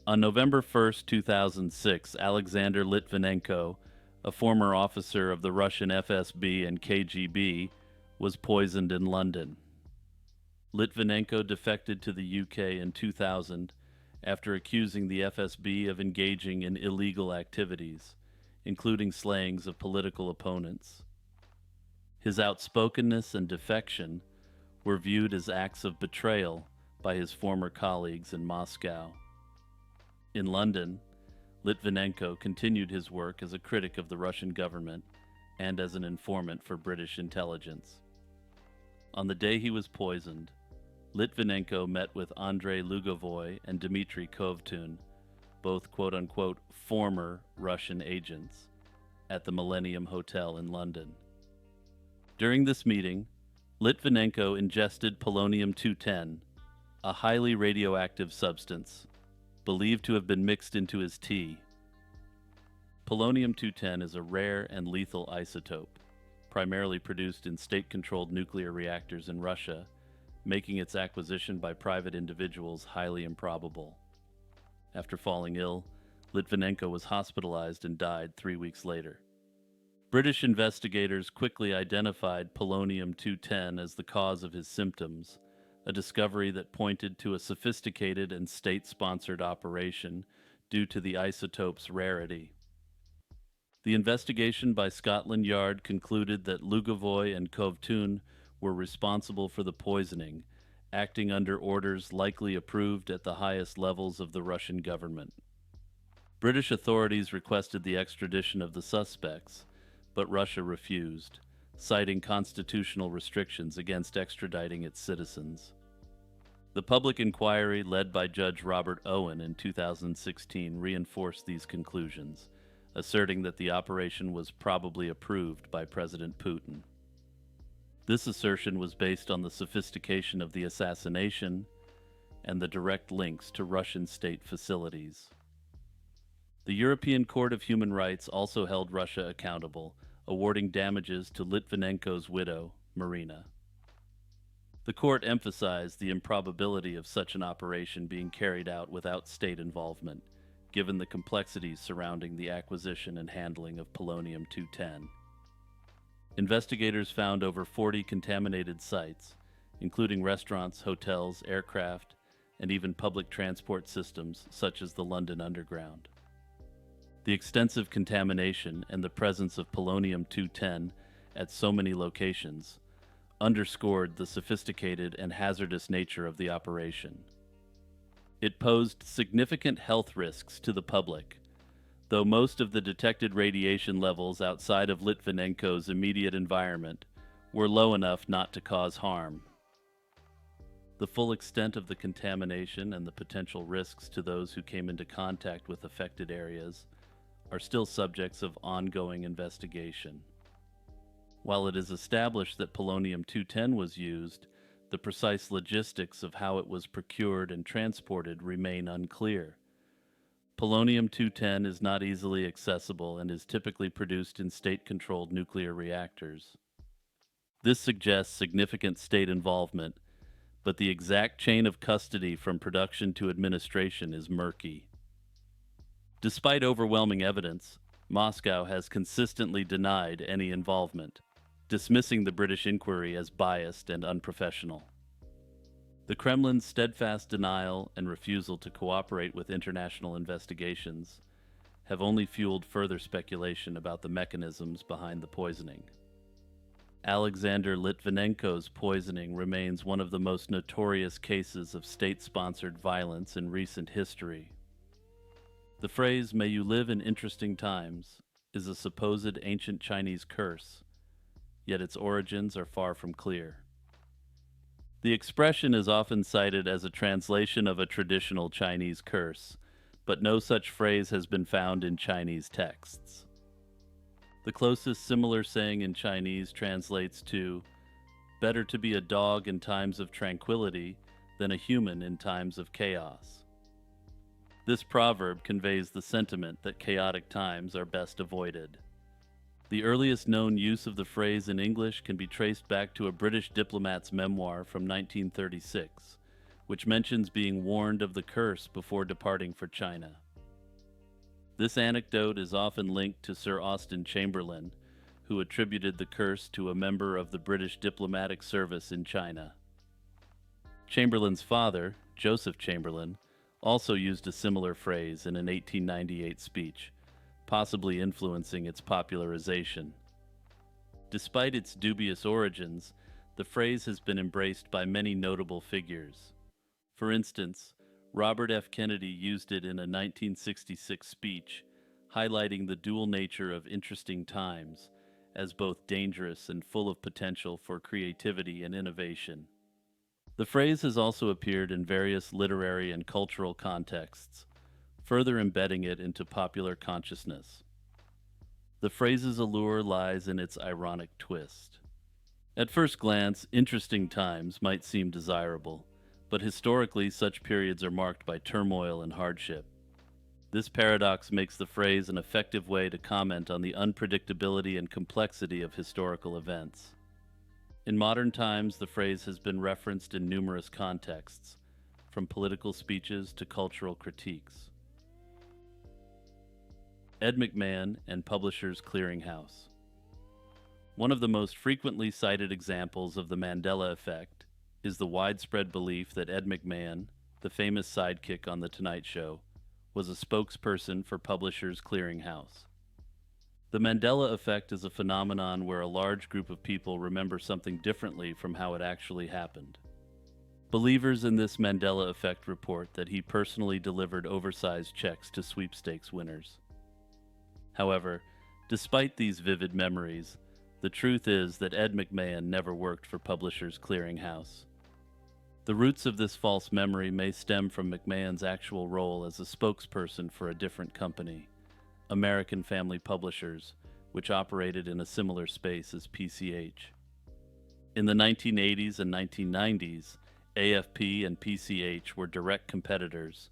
Speaker 1: On November 1, 2006, Alexander Litvinenko, a former officer of the Russian FSB and KGB, was poisoned in London. Litvinenko defected to the UK in 2000 after accusing the FSB of engaging in illegal activities, including slayings of political opponents. His outspokenness and defection were viewed as acts of betrayal by his former colleagues in Moscow. In London, Litvinenko continued his work as a critic of the Russian government and as an informant for British intelligence. On the day he was poisoned, Litvinenko met with Andrei Lugovoy and Dmitry Kovtun, both quote-unquote former Russian agents, at the Millennium Hotel in London. During this meeting, Litvinenko ingested polonium-210, a highly radioactive substance, believed to have been mixed into his tea. Polonium-210 is a rare and lethal isotope, primarily produced in state-controlled nuclear reactors in Russia, making its acquisition by private individuals highly improbable. After falling ill, Litvinenko was hospitalized and died 3 weeks later. British investigators quickly identified polonium-210 as the cause of his symptoms, a discovery that pointed to a sophisticated and state-sponsored operation due to the isotope's rarity. The investigation by Scotland Yard concluded that Lugovoy and Kovtun were responsible for the poisoning, acting under orders likely approved at the highest levels of the Russian government. British authorities requested the extradition of the suspects, but Russia refused, citing constitutional restrictions against extraditing its citizens. The public inquiry led by Judge Robert Owen in 2016 reinforced these conclusions, asserting that the operation was probably approved by President Putin. This assertion was based on the sophistication of the assassination and the direct links to Russian state facilities. The European Court of Human Rights also held Russia accountable, awarding damages to Litvinenko's widow, Marina. The court emphasized the improbability of such an operation being carried out without state involvement, given the complexities surrounding the acquisition and handling of polonium-210. Investigators found over 40 contaminated sites, including restaurants, hotels, aircraft, and even public transport systems such as the London Underground. The extensive contamination and the presence of polonium-210 at so many locations underscored the sophisticated and hazardous nature of the operation. It posed significant health risks to the public, though most of the detected radiation levels outside of Litvinenko's immediate environment were low enough not to cause harm. The full extent of the contamination and the potential risks to those who came into contact with affected areas are still subjects of ongoing investigation. While it is established that polonium-210 was used, the precise logistics of how it was procured and transported remain unclear. Polonium-210 is not easily accessible and is typically produced in state-controlled nuclear reactors. This suggests significant state involvement, but the exact chain of custody from production to administration is murky. Despite overwhelming evidence, Moscow has consistently denied any involvement, dismissing the British inquiry as biased and unprofessional. The Kremlin's steadfast denial and refusal to cooperate with international investigations have only fueled further speculation about the mechanisms behind the poisoning. Alexander Litvinenko's poisoning remains one of the most notorious cases of state-sponsored violence in recent history. The phrase, "May you live in interesting times," is a supposed ancient Chinese curse, yet its origins are far from clear. The expression is often cited as a translation of a traditional Chinese curse, but no such phrase has been found in Chinese texts. The closest similar saying in Chinese translates to, "Better to be a dog in times of tranquility than a human in times of chaos." This proverb conveys the sentiment that chaotic times are best avoided. The earliest known use of the phrase in English can be traced back to a British diplomat's memoir from 1936, which mentions being warned of the curse before departing for China. This anecdote is often linked to Sir Austen Chamberlain, who attributed the curse to a member of the British diplomatic service in China. Chamberlain's father, Joseph Chamberlain, also used a similar phrase in an 1898 speech, possibly influencing its popularization. Despite its dubious origins, the phrase has been embraced by many notable figures. For instance, Robert F. Kennedy used it in a 1966 speech, highlighting the dual nature of interesting times as both dangerous and full of potential for creativity and innovation. The phrase has also appeared in various literary and cultural contexts, further embedding it into popular consciousness. The phrase's allure lies in its ironic twist. At first glance, interesting times might seem desirable, but historically such periods are marked by turmoil and hardship. This paradox makes the phrase an effective way to comment on the unpredictability and complexity of historical events. In modern times, the phrase has been referenced in numerous contexts, from political speeches to cultural critiques. Ed McMahon and Publishers Clearinghouse. One of the most frequently cited examples of the Mandela effect is the widespread belief that Ed McMahon, the famous sidekick on The Tonight Show, was a spokesperson for Publishers Clearinghouse. The Mandela effect is a phenomenon where a large group of people remember something differently from how it actually happened. Believers in this Mandela effect report that he personally delivered oversized checks to sweepstakes winners. However, despite these vivid memories, the truth is that Ed McMahon never worked for Publishers Clearinghouse. The roots of this false memory may stem from McMahon's actual role as a spokesperson for a different company, American Family Publishers, which operated in a similar space as PCH. In the 1980s and 1990s, AFP and PCH were direct competitors,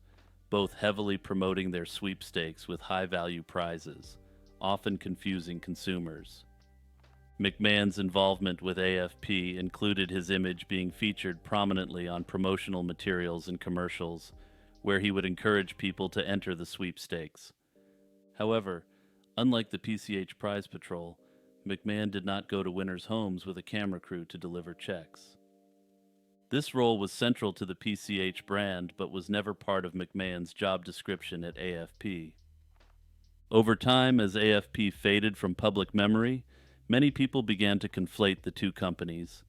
Speaker 1: both heavily promoting their sweepstakes with high-value prizes, often confusing consumers. McMahon's involvement with AFP included his image being featured prominently on promotional materials and commercials, where he would encourage people to enter the sweepstakes. However, unlike the PCH Prize Patrol, McMahon did not go to winners' homes with a camera crew to deliver checks. This role was central to the PCH brand, but was never part of McMahon's job description at AFP. Over time, as AFP faded from public memory, many people began to conflate the two companies,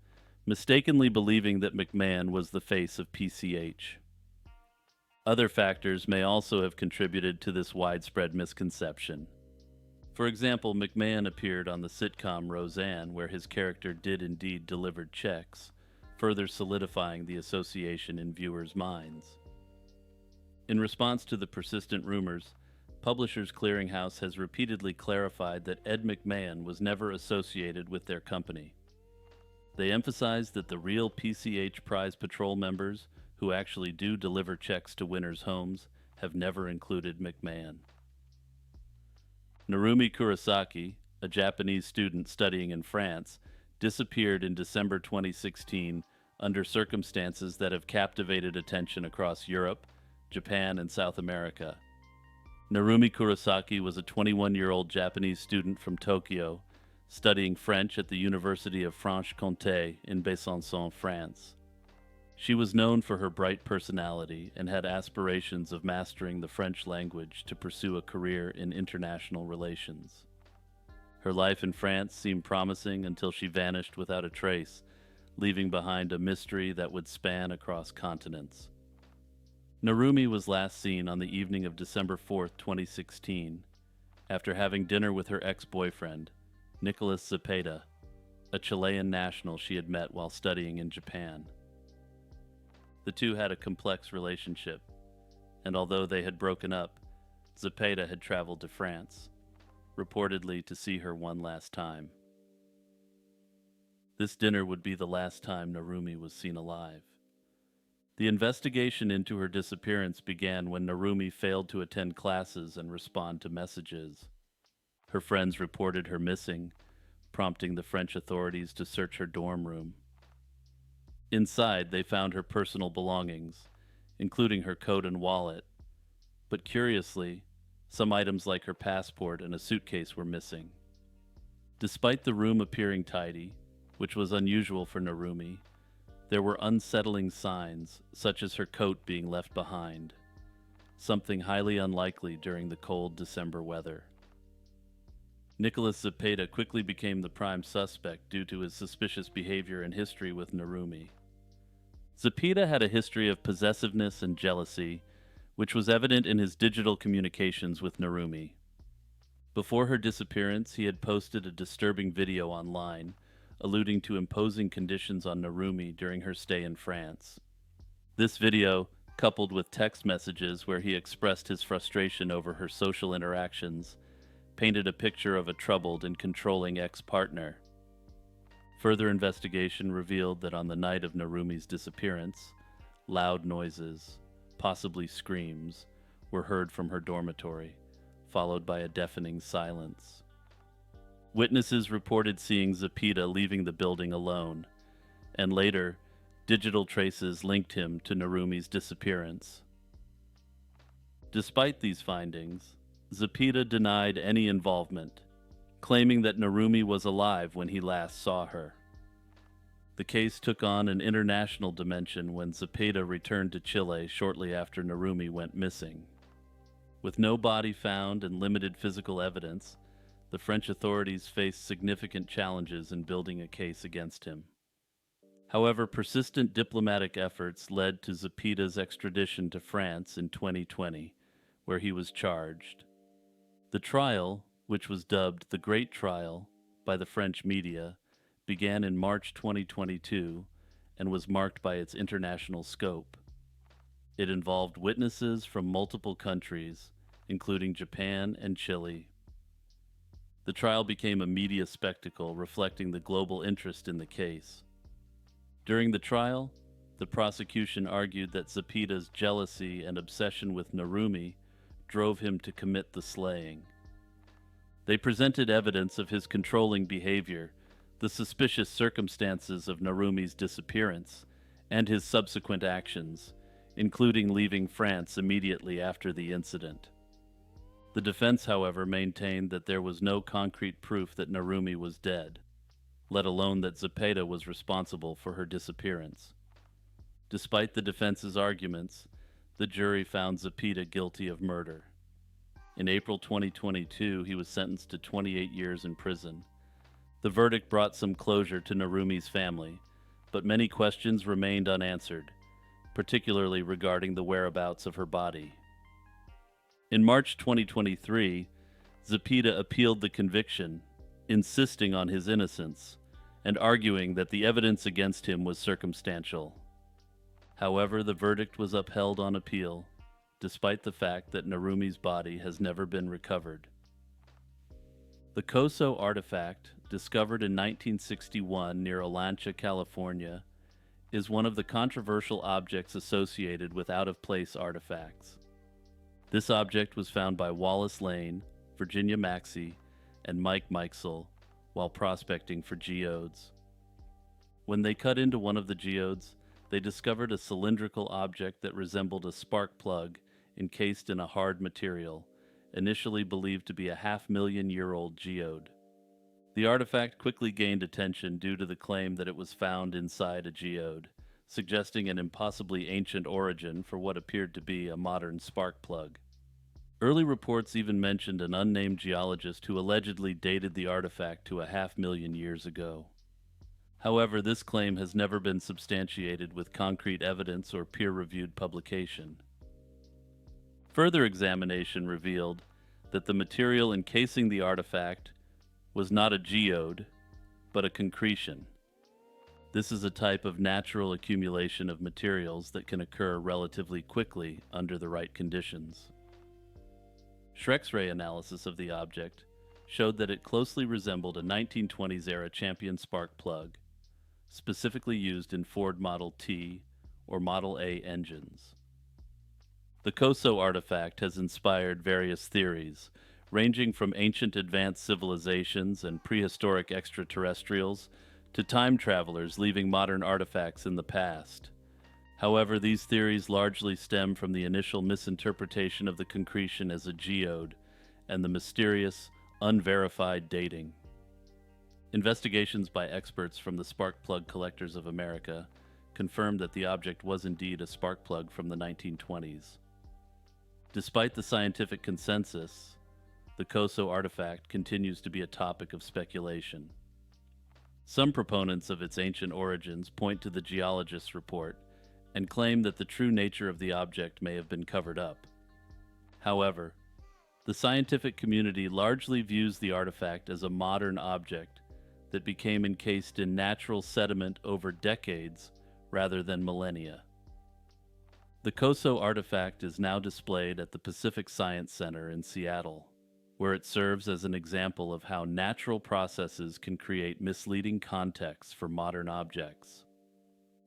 Speaker 1: mistakenly believing that McMahon was the face of PCH. Other factors may also have contributed to this widespread misconception. For example, McMahon appeared on the sitcom Roseanne, where his character did indeed deliver checks, further solidifying the association in viewers' minds. In response to the persistent rumors, Publishers Clearinghouse has repeatedly clarified that Ed McMahon was never associated with their company. They emphasize that the real PCH Prize Patrol members, who actually do deliver checks to winners' homes, have never included McMahon. Narumi Kurosaki, a Japanese student studying in France, disappeared in December 2016 under circumstances that have captivated attention across Europe, Japan, and South America. Narumi Kurosaki was a 21-year-old Japanese student from Tokyo, studying French at the University of Franche-Comté in Besançon, France. She was known for her bright personality and had aspirations of mastering the French language to pursue a career in international relations. Her life in France seemed promising until she vanished without a trace, leaving behind a mystery that would span across continents. Narumi was last seen on the evening of December 4, 2016, after having dinner with her ex-boyfriend, Nicolas Zepeda, a Chilean national she had met while studying in Japan. The two had a complex relationship, and although they had broken up, Zepeda had traveled to France, reportedly to see her one last time. This dinner would be the last time Narumi was seen alive. The investigation into her disappearance began when Narumi failed to attend classes and respond to messages. Her friends reported her missing, prompting the French authorities to search her dorm room. Inside, they found her personal belongings, including her coat and wallet, but curiously, some items like her passport and a suitcase were missing. Despite the room appearing tidy, which was unusual for Narumi, there were unsettling signs, such as her coat being left behind, something highly unlikely during the cold December weather. Nicholas Zepeda quickly became the prime suspect due to his suspicious behavior and history with Narumi. Zepeda had a history of possessiveness and jealousy, which was evident in his digital communications with Narumi. Before her disappearance, he had posted a disturbing video online, alluding to imposing conditions on Narumi during her stay in France. This video, coupled with text messages where he expressed his frustration over her social interactions, painted a picture of a troubled and controlling ex-partner. Further investigation revealed that on the night of Narumi's disappearance, loud noises, possibly screams, were heard from her dormitory, followed by a deafening silence. Witnesses reported seeing Zepeda leaving the building alone, and later, digital traces linked him to Narumi's disappearance. Despite these findings, Zepeda denied any involvement, claiming that Narumi was alive when he last saw her. The case took on an international dimension when Zepeda returned to Chile shortly after Narumi went missing. With no body found and limited physical evidence, the French authorities faced significant challenges in building a case against him. However, persistent diplomatic efforts led to Zepeda's extradition to France in 2020, where he was charged. The trial, which was dubbed the Great Trial by the French media, began in March 2022 and was marked by its international scope. It involved witnesses from multiple countries, including Japan and Chile. The trial became a media spectacle reflecting the global interest in the case. During the trial, the prosecution argued that Zepeda's jealousy and obsession with Narumi drove him to commit the slaying. They presented evidence of his controlling behavior, the suspicious circumstances of Narumi's disappearance, and his subsequent actions, including leaving France immediately after the incident. The defense, however, maintained that there was no concrete proof that Narumi was dead, let alone that Zepeda was responsible for her disappearance. Despite the defense's arguments, the jury found Zepeda guilty of murder. In April 2022, he was sentenced to 28 years in prison. The verdict brought some closure to Narumi's family, but many questions remained unanswered, particularly regarding the whereabouts of her body. In March 2023, Zepeda appealed the conviction, insisting on his innocence and arguing that the evidence against him was circumstantial. However, the verdict was upheld on appeal, despite the fact that Narumi's body has never been recovered. The Coso artifact, discovered in 1961 near Olancha, California, is one of the controversial objects associated with out-of-place artifacts. This object was found by Wallace Lane, Virginia Maxey, and Mike Mikesell while prospecting for geodes. When they cut into one of the geodes, they discovered a cylindrical object that resembled a spark plug encased in a hard material, initially believed to be a 500,000-year-old geode. The artifact quickly gained attention due to the claim that it was found inside a geode, suggesting an impossibly ancient origin for what appeared to be a modern spark plug. Early reports even mentioned an unnamed geologist who allegedly dated the artifact to 500,000 years ago. However, this claim has never been substantiated with concrete evidence or peer-reviewed publication. Further examination revealed that the material encasing the artifact was not a geode, but a concretion. This is a type of natural accumulation of materials that can occur relatively quickly under the right conditions. X-ray analysis of the object showed that it closely resembled a 1920s-era Champion spark plug, specifically used in Ford Model T or Model A engines. The Coso artifact has inspired various theories, ranging from ancient advanced civilizations and prehistoric extraterrestrials to time travelers leaving modern artifacts in the past. However, these theories largely stem from the initial misinterpretation of the concretion as a geode and the mysterious, unverified dating. Investigations by experts from the Spark Plug Collectors of America confirmed that the object was indeed a spark plug from the 1920s. Despite the scientific consensus, the Koso artifact continues to be a topic of speculation. Some proponents of its ancient origins point to the geologist's report and claim that the true nature of the object may have been covered up. However, the scientific community largely views the artifact as a modern object that became encased in natural sediment over decades rather than millennia. The Koso artifact is now displayed at the Pacific Science Center in Seattle, where it serves as an example of how natural processes can create misleading contexts for modern objects.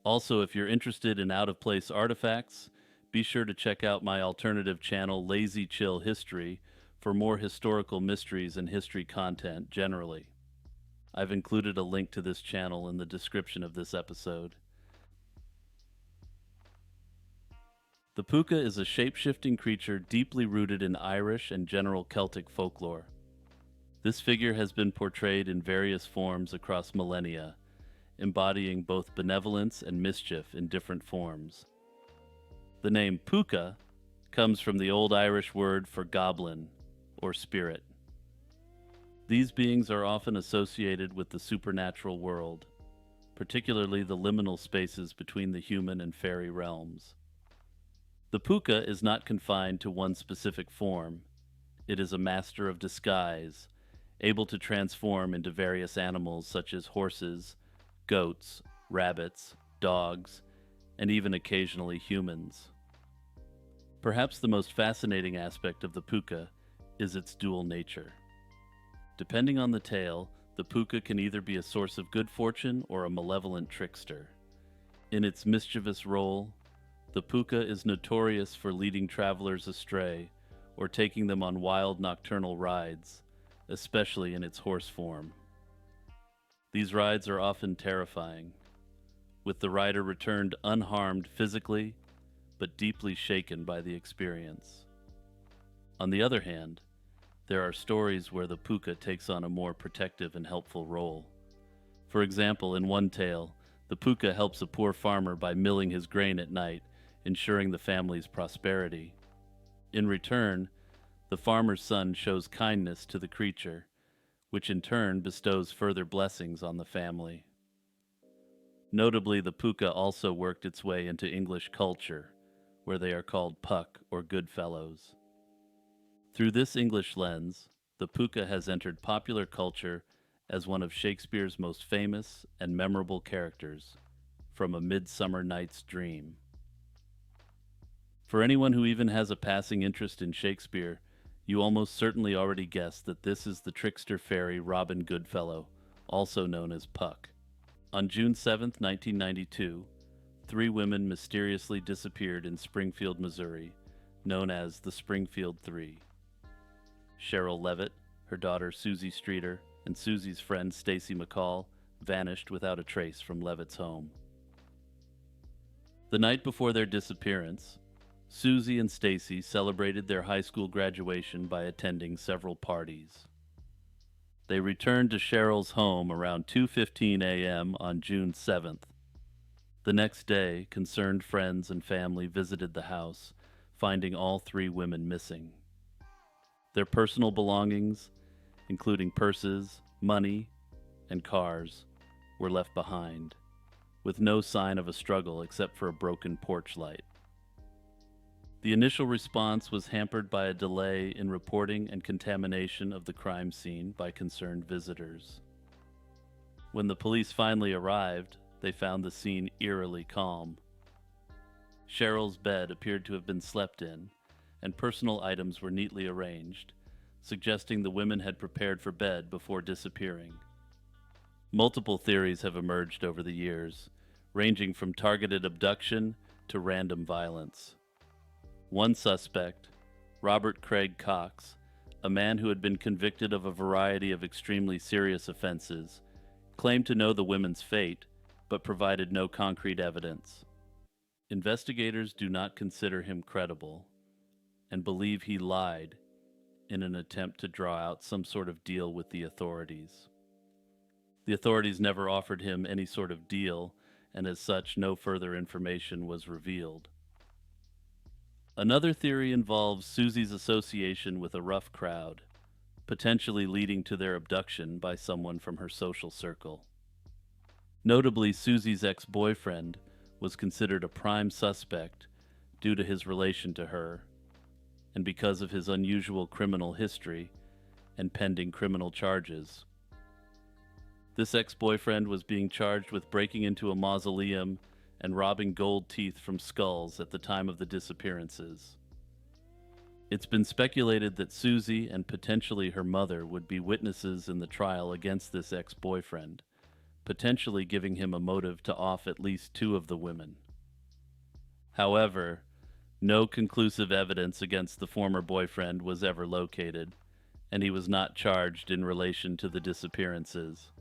Speaker 1: Also, if you're interested in out-of-place artifacts, be sure to check out my alternative channel, Lazy Chill History, for more historical mysteries and history content generally. I've included a link to this channel in the description of this episode. The puka is a shape-shifting creature deeply rooted in Irish and general Celtic folklore. This figure has been portrayed in various forms across millennia, embodying both benevolence and mischief in different forms. The name puka comes from the Old Irish word for goblin, or spirit. These beings are often associated with the supernatural world, particularly the liminal spaces between the human and fairy realms. The puka is not confined to one specific form. It is a master of disguise, able to transform into various animals such as horses, goats, rabbits, dogs, and even occasionally humans. Perhaps the most fascinating aspect of the puka is its dual nature. Depending on the tale, the puka can either be a source of good fortune or a malevolent trickster. In its mischievous role, the puka is notorious for leading travelers astray or taking them on wild nocturnal rides, especially in its horse form. These rides are often terrifying, with the rider returned unharmed physically, but deeply shaken by the experience. On the other hand, there are stories where the puka takes on a more protective and helpful role. For example, in one tale, the puka helps a poor farmer by milling his grain at night, ensuring the family's prosperity. In return, the farmer's son shows kindness to the creature, which in turn bestows further blessings on the family. Notably, the puka also worked its way into English culture, where they are called puck or goodfellows. Through this English lens, the puka has entered popular culture as one of Shakespeare's most famous and memorable characters from A Midsummer Night's Dream. For anyone who even has a passing interest in Shakespeare, you almost certainly already guessed that this is the trickster fairy Robin Goodfellow, also known as Puck. On June 7, 1992, 3 women mysteriously disappeared in Springfield, Missouri, known as the Springfield Three. Cheryl Levitt, her daughter Susie Streeter, and Susie's friend Stacy McCall vanished without a trace from Levitt's home. The night before their disappearance, Susie and Stacy celebrated their high school graduation by attending several parties. They returned to Cheryl's home around 2:15 a.m. on June 7th. The next day, concerned friends and family visited the house, finding all 3 women missing. Their personal belongings, including purses, money, and cars, were left behind, with no sign of a struggle except for a broken porch light. The initial response was hampered by a delay in reporting and contamination of the crime scene by concerned visitors. When the police finally arrived, they found the scene eerily calm. Cheryl's bed appeared to have been slept in, and personal items were neatly arranged, suggesting the women had prepared for bed before disappearing. Multiple theories have emerged over the years, ranging from targeted abduction to random violence. One suspect, Robert Craig Cox, a man who had been convicted of a variety of extremely serious offenses, claimed to know the women's fate, but provided no concrete evidence. Investigators do not consider him credible and believe he lied in an attempt to draw out some sort of deal with the authorities. The authorities never offered him any sort of deal, and as such, no further information was revealed. Another theory involves Susie's association with a rough crowd, potentially leading to their abduction by someone from her social circle. Notably, Susie's ex-boyfriend was considered a prime suspect due to his relation to her and because of his unusual criminal history and pending criminal charges. This ex-boyfriend was being charged with breaking into a mausoleum and robbing gold teeth from skulls at the time of the disappearances. It's been speculated that Susie and potentially her mother would be witnesses in the trial against this ex-boyfriend, potentially giving him a motive to off at least two of the women. However, no conclusive evidence against the former boyfriend was ever located, and he was not charged in relation to the disappearances.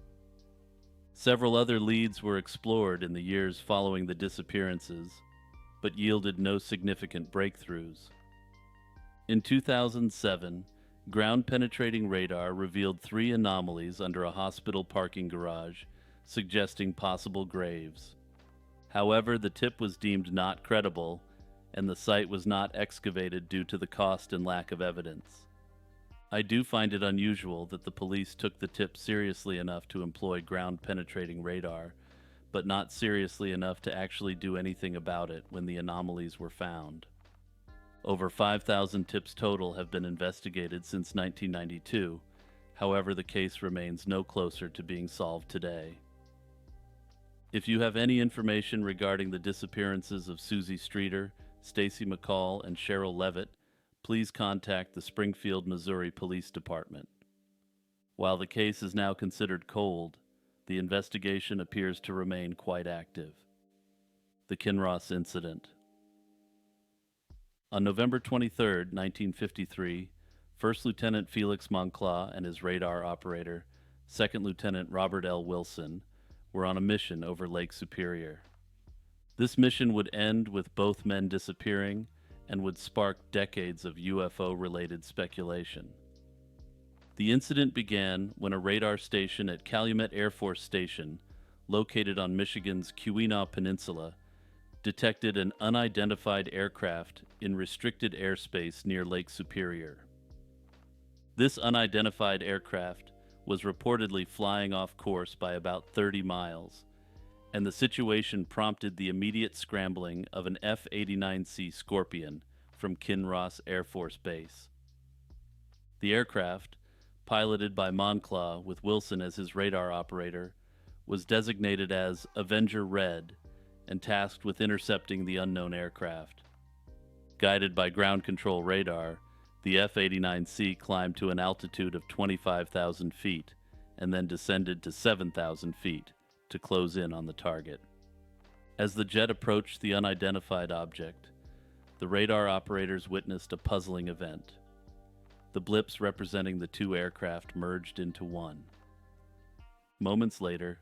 Speaker 1: Several other leads were explored in the years following the disappearances, but yielded no significant breakthroughs. In 2007, ground-penetrating radar revealed 3 anomalies under a hospital parking garage, suggesting possible graves. However, the tip was deemed not credible, and the site was not excavated due to the cost and lack of evidence. I do find it unusual that the police took the tip seriously enough to employ ground-penetrating radar, but not seriously enough to actually do anything about it when the anomalies were found. Over 5,000 tips total have been investigated since 1992, however the case remains no closer to being solved today. If you have any information regarding the disappearances of Susie Streeter, Stacy McCall, and Cheryl Levitt, please contact the Springfield, Missouri Police Department. While the case is now considered cold, the investigation appears to remain quite active. The Kinross Incident. On November 23, 1953, First Lieutenant Felix Moncla and his radar operator, Second Lieutenant Robert L. Wilson, were on a mission over Lake Superior. This mission would end with both men disappearing and would spark decades of UFO-related speculation. The incident began when a radar station at Calumet Air Force Station, located on Michigan's Keweenaw Peninsula, detected an unidentified aircraft in restricted airspace near Lake Superior. This unidentified aircraft was reportedly flying off course by about 30 miles, and the situation prompted the immediate scrambling of an F-89C Scorpion from Kinross Air Force Base. The aircraft, piloted by Moncla with Wilson as his radar operator, was designated as Avenger Red and tasked with intercepting the unknown aircraft. Guided by ground control radar, the F-89C climbed to an altitude of 25,000 feet and then descended to 7,000 feet to close in on the target. As the jet approached the unidentified object, the radar operators witnessed a puzzling event. The blips representing the 2 aircraft merged into one. Moments later,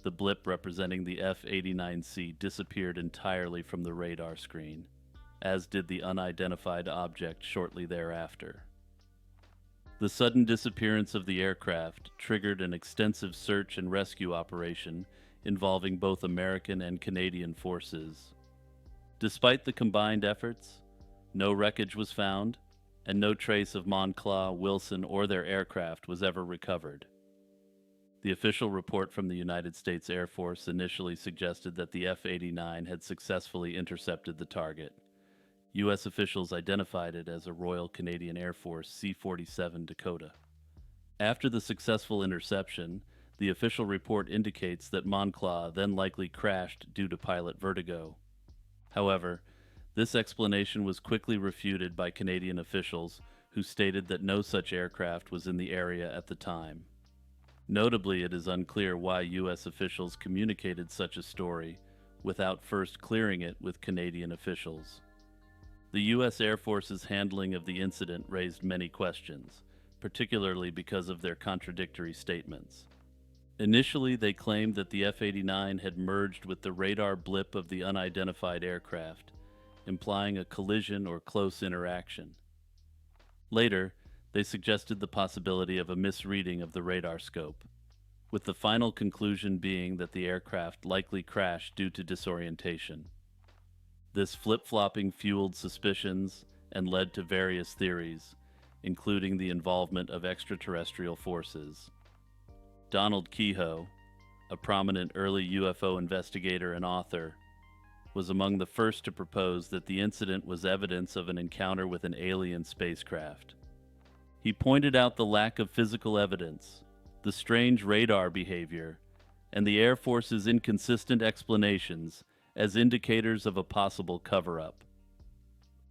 Speaker 1: the blip representing the F-89C disappeared entirely from the radar screen, as did the unidentified object shortly thereafter. The sudden disappearance of the aircraft triggered an extensive search and rescue operation involving both American and Canadian forces. Despite the combined efforts, no wreckage was found, and no trace of Moncla, Wilson, or their aircraft was ever recovered. The official report from the United States Air Force initially suggested that the F-89 had successfully intercepted the target. U.S. officials identified it as a Royal Canadian Air Force C-47 Dakota. After the successful interception, the official report indicates that Moncla then likely crashed due to pilot vertigo. However, this explanation was quickly refuted by Canadian officials who stated that no such aircraft was in the area at the time. Notably, it is unclear why U.S. officials communicated such a story without first clearing it with Canadian officials. The U.S. Air Force's handling of the incident raised many questions, particularly because of their contradictory statements. Initially, they claimed that the F-89 had merged with the radar blip of the unidentified aircraft, implying a collision or close interaction. Later, they suggested the possibility of a misreading of the radar scope, with the final conclusion being that the aircraft likely crashed due to disorientation. This flip-flopping fueled suspicions and led to various theories, including the involvement of extraterrestrial forces. Donald Keyhoe, a prominent early UFO investigator and author, was among the first to propose that the incident was evidence of an encounter with an alien spacecraft. He pointed out the lack of physical evidence, the strange radar behavior, and the Air Force's inconsistent explanations as indicators of a possible cover-up.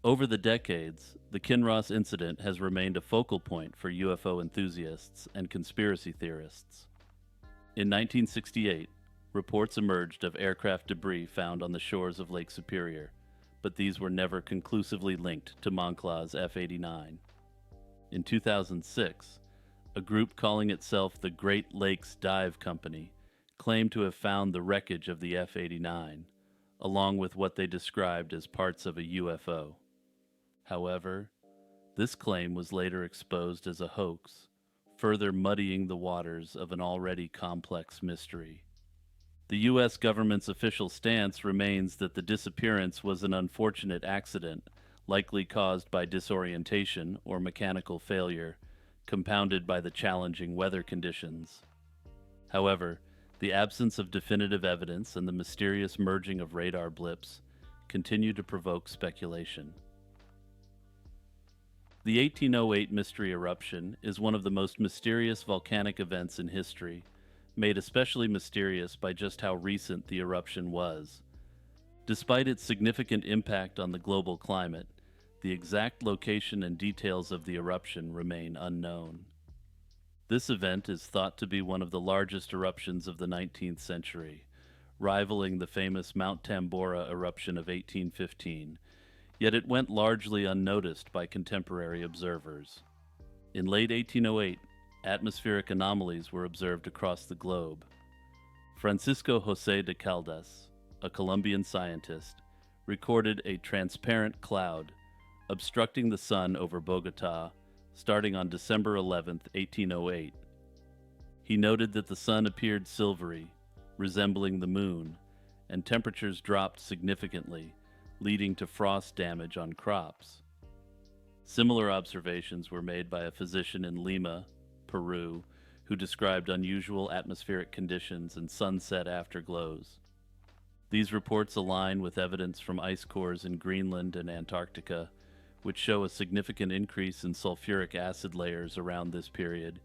Speaker 1: Over the decades, the Kinross incident has remained a focal point for UFO enthusiasts and conspiracy theorists. In 1968, reports emerged of aircraft debris found on the shores of Lake Superior, but these were never conclusively linked to Moncla's F-89. In 2006, a group calling itself the Great Lakes Dive Company claimed to have found the wreckage of the F-89, along with what they described as parts of a UFO. However, this claim was later exposed as a hoax, further muddying the waters of an already complex mystery. The U.S. government's official stance remains that the disappearance was an unfortunate accident, likely caused by disorientation or mechanical failure, compounded by the challenging weather conditions. However, the absence of definitive evidence and the mysterious merging of radar blips continue to provoke speculation. The 1808 mystery eruption is one of the most mysterious volcanic events in history, made especially mysterious by just how recent the eruption was. Despite its significant impact on the global climate, the exact location and details of the eruption remain unknown. This event is thought to be one of the largest eruptions of the 19th century, rivaling the famous Mount Tambora eruption of 1815, yet it went largely unnoticed by contemporary observers. In late 1808, atmospheric anomalies were observed across the globe. Francisco José de Caldas, a Colombian scientist, recorded a transparent cloud obstructing the sun over Bogotá starting on December 11, 1808. He noted that the sun appeared silvery, resembling the moon, and temperatures dropped significantly, leading to frost damage on crops. Similar observations were made by a physician in Lima, Peru, who described unusual atmospheric conditions and sunset afterglows. These reports align with evidence from ice cores in Greenland and Antarctica, which show a significant increase in sulfuric acid layers around this period,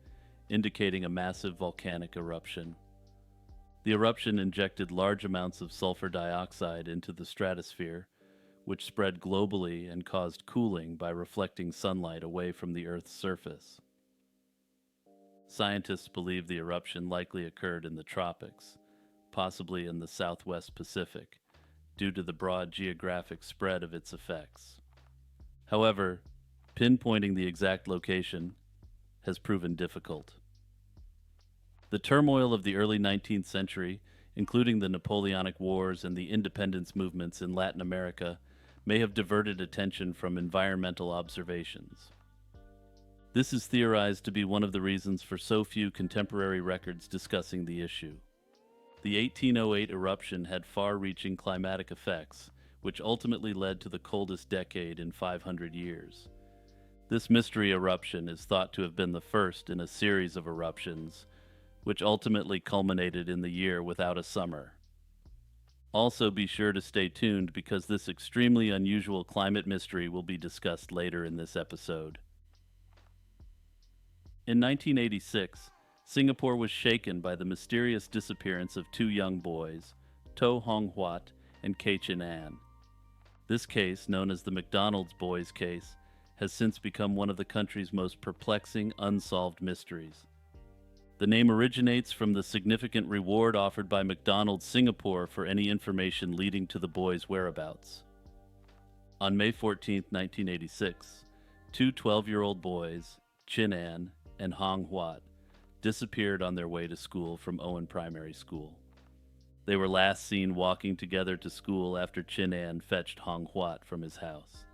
Speaker 1: indicating a massive volcanic eruption. The eruption injected large amounts of sulfur dioxide into the stratosphere, which spread globally and caused cooling by reflecting sunlight away from the Earth's surface. Scientists believe the eruption likely occurred in the tropics, possibly in the southwest Pacific, due to the broad geographic spread of its effects. However, pinpointing the exact location has proven difficult. The turmoil of the early 19th century, including the Napoleonic Wars and the independence movements in Latin America, may have diverted attention from environmental observations. This is theorized to be one of the reasons for so few contemporary records discussing the issue. The 1808 eruption had far-reaching climatic effects, which ultimately led to the coldest decade in 500 years. This mystery eruption is thought to have been the first in a series of eruptions, which ultimately culminated in the year without a summer. Also be sure to stay tuned because this extremely unusual climate mystery will be discussed later in this episode. In 1986, Singapore was shaken by the mysterious disappearance of two young boys, To Hong Huat and Kay Chin An. This case, known as the McDonald's Boys case, has since become one of the country's most perplexing unsolved mysteries. The name originates from the significant reward offered by McDonald's Singapore for any information leading to the boys' whereabouts. On May 14, 1986, two 12-year-old boys, Chin An and Hong Huat, disappeared on their way to school from Owen Primary School. They were last seen walking together to school after Chin An fetched Hong Huat from his house.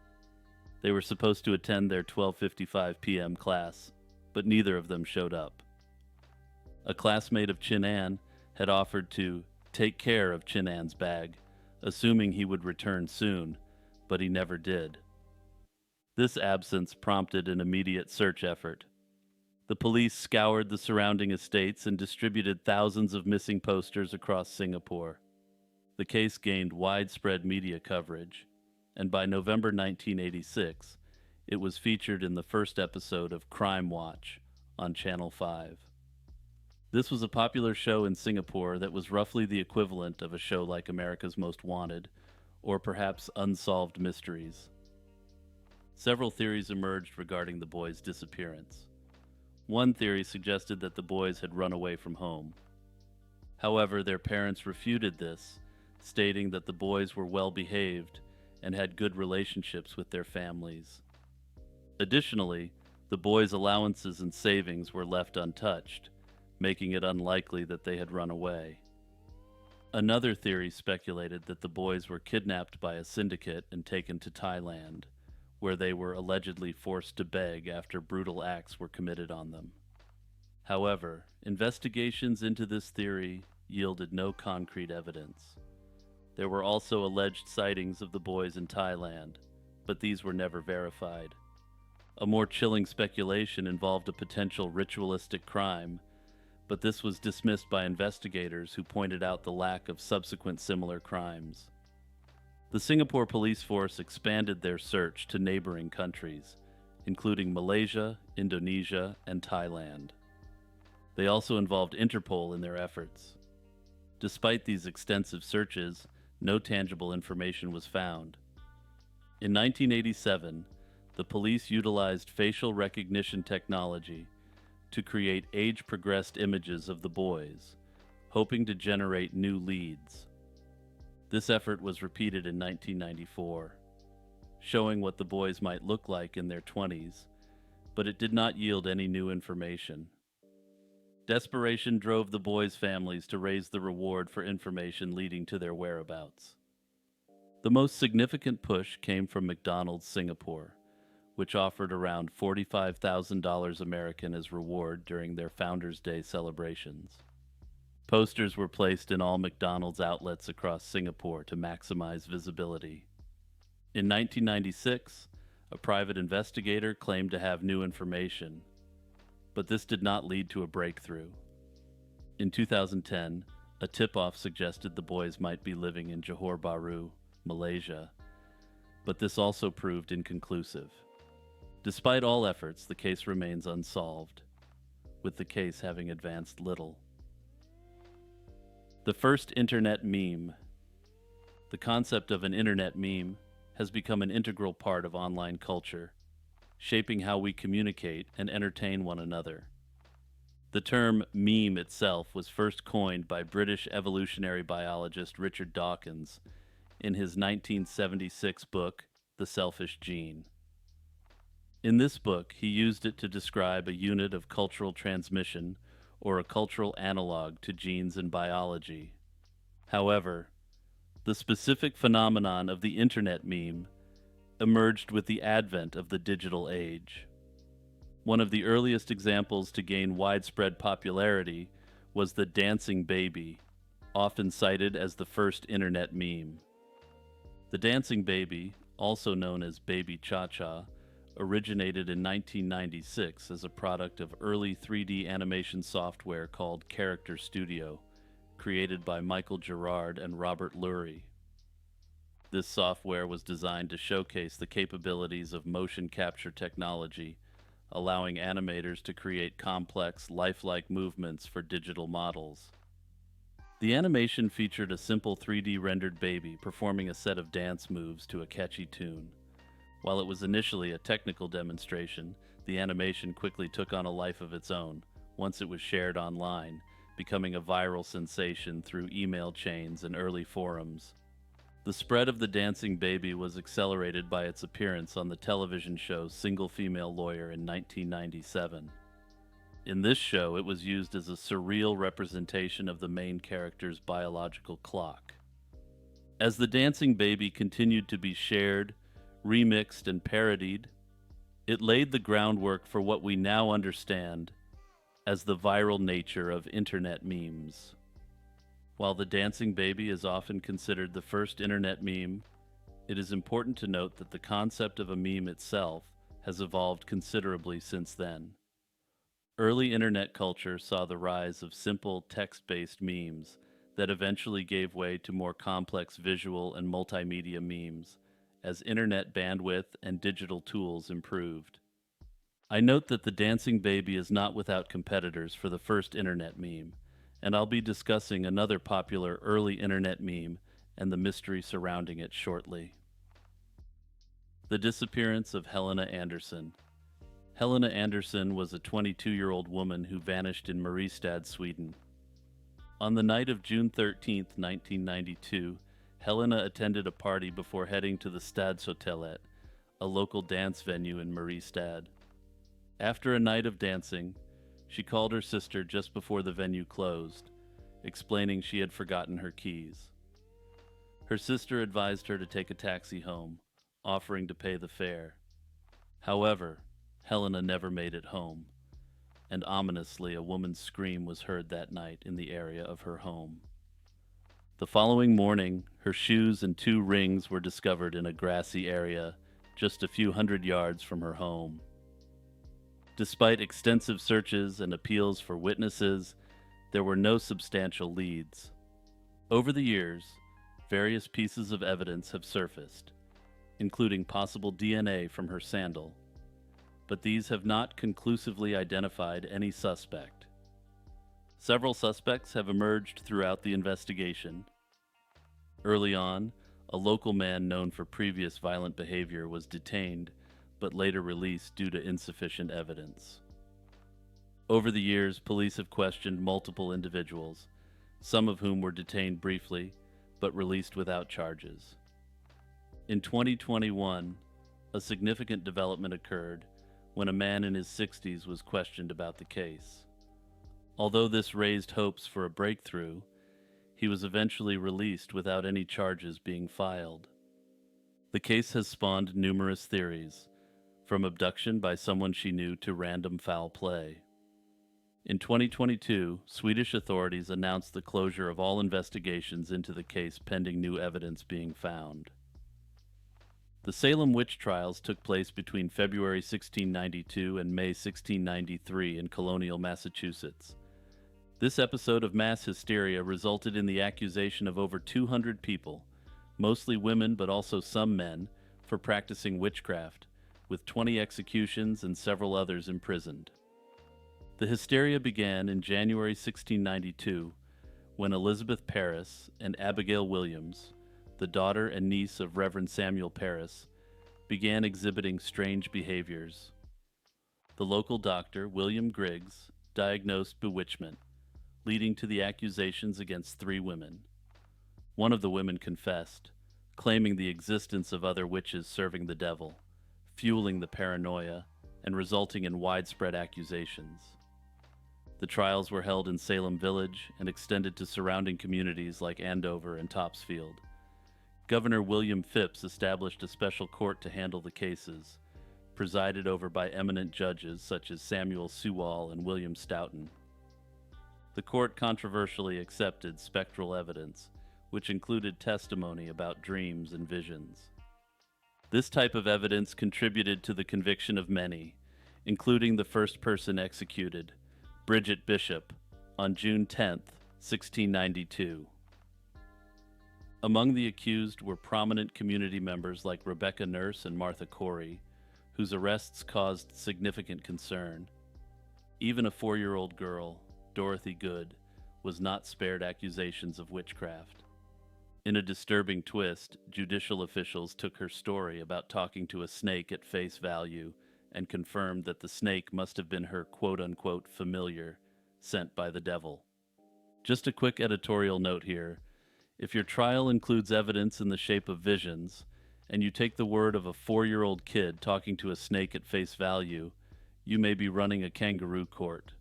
Speaker 1: They were supposed to attend their 12:55 p.m. class, but neither of them showed up. A classmate of Chin An had offered to take care of Chin An's bag, assuming he would return soon, but he never did. This absence prompted an immediate search effort. The police scoured the surrounding estates and distributed thousands of missing posters across Singapore. The case gained widespread media coverage, and by November 1986, it was featured in the first episode of Crime Watch on Channel 5. This was a popular show in Singapore that was roughly the equivalent of a show like America's Most Wanted, or perhaps Unsolved Mysteries. Several theories emerged regarding the boys' disappearance. One theory suggested that the boys had run away from home. However, their parents refuted this, stating that the boys were well behaved and had good relationships with their families. Additionally, the boys' allowances and savings were left untouched, making it unlikely that they had run away. Another theory speculated that the boys were kidnapped by a syndicate and taken to Thailand, where they were allegedly forced to beg after brutal acts were committed on them. However, investigations into this theory yielded no concrete evidence. There were also alleged sightings of the boys in Thailand, but these were never verified. A more chilling speculation involved a potential ritualistic crime, but this was dismissed by investigators who pointed out the lack of subsequent similar crimes. The Singapore police force expanded their search to neighboring countries, including Malaysia, Indonesia, and Thailand. They also involved Interpol in their efforts. Despite these extensive searches, no tangible information was found. In 1987, the police utilized facial recognition technology to create age-progressed images of the boys, hoping to generate new leads. This effort was repeated in 1994, showing what the boys might look like in their 20s, but it did not yield any new information. Desperation drove the boys' families to raise the reward for information leading to their whereabouts. The most significant push came from McDonald's Singapore, which offered around $45,000 American as reward during their Founders' Day celebrations. Posters were placed in all McDonald's outlets across Singapore to maximize visibility. In 1996, a private investigator claimed to have new information, but this did not lead to a breakthrough. In 2010, a tip-off suggested the boys might be living in Johor Bahru, Malaysia, but this also proved inconclusive. Despite all efforts, the case remains unsolved, with the case having advanced little. The first internet meme. The concept of an internet meme has become an integral part of online culture, shaping how we communicate and entertain one another. The term meme itself was first coined by British evolutionary biologist Richard Dawkins in his 1976 book, The Selfish Gene. In this book, he used it to describe a unit of cultural transmission or a cultural analog to genes in biology. However, the specific phenomenon of the internet meme emerged with the advent of the digital age. One of the earliest examples to gain widespread popularity was the dancing baby, often cited as the first internet meme. The dancing baby, also known as Baby Cha-Cha, originated in 1996 as a product of early 3D animation software called Character Studio, created by Michael Gerard and Robert Lurie. This software was designed to showcase the capabilities of motion capture technology, allowing animators to create complex, lifelike movements for digital models. The animation featured a simple 3D rendered baby performing a set of dance moves to a catchy tune. While it was initially a technical demonstration, the animation quickly took on a life of its own once it was shared online, becoming a viral sensation through email chains and early forums. The spread of the dancing baby was accelerated by its appearance on the television show Single Female Lawyer in 1997. In this show, it was used as a surreal representation of the main character's biological clock. As the dancing baby continued to be shared, remixed, and parodied, it laid the groundwork for what we now understand as the viral nature of internet memes. While the dancing baby is often considered the first internet meme, it is important to note that the concept of a meme itself has evolved considerably since then. Early internet culture saw the rise of simple text-based memes that eventually gave way to more complex visual and multimedia memes as internet bandwidth and digital tools improved. I note that the dancing baby is not without competitors for the first internet meme, and I'll be discussing another popular early internet meme and the mystery surrounding it shortly. The disappearance of Helena Anderson. Helena Anderson was a 22-year-old woman who vanished in Mariestad, Sweden. On the night of June 13, 1992, Helena attended a party before heading to the Stadshotellet, a local dance venue in Mariestad. After a night of dancing, she called her sister just before the venue closed, explaining she had forgotten her keys. Her sister advised her to take a taxi home, offering to pay the fare. However, Helena never made it home, and ominously a woman's scream was heard that night in the area of her home. The following morning, her shoes and 2 rings were discovered in a grassy area just a few hundred yards from her home. Despite extensive searches and appeals for witnesses, there were no substantial leads. Over the years, various pieces of evidence have surfaced, including possible DNA from her sandal, but these have not conclusively identified any suspect. Several suspects have emerged throughout the investigation. Early on, a local man known for previous violent behavior was detained, but later released due to insufficient evidence. Over the years, police have questioned multiple individuals, some of whom were detained briefly, but released without charges. In 2021, a significant development occurred when a man in his 60s was questioned about the case. Although this raised hopes for a breakthrough, he was eventually released without any charges being filed. The case has spawned numerous theories, from abduction by someone she knew to random foul play. In 2022, Swedish authorities announced the closure of all investigations into the case pending new evidence being found. The Salem witch trials took place between February 1692 and May 1693 in colonial Massachusetts. This episode of mass hysteria resulted in the accusation of over 200 people, mostly women but also some men, for practicing witchcraft, with 20 executions and several others imprisoned. The hysteria began in January 1692 when Elizabeth Parris and Abigail Williams, the daughter and niece of Reverend Samuel Parris, began exhibiting strange behaviors. The local doctor, William Griggs, diagnosed bewitchment, leading to the accusations against 3 women. One of the women confessed, claiming the existence of other witches serving the devil, fueling the paranoia and resulting in widespread accusations. The trials were held in Salem Village and extended to surrounding communities like Andover and Topsfield. Governor William Phipps established a special court to handle the cases, presided over by eminent judges such as Samuel Sewall and William Stoughton. The court controversially accepted spectral evidence, which included testimony about dreams and visions. This type of evidence contributed to the conviction of many, including the first person executed, Bridget Bishop, on June 10, 1692. Among the accused were prominent community members like Rebecca Nurse and Martha Corey, whose arrests caused significant concern. Even a 4-year-old girl, Dorothy Good, was not spared accusations of witchcraft. In a disturbing twist, judicial officials took her story about talking to a snake at face value and confirmed that the snake must have been her quote-unquote familiar, sent by the devil. Just a quick editorial note here. If your trial includes evidence in the shape of visions, and you take the word of a 4-year-old kid talking to a snake at face value, you may be running a kangaroo court.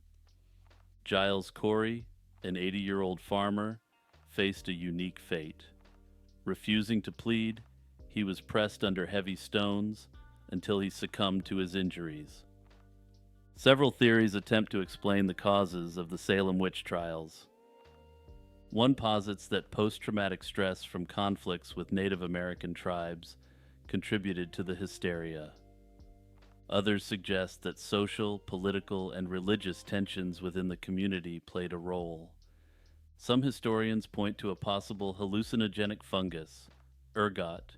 Speaker 1: Giles Corey, an 80-year-old farmer, faced a unique fate. Refusing to plead, he was pressed under heavy stones until he succumbed to his injuries. Several theories attempt to explain the causes of the Salem witch trials. One posits that post-traumatic stress from conflicts with Native American tribes contributed to the hysteria. Others suggest that social, political, and religious tensions within the community played a role. Some historians point to a possible hallucinogenic fungus, ergot,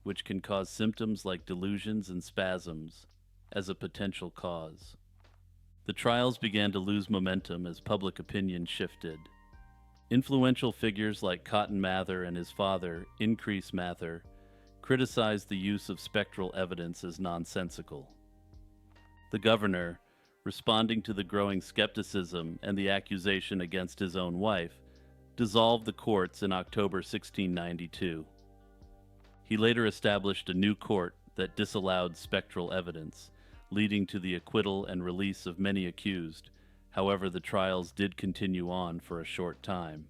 Speaker 1: which can cause symptoms like delusions and spasms, as a potential cause. The trials began to lose momentum as public opinion shifted. Influential figures like Cotton Mather and his father, Increase Mather, criticized the use of spectral evidence as nonsensical. The governor, responding to the growing skepticism and the accusation against his own wife, dissolved the courts in October 1692. He later established a new court that disallowed spectral evidence, leading to the acquittal and release of many accused. However, the trials did continue on for a short time.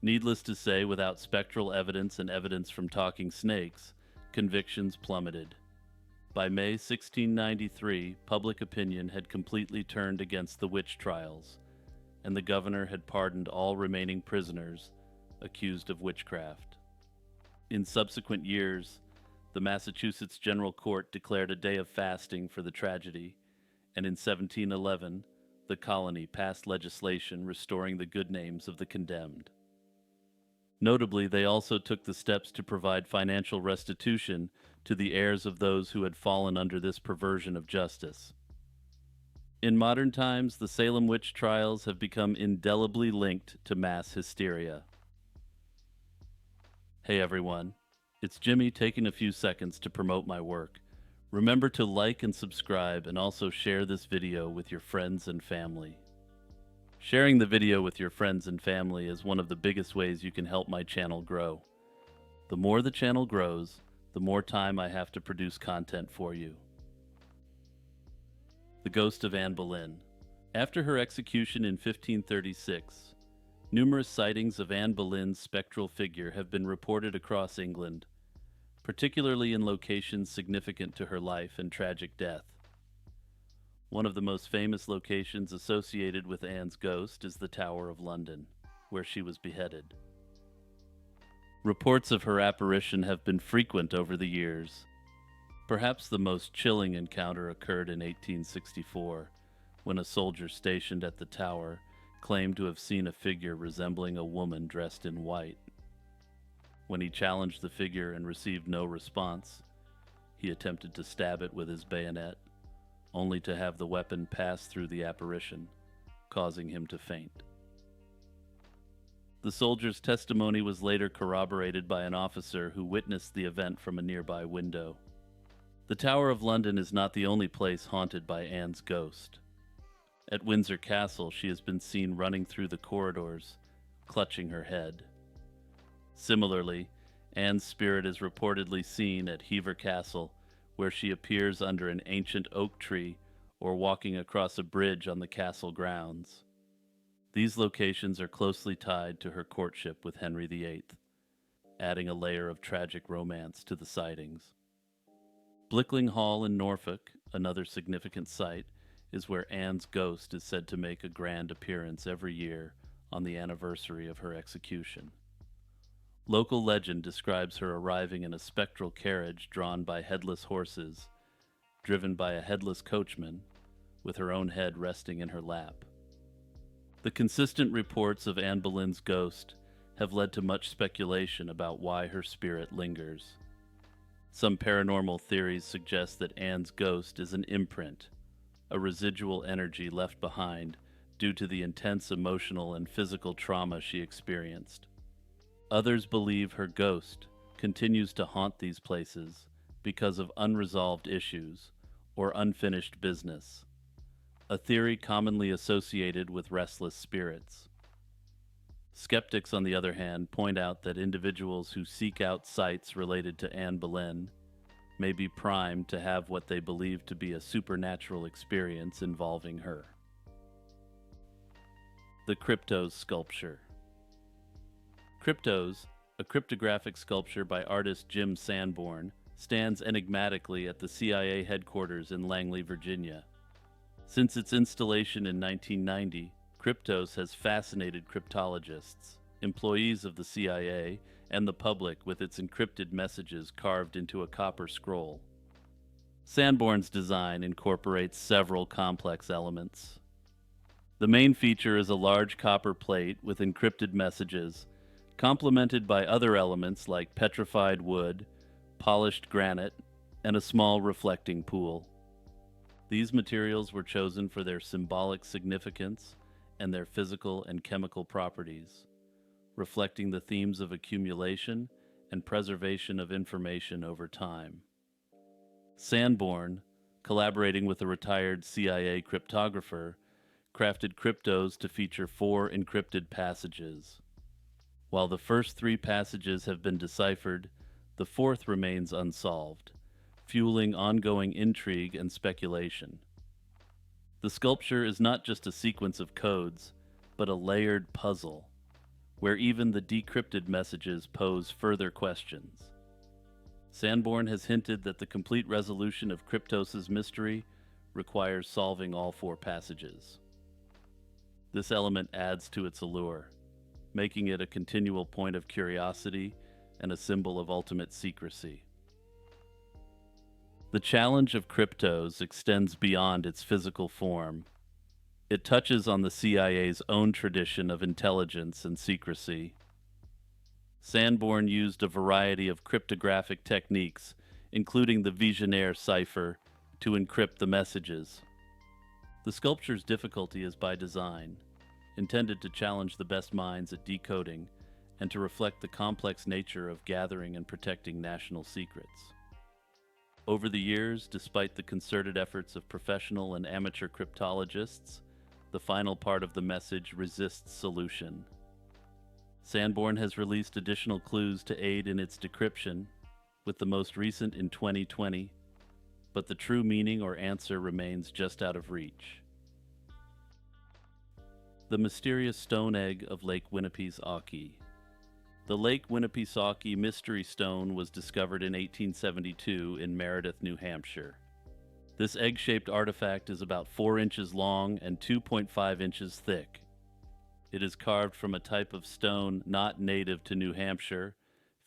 Speaker 1: Needless to say, without spectral evidence and evidence from talking snakes, convictions plummeted. By May 1693, public opinion had completely turned against the witch trials, and the governor had pardoned all remaining prisoners accused of witchcraft. In subsequent years, the Massachusetts General Court declared a day of fasting for the tragedy, and in 1711, the colony passed legislation restoring the good names of the condemned. Notably, they also took the steps to provide financial restitution to the heirs of those who had fallen under this perversion of justice. In modern times, the Salem witch trials have become indelibly linked to mass hysteria. Hey everyone, it's Jimmy taking a few seconds to promote my work. Remember to like and subscribe, and also share this video with your friends and family. Sharing the video with your friends and family is one of the biggest ways you can help my channel grow. The more the channel grows, the more time I have to produce content for you. The Ghost of Anne Boleyn. After her execution in 1536, numerous sightings of Anne Boleyn's spectral figure have been reported across England, particularly in locations significant to her life and tragic death. One of the most famous locations associated with Anne's ghost is the Tower of London, where she was beheaded. Reports of her apparition have been frequent over the years. Perhaps the most chilling encounter occurred in 1864, when a soldier stationed at the tower claimed to have seen a figure resembling a woman dressed in white. When he challenged the figure and received no response, he attempted to stab it with his bayonet, only to have the weapon pass through the apparition, causing him to faint. The soldier's testimony was later corroborated by an officer who witnessed the event from a nearby window. The Tower of London is not the only place haunted by Anne's ghost. At Windsor Castle, she has been seen running through the corridors, clutching her head. Similarly, Anne's spirit is reportedly seen at Fyvie Castle, where she appears under an ancient oak tree or walking across a bridge on the castle grounds. These locations are closely tied to her courtship with Henry VIII, adding a layer of tragic romance to the sightings. Blickling Hall in Norfolk, another significant site, is where Anne's ghost is said to make a grand appearance every year on the anniversary of her execution. Local legend describes her arriving in a spectral carriage drawn by headless horses, driven by a headless coachman, with her own head resting in her lap. The consistent reports of Anne Boleyn's ghost have led to much speculation about why her spirit lingers. Some paranormal theories suggest that Anne's ghost is an imprint, a residual energy left behind due to the intense emotional and physical trauma she experienced. Others believe her ghost continues to haunt these places because of unresolved issues or unfinished business, a theory commonly associated with restless spirits. Skeptics, on the other hand, point out that individuals who seek out sites related to Anne Boleyn may be primed to have what they believe to be a supernatural experience involving her. The Cryptos Sculpture. Cryptos, a cryptographic sculpture by artist Jim Sanborn, stands enigmatically at the CIA headquarters in Langley, Virginia. Since its installation in 1990, Cryptos has fascinated cryptologists, employees of the CIA, and the public with its encrypted messages carved into a copper scroll. Sanborn's design incorporates several complex elements. The main feature is a large copper plate with encrypted messages, complemented by other elements like petrified wood, polished granite, and a small reflecting pool. These materials were chosen for their symbolic significance and their physical and chemical properties, reflecting the themes of accumulation and preservation of information over time. Sanborn, collaborating with a retired CIA cryptographer, crafted cryptos to feature 4 encrypted passages. While the first 3 passages have been deciphered, the 4th remains unsolved, fueling ongoing intrigue and speculation. The sculpture is not just a sequence of codes, but a layered puzzle, where even the decrypted messages pose further questions. Sanborn has hinted that the complete resolution of Kryptos' mystery requires solving all 4 passages. This element adds to its allure, making it a continual point of curiosity and a symbol of ultimate secrecy. The challenge of Kryptos extends beyond its physical form. It touches on the CIA's own tradition of intelligence and secrecy. Sanborn used a variety of cryptographic techniques, including the Visionaire cipher, to encrypt the messages. The sculpture's difficulty is by design, intended to challenge the best minds at decoding and to reflect the complex nature of gathering and protecting national secrets. Over the years, despite the concerted efforts of professional and amateur cryptologists, the final part of the message resists solution. Sanborn has released additional clues to aid in its decryption, with the most recent in 2020, but the true meaning or answer remains just out of reach. The mysterious stone egg of Lake Winnipesaukee. The Lake Winnipesaukee Mystery Stone was discovered in 1872 in Meredith, New Hampshire. This egg-shaped artifact is about 4 inches long and 2.5 inches thick. It is carved from a type of stone not native to New Hampshire,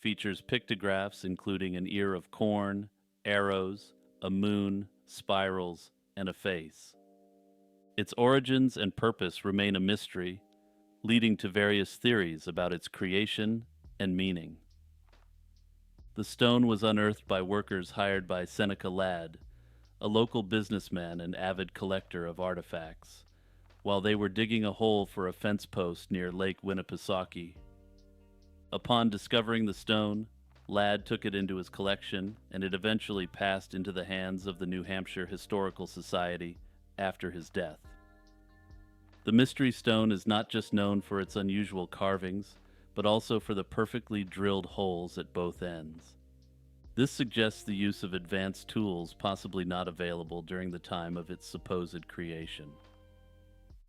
Speaker 1: features pictographs including an ear of corn, arrows, a moon, spirals, and a face. Its origins and purpose remain a mystery, leading to various theories about its creation and meaning. The stone was unearthed by workers hired by Seneca Ladd, a local businessman and avid collector of artifacts, while they were digging a hole for a fence post near Lake Winnipesaukee. Upon discovering the stone, Ladd took it into his collection, and it eventually passed into the hands of the New Hampshire Historical Society after his death. The Mystery Stone is not just known for its unusual carvings, but also for the perfectly drilled holes at both ends. This suggests the use of advanced tools possibly not available during the time of its supposed creation.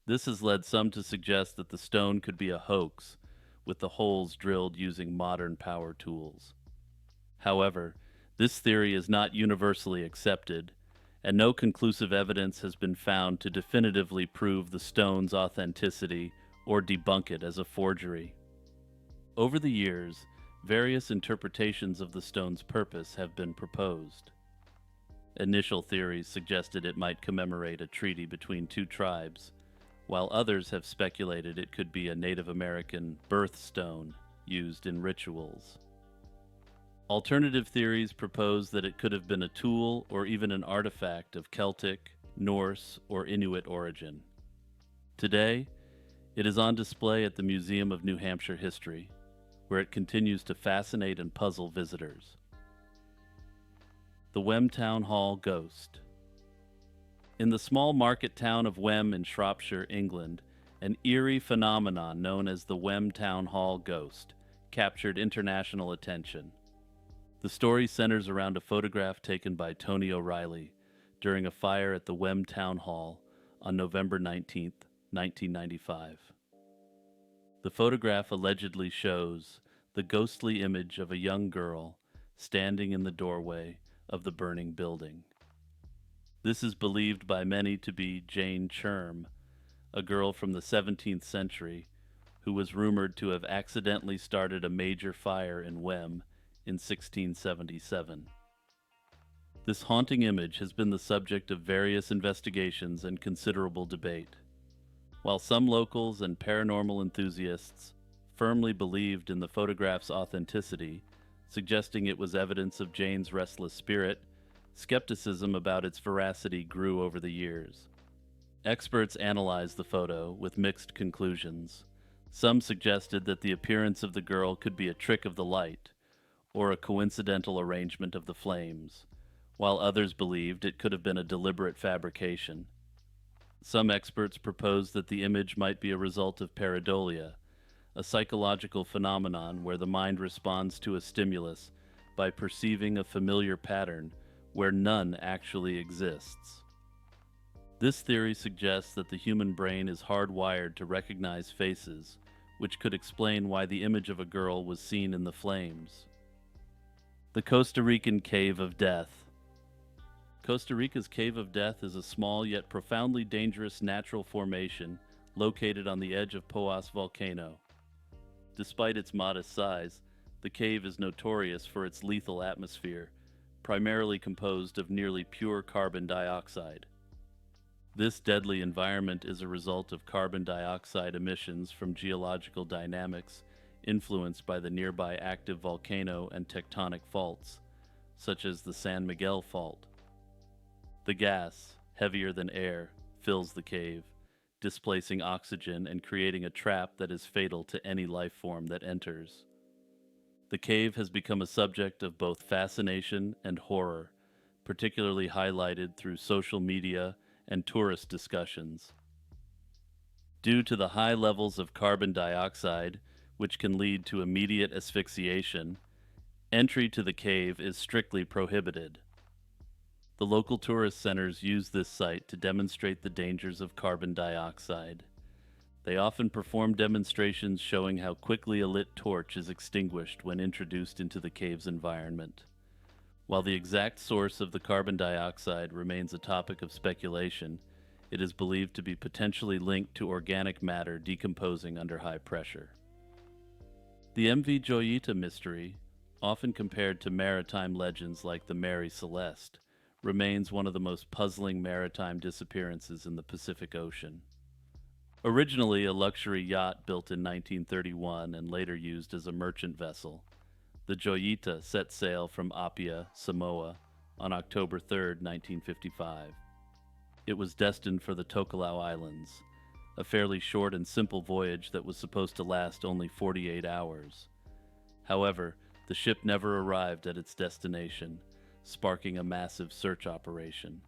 Speaker 1: This has led some to suggest that the stone could be a hoax, with the holes drilled using modern power tools. However, this theory is not universally accepted, and no conclusive evidence has been found to definitively prove the stone's authenticity or debunk it as a forgery. Over the years, various interpretations of the stone's purpose have been proposed. Initial theories suggested it might commemorate a treaty between 2 tribes, while others have speculated it could be a Native American birthstone used in rituals. Alternative theories propose that it could have been a tool or even an artifact of Celtic, Norse, or Inuit origin. Today, it is on display at the Museum of New Hampshire History, where it continues to fascinate and puzzle visitors. The Wem Town Hall Ghost. In the small market town of Wem in Shropshire, England, an eerie phenomenon known as the Wem Town Hall Ghost captured international attention. The story centers around a photograph taken by Tony O'Reilly during a fire at the Wem Town Hall on November 19, 1995. The photograph allegedly shows the ghostly image of a young girl standing in the doorway of the burning building. This is believed by many to be Jane Churm, a girl from the 17th century who was rumored to have accidentally started a major fire in Wem in 1677. This haunting image has been the subject of various investigations and considerable debate. While some locals and paranormal enthusiasts firmly believed in the photograph's authenticity, suggesting it was evidence of Jane's restless spirit, skepticism about its veracity grew over the years. Experts analyzed the photo with mixed conclusions. Some suggested that the appearance of the girl could be a trick of the light, or a coincidental arrangement of the flames, while others believed it could have been a deliberate fabrication. Some experts proposed that the image might be a result of pareidolia, a psychological phenomenon where the mind responds to a stimulus by perceiving a familiar pattern where none actually exists. This theory suggests that the human brain is hardwired to recognize faces, which could explain why the image of a girl was seen in the flames. The Costa Rican Cave of Death. Costa Rica's Cave of Death is a small yet profoundly dangerous natural formation located on the edge of Poás volcano. Despite its modest size, the cave is notorious for its lethal atmosphere, primarily composed of nearly pure carbon dioxide. This deadly environment is a result of carbon dioxide emissions from geological dynamics influenced by the nearby active volcano and tectonic faults, such as the San Miguel Fault. The gas, heavier than air, fills the cave, displacing oxygen and creating a trap that is fatal to any life form that enters. The cave has become a subject of both fascination and horror, particularly highlighted through social media and tourist discussions. Due to the high levels of carbon dioxide, which can lead to immediate asphyxiation, entry to the cave is strictly prohibited. The local tourist centers use this site to demonstrate the dangers of carbon dioxide. They often perform demonstrations showing how quickly a lit torch is extinguished when introduced into the cave's environment. While the exact source of the carbon dioxide remains a topic of speculation, it is believed to be potentially linked to organic matter decomposing under high pressure. The MV Joyita mystery, often compared to maritime legends like the Mary Celeste, remains one of the most puzzling maritime disappearances in the Pacific Ocean. Originally a luxury yacht built in 1931 and later used as a merchant vessel, the Joyita set sail from Apia, Samoa, on October 3, 1955. It was destined for the Tokelau Islands, a fairly short and simple voyage that was supposed to last only 48 hours. However, the ship never arrived at its destination, sparking a massive search operation.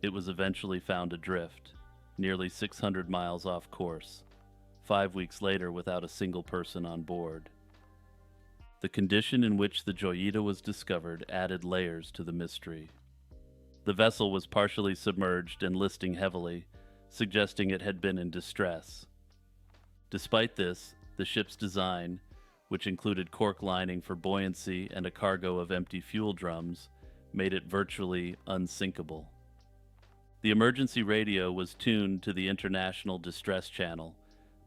Speaker 1: It was eventually found adrift, nearly 600 miles off course, 5 weeks later without a single person on board. The condition in which the Joyita was discovered added layers to the mystery. The vessel was partially submerged and listing heavily, suggesting it had been in distress. Despite this, the ship's design, which included cork lining for buoyancy and a cargo of empty fuel drums, made it virtually unsinkable. The emergency radio was tuned to the International Distress Channel,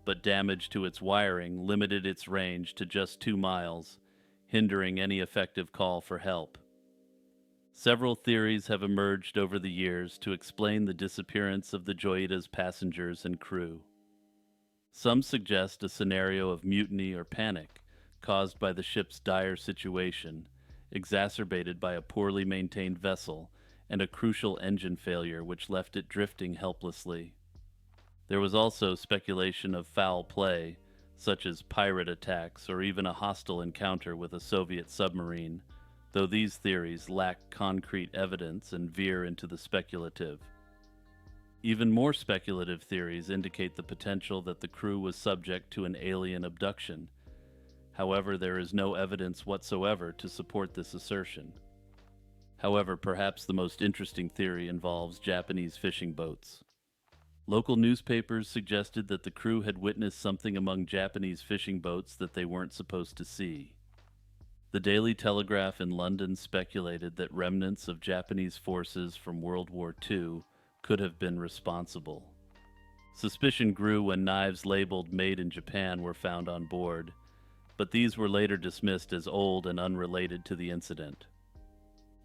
Speaker 1: but damage to its wiring limited its range to just 2 miles, hindering any effective call for help. Several theories have emerged over the years to explain the disappearance of the Joyita's passengers and crew. Some suggest a scenario of mutiny or panic caused by the ship's dire situation, exacerbated by a poorly maintained vessel and a crucial engine failure which left it drifting helplessly. There was also speculation of foul play, such as pirate attacks or even a hostile encounter with a Soviet submarine, though these theories lack concrete evidence and veer into the speculative. Even more speculative theories indicate the potential that the crew was subject to an alien abduction. However, there is no evidence whatsoever to support this assertion. However, perhaps the most interesting theory involves Japanese fishing boats. Local newspapers suggested that the crew had witnessed something among Japanese fishing boats that they weren't supposed to see. The Daily Telegraph in London speculated that remnants of Japanese forces from World War II could have been responsible. Suspicion grew when knives labeled "Made in Japan" were found on board, but these were later dismissed as old and unrelated to the incident.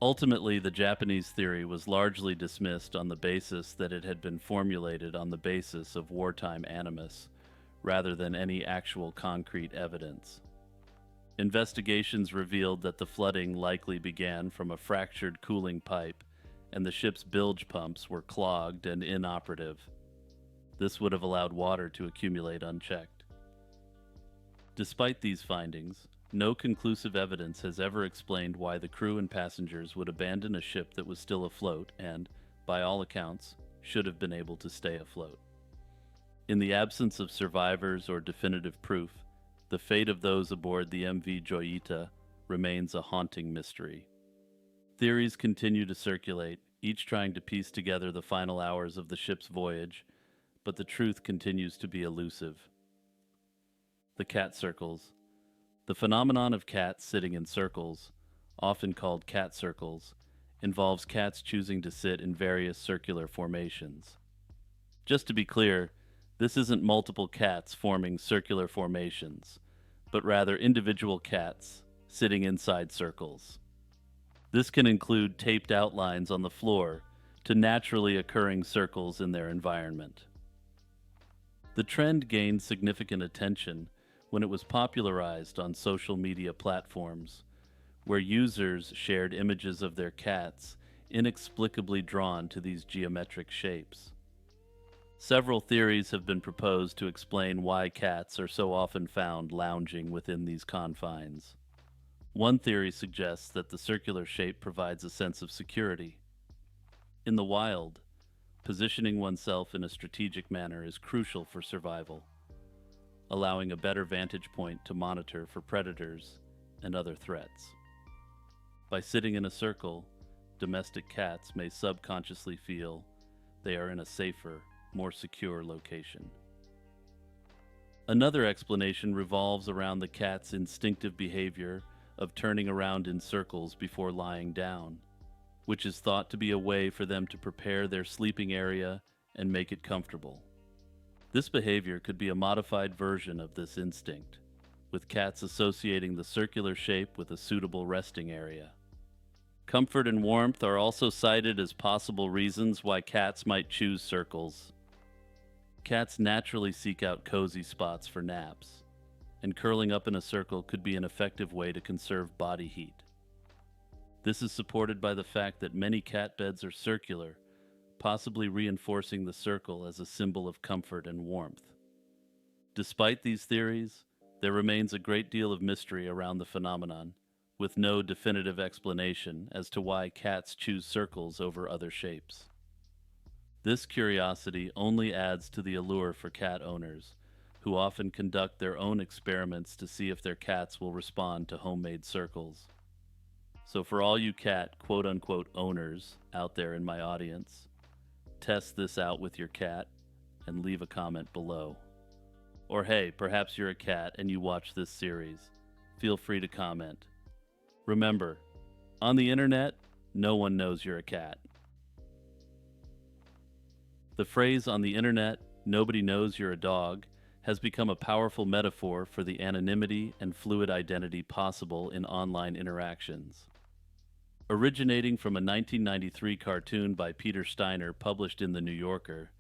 Speaker 1: Ultimately, the Japanese theory was largely dismissed on the basis that it had been formulated on the basis of wartime animus, rather than any actual concrete evidence. Investigations revealed that the flooding likely began from a fractured cooling pipe, and the ship's bilge pumps were clogged and inoperative. This would have allowed water to accumulate unchecked. Despite these findings, no conclusive evidence has ever explained why the crew and passengers would abandon a ship that was still afloat and, by all accounts, should have been able to stay afloat. In the absence of survivors or definitive proof, the fate of those aboard the MV Joyita remains a haunting mystery. Theories continue to circulate, each trying to piece together the final hours of the ship's voyage, but the truth continues to be elusive. The cat circles. The phenomenon of cats sitting in circles, often called cat circles, involves cats choosing to sit in various circular formations. Just to be clear, this isn't multiple cats forming circular formations, but rather individual cats sitting inside circles. This can include taped outlines on the floor to naturally occurring circles in their environment. The trend gained significant attention when it was popularized on social media platforms, where users shared images of their cats inexplicably drawn to these geometric shapes. Several theories have been proposed to explain why cats are so often found lounging within these confines. One theory suggests that the circular shape provides a sense of security. In the wild, positioning oneself in a strategic manner is crucial for survival, allowing a better vantage point to monitor for predators and other threats. By sitting in a circle, domestic cats may subconsciously feel they are in a safer, more secure location. Another explanation revolves around the cat's instinctive behavior of turning around in circles before lying down, which is thought to be a way for them to prepare their sleeping area and make it comfortable. This behavior could be a modified version of this instinct, with cats associating the circular shape with a suitable resting area. Comfort and warmth are also cited as possible reasons why cats might choose circles. Cats naturally seek out cozy spots for naps, and curling up in a circle could be an effective way to conserve body heat. This is supported by the fact that many cat beds are circular, possibly reinforcing the circle as a symbol of comfort and warmth. Despite these theories, there remains a great deal of mystery around the phenomenon, with no definitive explanation as to why cats choose circles over other shapes. This curiosity only adds to the allure for cat owners, who often conduct their own experiments to see if their cats will respond to homemade circles. So for all you cat quote-unquote owners out there in my audience, test this out with your cat and leave a comment below. Or hey, perhaps you're a cat and you watch this series. Feel free to comment. Remember, on the internet, no one knows you're a cat. The phrase on the internet, "nobody knows you're a dog," has become a powerful metaphor for the anonymity and fluid identity possible in online interactions. Originating from a 1993 cartoon by Peter Steiner published in The New Yorker,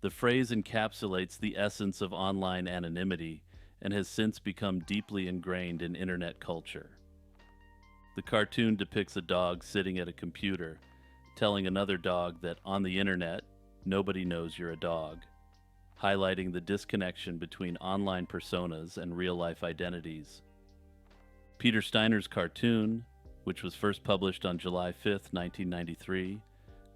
Speaker 1: the phrase encapsulates the essence of online anonymity and has since become deeply ingrained in internet culture. The cartoon depicts a dog sitting at a computer, telling another dog that on the internet, nobody knows you're a dog, highlighting the disconnection between online personas and real-life identities. Peter Steiner's cartoon, which was first published on July 5, 1993,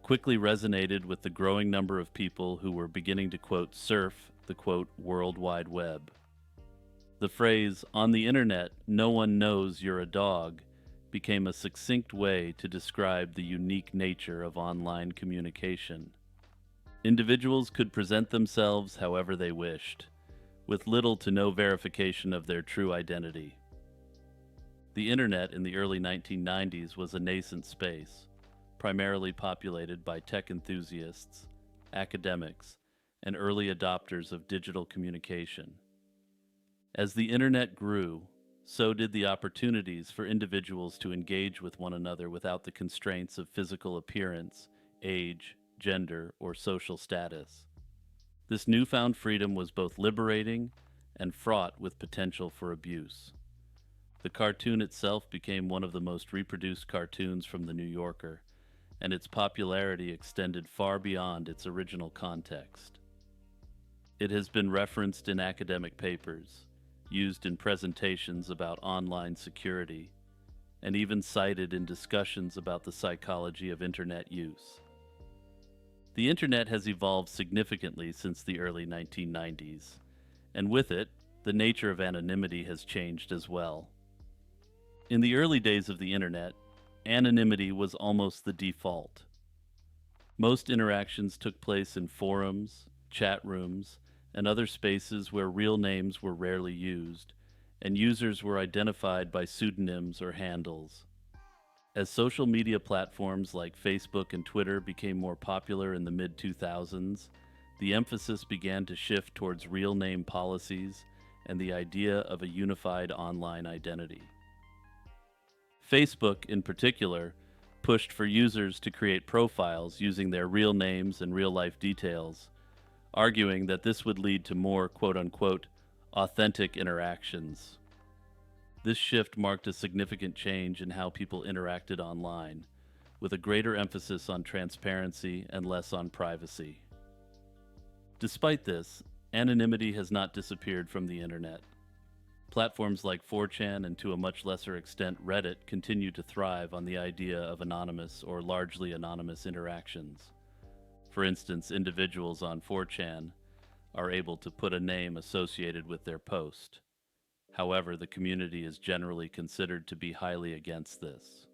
Speaker 1: quickly resonated with the growing number of people who were beginning to, quote, surf the, quote, World Wide Web. The phrase, "on the internet, no one knows you're a dog," became a succinct way to describe the unique nature of online communication. Individuals could present themselves however they wished, with little to no verification of their true identity. The internet in the early 1990s was a nascent space, primarily populated by tech enthusiasts, academics, and early adopters of digital communication. As the internet grew, so did the opportunities for individuals to engage with one another without the constraints of physical appearance, age, gender, or social status. This newfound freedom was both liberating and fraught with potential for abuse. The cartoon itself became one of the most reproduced cartoons from The New Yorker, and its popularity extended far beyond its original context. It has been referenced in academic papers, used in presentations about online security, and even cited in discussions about the psychology of Internet use. The Internet has evolved significantly since the early 1990s, and with it, the nature of anonymity has changed as well. In the early days of the Internet, anonymity was almost the default. Most interactions took place in forums, chat rooms, and other spaces where real names were rarely used, and users were identified by pseudonyms or handles. As social media platforms like Facebook and Twitter became more popular in the mid-2000s, the emphasis began to shift towards real name policies and the idea of a unified online identity. Facebook, in particular, pushed for users to create profiles using their real names and real-life details, arguing that this would lead to more quote-unquote authentic interactions. This shift marked a significant change in how people interacted online, with a greater emphasis on transparency and less on privacy. Despite this, anonymity has not disappeared from the Internet. Platforms like 4chan and to a much lesser extent Reddit continue to thrive on the idea of anonymous or largely anonymous interactions. For instance, individuals on 4chan are able to put a name associated with their post. However, the community is generally considered to be highly against this.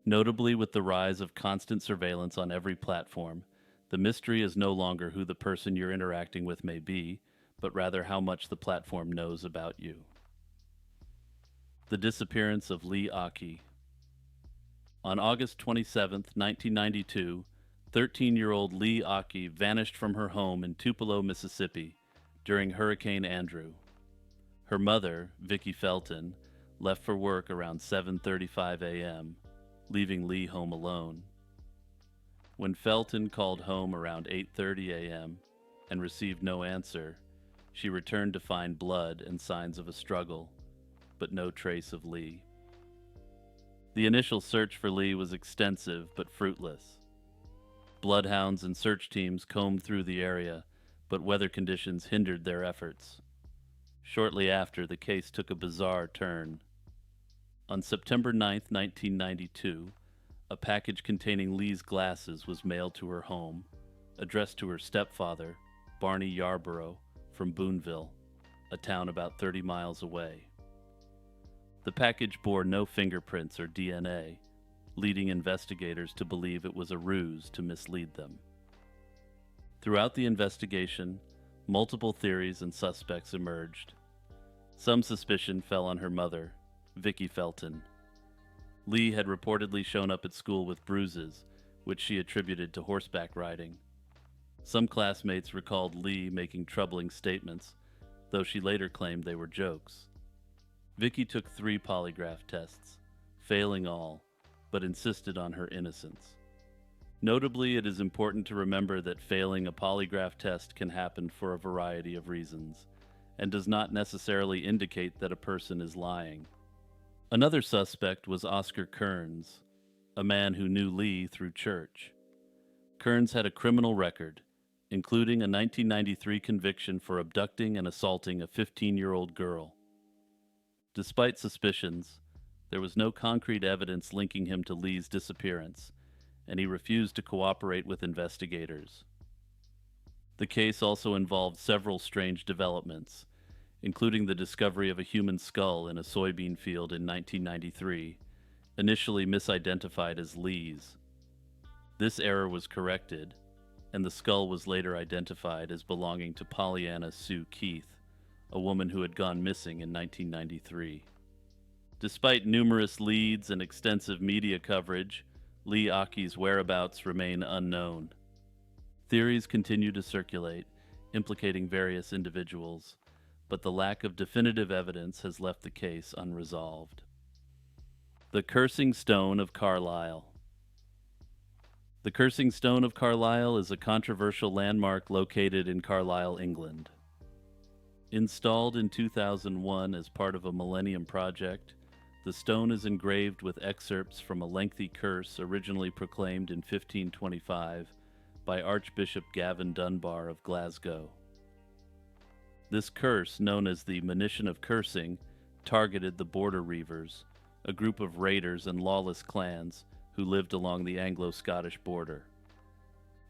Speaker 1: Notably, with the rise of constant surveillance on every platform, the mystery is no longer who the person you're interacting with may be, but rather how much the platform knows about you. The disappearance of Lee Aki. On August 27, 1992, 13-year-old Lee Aki vanished from her home in Tupelo, Mississippi, during Hurricane Andrew. Her mother, Vicki Felton, left for work around 7:35 a.m., leaving Lee home alone. When Felton called home around 8:30 a.m. and received no answer, she returned to find blood and signs of a struggle, but no trace of Lee. The initial search for Lee was extensive but fruitless. Bloodhounds and search teams combed through the area, but weather conditions hindered their efforts. Shortly after, the case took a bizarre turn. On September 9, 1992, a package containing Lee's glasses was mailed to her home, addressed to her stepfather, Barney Yarborough, from Boonville, a town about 30 miles away. The package bore no fingerprints or DNA, leading investigators to believe it was a ruse to mislead them. Throughout the investigation, multiple theories and suspects emerged. Some suspicion fell on her mother, Vicki Felton. Lee had reportedly shown up at school with bruises, which she attributed to horseback riding. Some classmates recalled Lee making troubling statements, though she later claimed they were jokes. Vicki took 3 polygraph tests, failing all, but insisted on her innocence. Notably, it is important to remember that failing a polygraph test can happen for a variety of reasons, and does not necessarily indicate that a person is lying. Another suspect was Oscar Kearns, a man who knew Lee through church. Kearns had a criminal record, including a 1993 conviction for abducting and assaulting a 15-year-old girl. Despite suspicions, there was no concrete evidence linking him to Lee's disappearance, and he refused to cooperate with investigators. The case also involved several strange developments, including the discovery of a human skull in a soybean field in 1993, initially misidentified as Lee's. This error was corrected, and the skull was later identified as belonging to Pollyanna Sue Keith, a woman who had gone missing in 1993. Despite numerous leads and extensive media coverage, Lee Aki's whereabouts remain unknown. Theories continue to circulate, implicating various individuals, but the lack of definitive evidence has left the case unresolved. The Cursing Stone of Carlisle. The Cursing Stone of Carlisle is a controversial landmark located in Carlisle, England. Installed in 2001 as part of a Millennium Project, the stone is engraved with excerpts from a lengthy curse originally proclaimed in 1525 by Archbishop Gavin Dunbar of Glasgow. This curse, known as the Monition of Cursing, targeted the Border Reivers, a group of raiders and lawless clans who lived along the Anglo-Scottish border.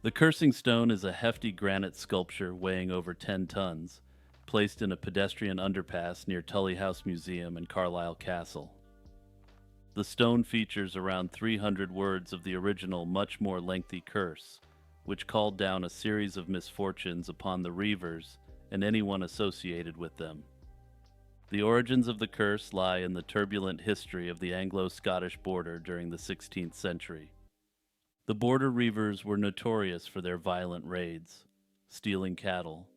Speaker 1: The Cursing Stone is a hefty granite sculpture weighing over 10 tons, placed in a pedestrian underpass near Tully House Museum and Carlisle Castle. The stone features around 300 words of the original, much more lengthy curse, which called down a series of misfortunes upon the Reivers and anyone associated with them. The origins of the curse lie in the turbulent history of the Anglo-Scottish border during the 16th century. The Border Reivers were notorious for their violent raids, stealing cattle,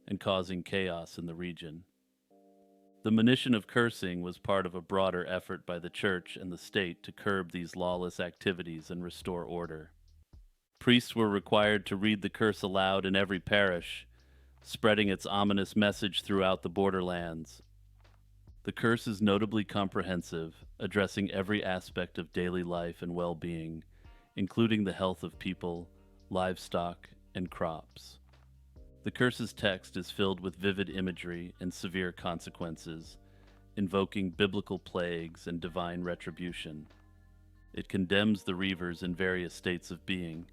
Speaker 1: and causing chaos in the region. The Monition of Cursing was part of a broader effort by the Church and the state to curb these lawless activities and restore order. Priests were required to read the curse aloud in every parish, spreading its ominous message throughout the borderlands. The curse is notably comprehensive, addressing every aspect of daily life and well-being, including the health of people, livestock, and crops. The curse's text is filled with vivid imagery and severe consequences, invoking biblical plagues and divine retribution. It condemns the Reivers in various states of being,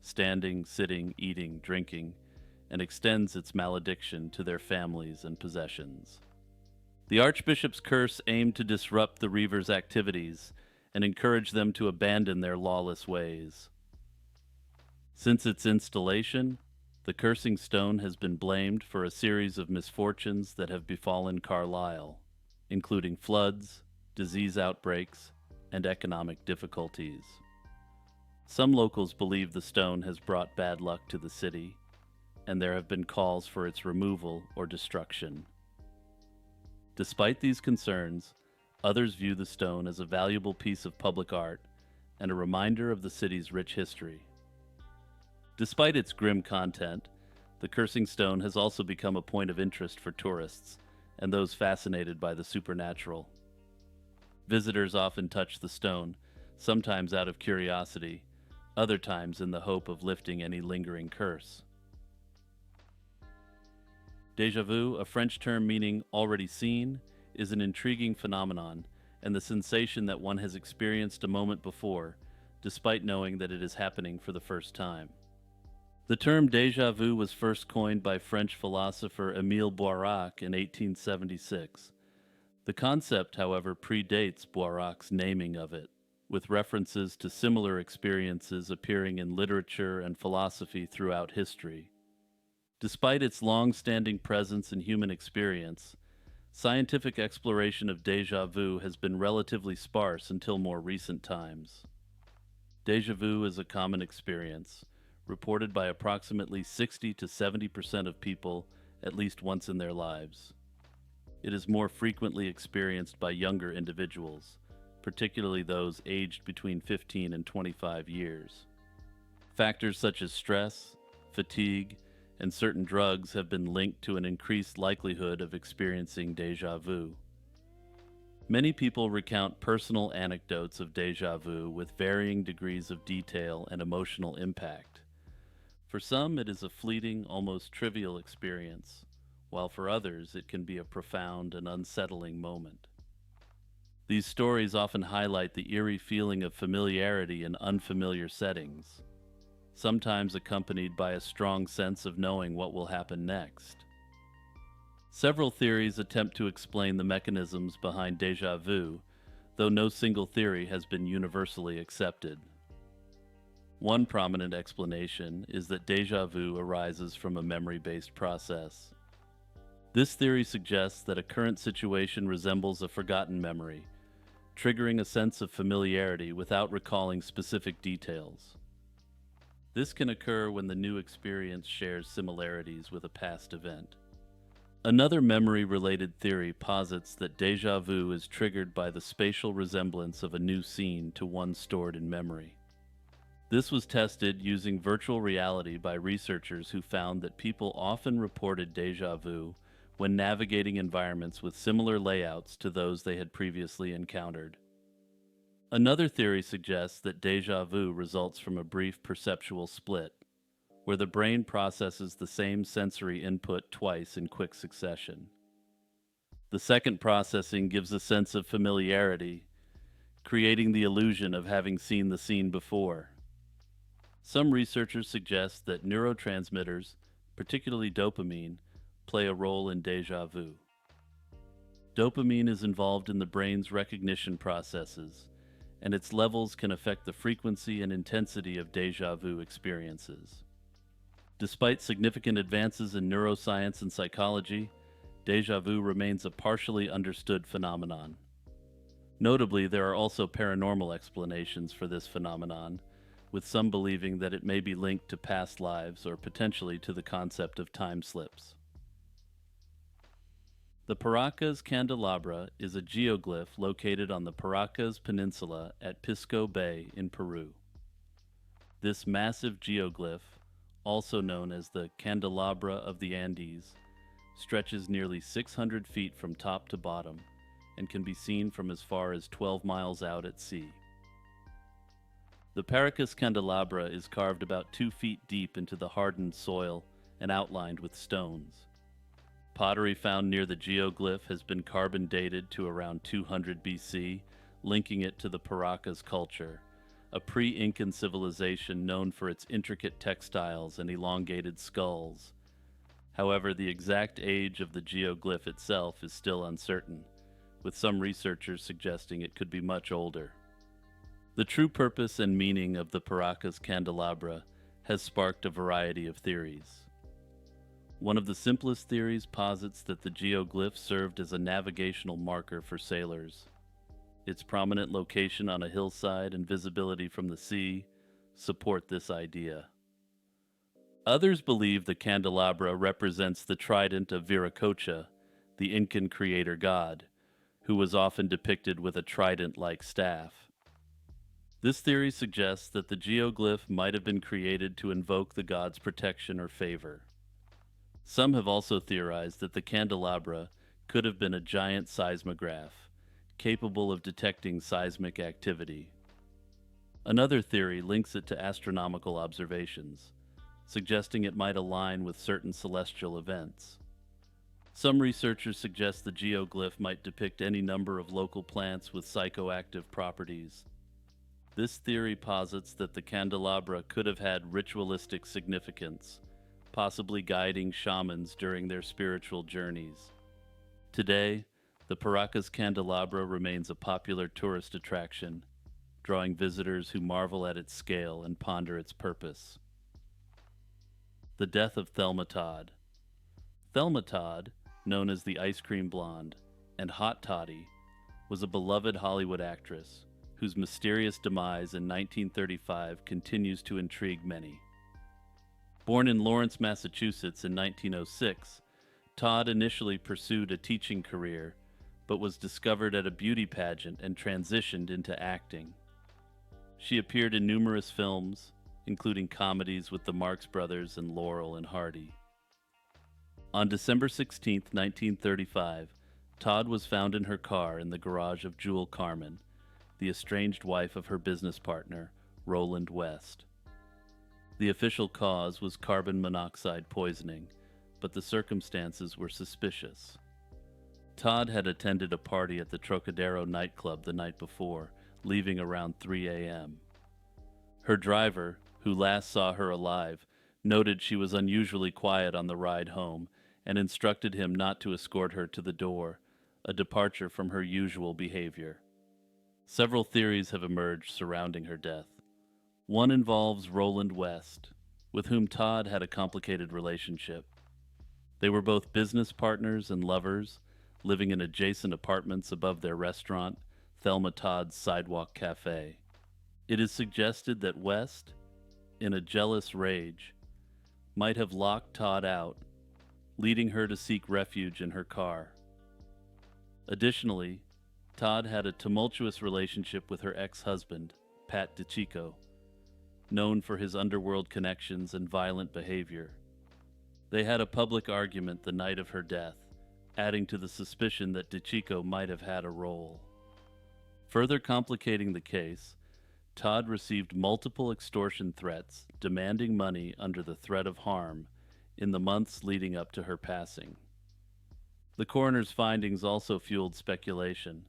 Speaker 1: standing, sitting, eating, drinking, and extends its malediction to their families and possessions. The Archbishop's curse aimed to disrupt the Reivers' activities and encourage them to abandon their lawless ways. Since its installation, the Cursing Stone has been blamed for a series of misfortunes that have befallen Carlisle, including floods, disease outbreaks, and economic difficulties. Some locals believe the stone has brought bad luck to the city, and there have been calls for its removal or destruction. Despite these concerns, others view the stone as a valuable piece of public art and a reminder of the city's rich history. Despite its grim content, the Cursing Stone has also become a point of interest for tourists and those fascinated by the supernatural. Visitors often touch the stone, sometimes out of curiosity, other times in the hope of lifting any lingering curse. Déjà vu, a French term meaning already seen, is an intriguing phenomenon and the sensation that one has experienced a moment before, despite knowing that it is happening for the first time. The term déjà vu was first coined by French philosopher Émile Boirac in 1876. The concept, however, predates Boirac's naming of it, with references to similar experiences appearing in literature and philosophy throughout history. Despite its long-standing presence in human experience, scientific exploration of déjà vu has been relatively sparse until more recent times. Déjà vu is a common experience, reported by approximately 60 to 70% of people at least once in their lives. It is more frequently experienced by younger individuals, particularly those aged between 15 and 25 years. Factors such as stress, fatigue, and certain drugs have been linked to an increased likelihood of experiencing déjà vu. Many people recount personal anecdotes of déjà vu with varying degrees of detail and emotional impact. For some, it is a fleeting, almost trivial experience, while for others, it can be a profound and unsettling moment. These stories often highlight the eerie feeling of familiarity in unfamiliar settings, sometimes accompanied by a strong sense of knowing what will happen next. Several theories attempt to explain the mechanisms behind déjà vu, though no single theory has been universally accepted. One prominent explanation is that déjà vu arises from a memory-based process. This theory suggests that a current situation resembles a forgotten memory, triggering a sense of familiarity without recalling specific details. This can occur when the new experience shares similarities with a past event. Another memory-related theory posits that déjà vu is triggered by the spatial resemblance of a new scene to one stored in memory. This was tested using virtual reality by researchers who found that people often reported déjà vu when navigating environments with similar layouts to those they had previously encountered. Another theory suggests that déjà vu results from a brief perceptual split, where the brain processes the same sensory input twice in quick succession. The second processing gives a sense of familiarity, creating the illusion of having seen the scene before. Some researchers suggest that neurotransmitters, particularly dopamine, play a role in déjà vu. Dopamine is involved in the brain's recognition processes, and its levels can affect the frequency and intensity of déjà vu experiences. Despite significant advances in neuroscience and psychology, déjà vu remains a partially understood phenomenon. Notably, there are also paranormal explanations for this phenomenon, with some believing that it may be linked to past lives or potentially to the concept of time slips. The Paracas Candelabra is a geoglyph located on the Paracas Peninsula at Pisco Bay in Peru. This massive geoglyph, also known as the Candelabra of the Andes, stretches nearly 600 feet from top to bottom and can be seen from as far as 12 miles out at sea. The Paracas Candelabra is carved about 2 feet deep into the hardened soil and outlined with stones. Pottery found near the geoglyph has been carbon dated to around 200 BC, linking it to the Paracas culture, a pre-Incan civilization known for its intricate textiles and elongated skulls. However, the exact age of the geoglyph itself is still uncertain, with some researchers suggesting it could be much older. The true purpose and meaning of the Paracas Candelabra has sparked a variety of theories. One of the simplest theories posits that the geoglyph served as a navigational marker for sailors. Its prominent location on a hillside and visibility from the sea support this idea. Others believe the candelabra represents the trident of Viracocha, the Incan creator god, who was often depicted with a trident-like staff. This theory suggests that the geoglyph might have been created to invoke the god's protection or favor. Some have also theorized that the candelabra could have been a giant seismograph, capable of detecting seismic activity. Another theory links it to astronomical observations, suggesting it might align with certain celestial events. Some researchers suggest the geoglyph might depict any number of local plants with psychoactive properties. This theory posits that the candelabra could have had ritualistic significance, possibly guiding shamans during their spiritual journeys. Today, the Paracas Candelabra remains a popular tourist attraction, drawing visitors who marvel at its scale and ponder its purpose. The death of Thelma Todd. Thelma Todd, known as the Ice Cream Blonde and Hot Toddy, was a beloved Hollywood actress whose mysterious demise in 1935 continues to intrigue many. Born in Lawrence, Massachusetts in 1906, Todd initially pursued a teaching career, but was discovered at a beauty pageant and transitioned into acting. She appeared in numerous films, including comedies with the Marx Brothers and Laurel and Hardy. On December 16, 1935, Todd was found in her car in the garage of Jewel Carmen, the estranged wife of her business partner, Roland West. The official cause was carbon monoxide poisoning, but the circumstances were suspicious. Todd had attended a party at the Trocadero nightclub the night before, leaving around 3 a.m. Her driver, who last saw her alive, noted she was unusually quiet on the ride home and instructed him not to escort her to the door, a departure from her usual behavior. Several theories have emerged surrounding her death. One involves Roland West, with whom Todd had a complicated relationship. They were both business partners and lovers, living in adjacent apartments above their restaurant, Thelma Todd's Sidewalk Cafe. It is suggested that West, in a jealous rage, might have locked Todd out, leading her to seek refuge in her car. Additionally, Todd had a tumultuous relationship with her ex-husband, Pat DiCicco, known for his underworld connections and violent behavior. They had a public argument the night of her death, adding to the suspicion that DiCicco might have had a role. Further complicating the case, Todd received multiple extortion threats demanding money under the threat of harm in the months leading up to her passing. The coroner's findings also fueled speculation.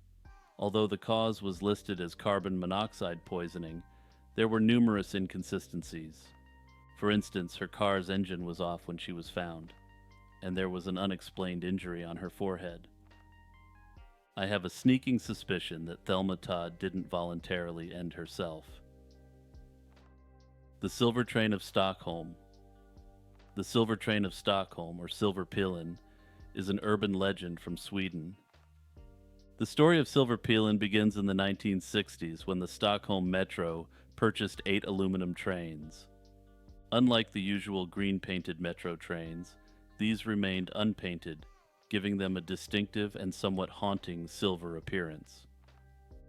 Speaker 1: Although the cause was listed as carbon monoxide poisoning, there were numerous inconsistencies. For instance, her car's engine was off when she was found, and there was an unexplained injury on her forehead. I have a sneaking suspicion that Thelma Todd didn't voluntarily end herself. The Silver Train of Stockholm. The Silver Train of Stockholm, or Silverpilen, is an urban legend from Sweden. The story of Silverpilen begins in the 1960s when the Stockholm Metro purchased 8 aluminum trains. Unlike the usual green-painted metro trains, these remained unpainted, giving them a distinctive and somewhat haunting silver appearance.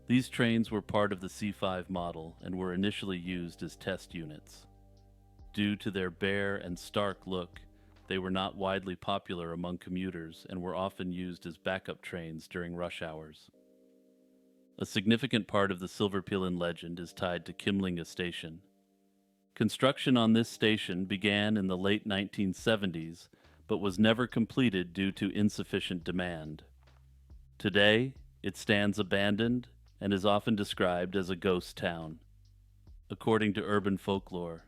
Speaker 1: These trains were part of the C5 model and were initially used as test units. Due to their bare and stark look, they were not widely popular among commuters and were often used as backup trains during rush hours. A significant part of the Silverpilen legend is tied to Kimlinga Station. Construction on this station began in the late 1970s, but was never completed due to insufficient demand. Today, it stands abandoned and is often described as a ghost town. According to urban folklore,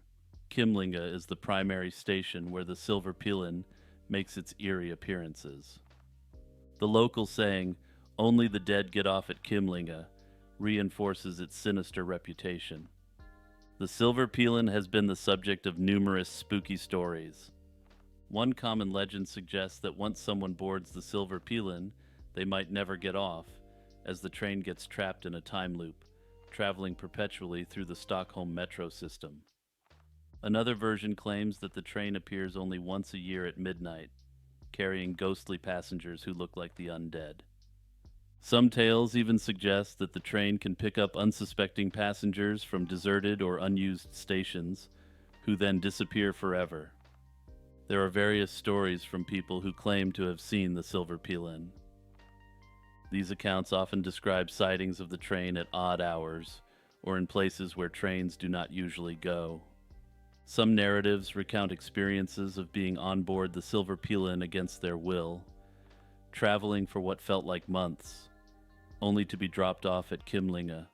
Speaker 1: Kimlinga is the primary station where the Silverpilen makes its eerie appearances. The local saying, "Only the dead get off at Kimlinga," reinforces its sinister reputation. The Silverpilen has been the subject of numerous spooky stories. One common legend suggests that once someone boards the Silverpilen, they might never get off, as the train gets trapped in a time loop, traveling perpetually through the Stockholm metro system. Another version claims that the train appears only once a year at midnight, carrying ghostly passengers who look like the undead. Some tales even suggest that the train can pick up unsuspecting passengers from deserted or unused stations, who then disappear forever. There are various stories from people who claim to have seen the Silverpilen. These accounts often describe sightings of the train at odd hours, or in places where trains do not usually go. Some narratives recount experiences of being on board the Silverpilen against their will, traveling for what felt like months, only to be dropped off at Kimlinga,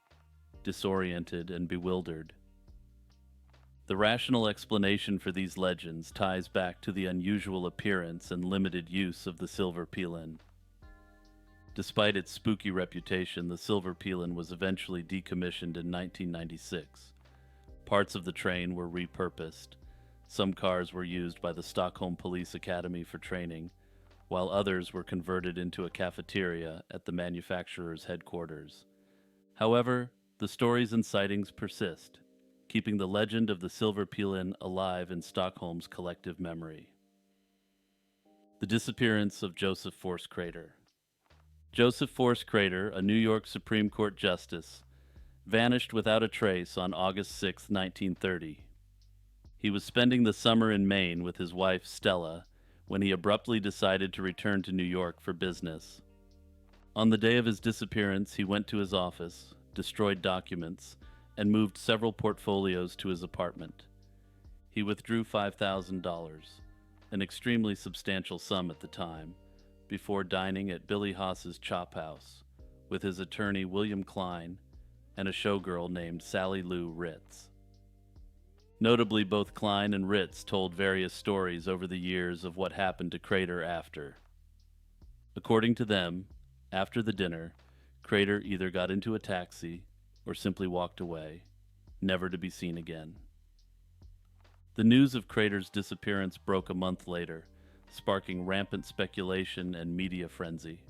Speaker 1: disoriented and bewildered. The rational explanation for these legends ties back to the unusual appearance and limited use of the Silverpilen. Despite its spooky reputation, the Silverpilen was eventually decommissioned in 1996. Parts of the train were repurposed. Some cars were used by the Stockholm Police Academy for training, while others were converted into a cafeteria at the manufacturer's headquarters. However, the stories and sightings persist, keeping the legend of the Silverpilen alive in Stockholm's collective memory. The disappearance of Joseph Force Crater. Joseph Force Crater, a New York Supreme Court justice, vanished without a trace on August 6, 1930. He was spending the summer in Maine with his wife, Stella, when he abruptly decided to return to New York for business. On the day of his disappearance, he went to his office, destroyed documents, and moved several portfolios to his apartment. He withdrew $5,000, an extremely substantial sum at the time, before dining at Billy Haas's Chop House with his attorney William Klein and a showgirl named Sally Lou Ritz. Notably, both Klein and Ritz told various stories over the years of what happened to Crater after. According to them, after the dinner, Crater either got into a taxi or simply walked away, never to be seen again. The news of Crater's disappearance broke a month later, sparking rampant speculation and media frenzy.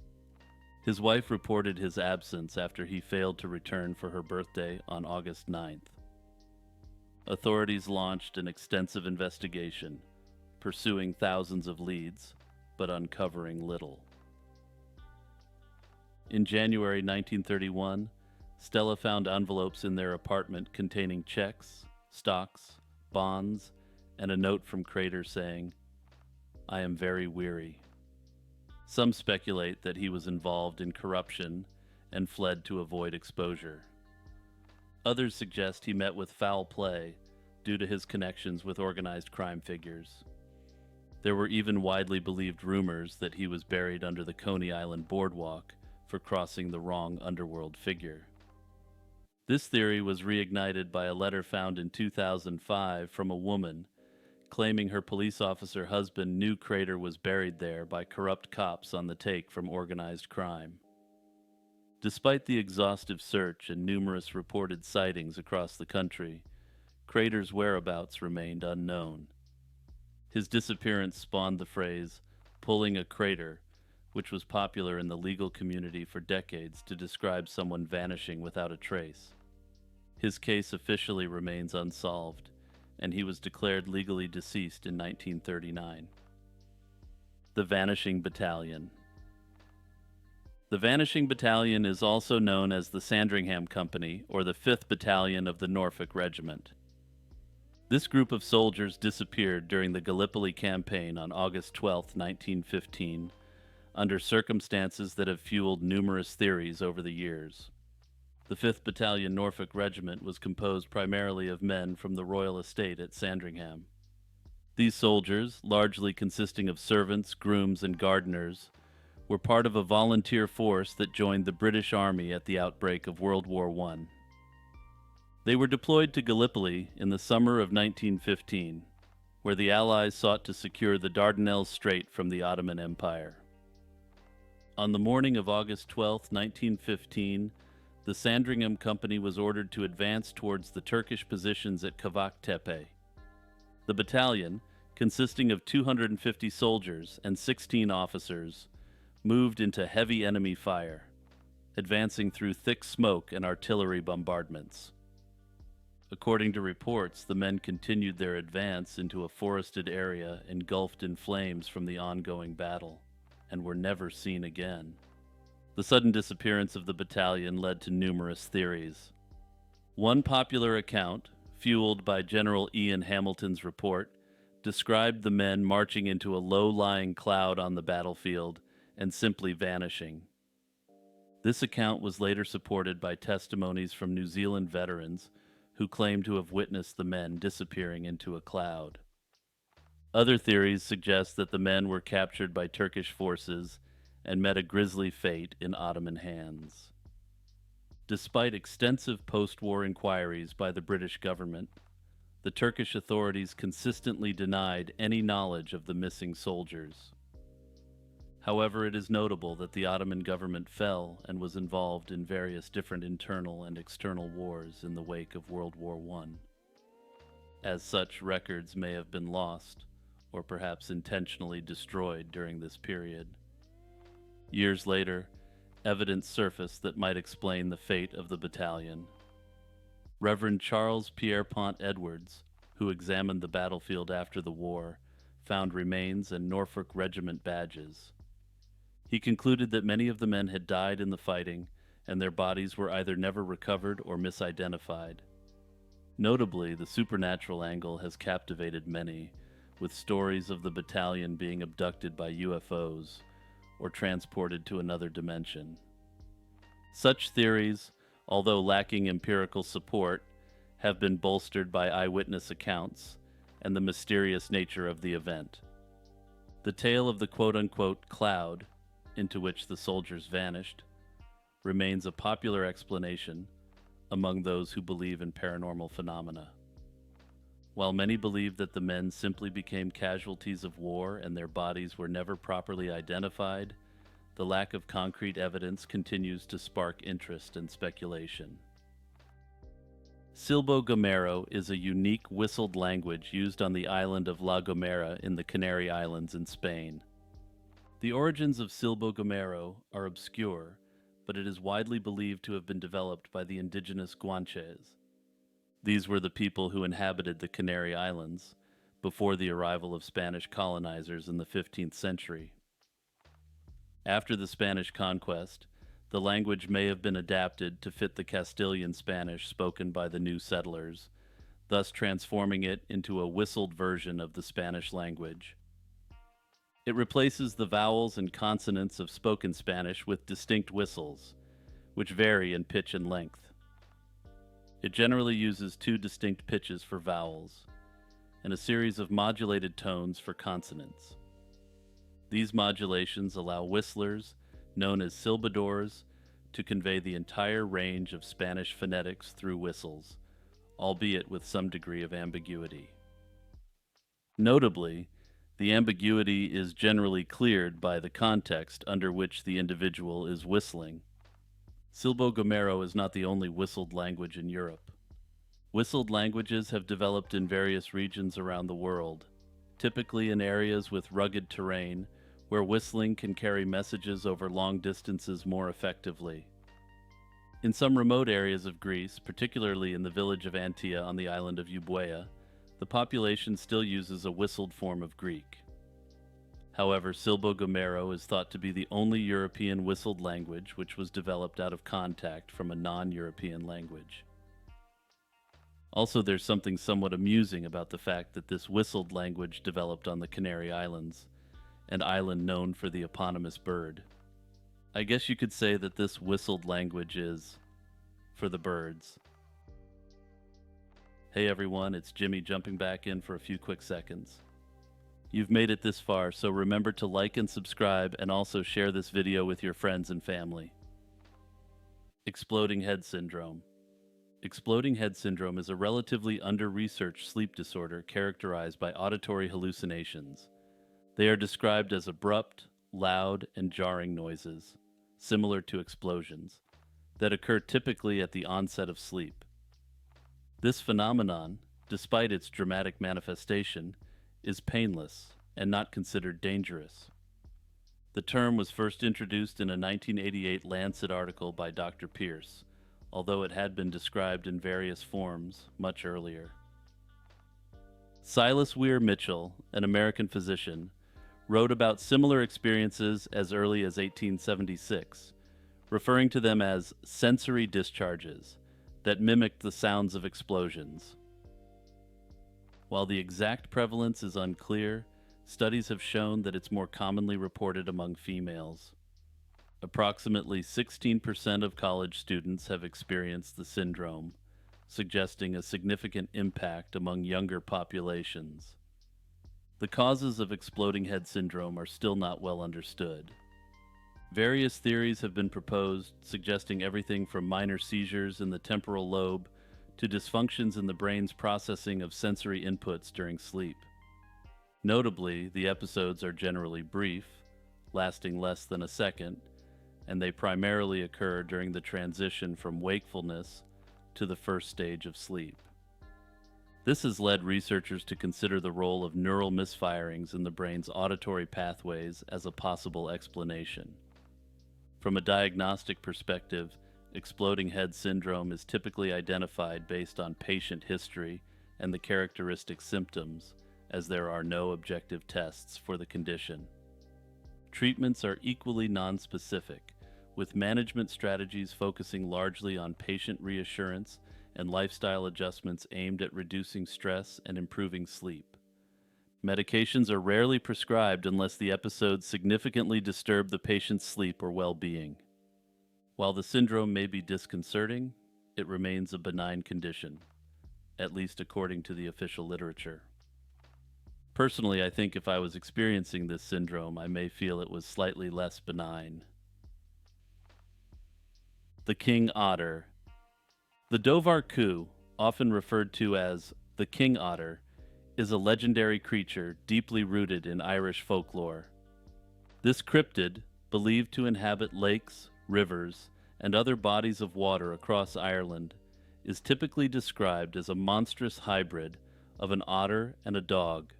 Speaker 1: His wife reported his absence after he failed to return for her birthday on August 9th. Authorities launched an extensive investigation, pursuing thousands of leads, but uncovering little. In January 1931, Stella found envelopes in their apartment containing checks, stocks, bonds, and a note from Crater saying, "I am very weary." Some speculate that he was involved in corruption and fled to avoid exposure. Others suggest he met with foul play due to his connections with organized crime figures. There were even widely believed rumors that he was buried under the Coney Island boardwalk for crossing the wrong underworld figure. This theory was reignited by a letter found in 2005 from a woman claiming her police officer husband knew Crater was buried there by corrupt cops on the take from organized crime. Despite the exhaustive search and numerous reported sightings across the country, Crater's whereabouts remained unknown. His disappearance spawned the phrase, "pulling a crater," which was popular in the legal community for decades to describe someone vanishing without a trace. His case officially remains unsolved, and he was declared legally deceased in 1939. The Vanishing Battalion. The Vanishing Battalion is also known as the Sandringham Company or the 5th Battalion of the Norfolk Regiment. This group of soldiers disappeared during the Gallipoli campaign on August 12, 1915, under circumstances that have fueled numerous theories over the years. The 5th Battalion Norfolk Regiment was composed primarily of men from the royal estate at Sandringham. These soldiers, largely consisting of servants, grooms, and gardeners, were part of a volunteer force that joined the British Army at the outbreak of World War I. They were deployed to Gallipoli in the summer of 1915, where the Allies sought to secure the Dardanelles Strait from the Ottoman Empire. On the morning of August 12, 1915, the Sandringham Company was ordered to advance towards the Turkish positions at Kavak Tepe. The battalion, consisting of 250 soldiers and 16 officers, moved into heavy enemy fire, advancing through thick smoke and artillery bombardments. According to reports, the men continued their advance into a forested area engulfed in flames from the ongoing battle, and were never seen again. The sudden disappearance of the battalion led to numerous theories. One popular account, fueled by General Ian Hamilton's report, described the men marching into a low-lying cloud on the battlefield and simply vanishing. This account was later supported by testimonies from New Zealand veterans who claimed to have witnessed the men disappearing into a cloud. Other theories suggest that the men were captured by Turkish forces and met a grisly fate in Ottoman hands. Despite extensive post-war inquiries by the British government, the Turkish authorities consistently denied any knowledge of the missing soldiers. However, it is notable that the Ottoman government fell and was involved in various different internal and external wars in the wake of World War I. As such, records may have been lost, or perhaps intentionally destroyed during this period. Years later, evidence surfaced that might explain the fate of the battalion. Reverend Charles Pierpont Edwards, who examined the battlefield after the war, found remains and Norfolk Regiment badges. He concluded that many of the men had died in the fighting, and their bodies were either never recovered or misidentified. Notably, the supernatural angle has captivated many, with stories of the battalion being abducted by UFOs or transported to another dimension. Such theories, although lacking empirical support, have been bolstered by eyewitness accounts and the mysterious nature of the event. The tale of the quote-unquote cloud, into which the soldiers vanished, remains a popular explanation among those who believe in paranormal phenomena. While many believe that the men simply became casualties of war and their bodies were never properly identified, the lack of concrete evidence continues to spark interest and speculation. Silbo Gomero is a unique whistled language used on the island of La Gomera in the Canary Islands in Spain. The origins of Silbo Gomero are obscure, but it is widely believed to have been developed by the indigenous Guanches. These were the people who inhabited the Canary Islands before the arrival of Spanish colonizers in the 15th century. After the Spanish conquest, the language may have been adapted to fit the Castilian Spanish spoken by the new settlers, thus transforming it into a whistled version of the Spanish language. It replaces the vowels and consonants of spoken Spanish with distinct whistles, which vary in pitch and length. It generally uses two distinct pitches for vowels, and a series of modulated tones for consonants. These modulations allow whistlers, known as silbadores, to convey the entire range of Spanish phonetics through whistles, albeit with some degree of ambiguity. Notably, the ambiguity is generally cleared by the context under which the individual is whistling. Silbo Gomero is not the only whistled language in Europe. Whistled languages have developed in various regions around the world, typically in areas with rugged terrain where whistling can carry messages over long distances more effectively. In some remote areas of Greece, particularly in the village of Antia on the island of Euboea, the population still uses a whistled form of Greek. However, Silbo Gomero is thought to be the only European whistled language which was developed out of contact from a non-European language. Also, there's something somewhat amusing about the fact that this whistled language developed on the Canary Islands, an island known for the eponymous bird. I guess you could say that this whistled language is for the birds. Hey everyone, it's Jimmy jumping back in for a few quick seconds. You've made it this far, so remember to like and subscribe and also share this video with your friends and family. Exploding head syndrome. Exploding head syndrome is a relatively under-researched sleep disorder characterized by auditory hallucinations. They are described as abrupt, loud, and jarring noises, similar to explosions, that occur typically at the onset of sleep. This phenomenon, despite its dramatic manifestation, is painless and not considered dangerous. The term was first introduced in a 1988 Lancet article by Dr. Pierce, although it had been described in various forms much earlier. Silas Weir Mitchell, an American physician, wrote about similar experiences as early as 1876, referring to them as sensory discharges that mimicked the sounds of explosions. While the exact prevalence is unclear, studies have shown that it's more commonly reported among females. Approximately 16% of college students have experienced the syndrome, suggesting a significant impact among younger populations. The causes of exploding head syndrome are still not well understood. Various theories have been proposed, suggesting everything from minor seizures in the temporal lobe to dysfunctions in the brain's processing of sensory inputs during sleep. Notably, the episodes are generally brief, lasting less than a second, and they primarily occur during the transition from wakefulness to the first stage of sleep. This has led researchers to consider the role of neural misfirings in the brain's auditory pathways as a possible explanation. From a diagnostic perspective, exploding head syndrome is typically identified based on patient history and the characteristic symptoms, as there are no objective tests for the condition. Treatments are equally nonspecific, with management strategies focusing largely on patient reassurance and lifestyle adjustments aimed at reducing stress and improving sleep. Medications are rarely prescribed unless the episodes significantly disturb the patient's sleep or well-being. While the syndrome may be disconcerting, it remains a benign condition, at least according to the official literature. Personally, I think if I was experiencing this syndrome, I may feel it was slightly less benign. The King Otter. The Dovar Coo, often referred to as the King Otter, is a legendary creature deeply rooted in Irish folklore. This cryptid, believed to inhabit lakes, rivers, and other bodies of water across Ireland, is typically described as a monstrous hybrid of an otter and a dog.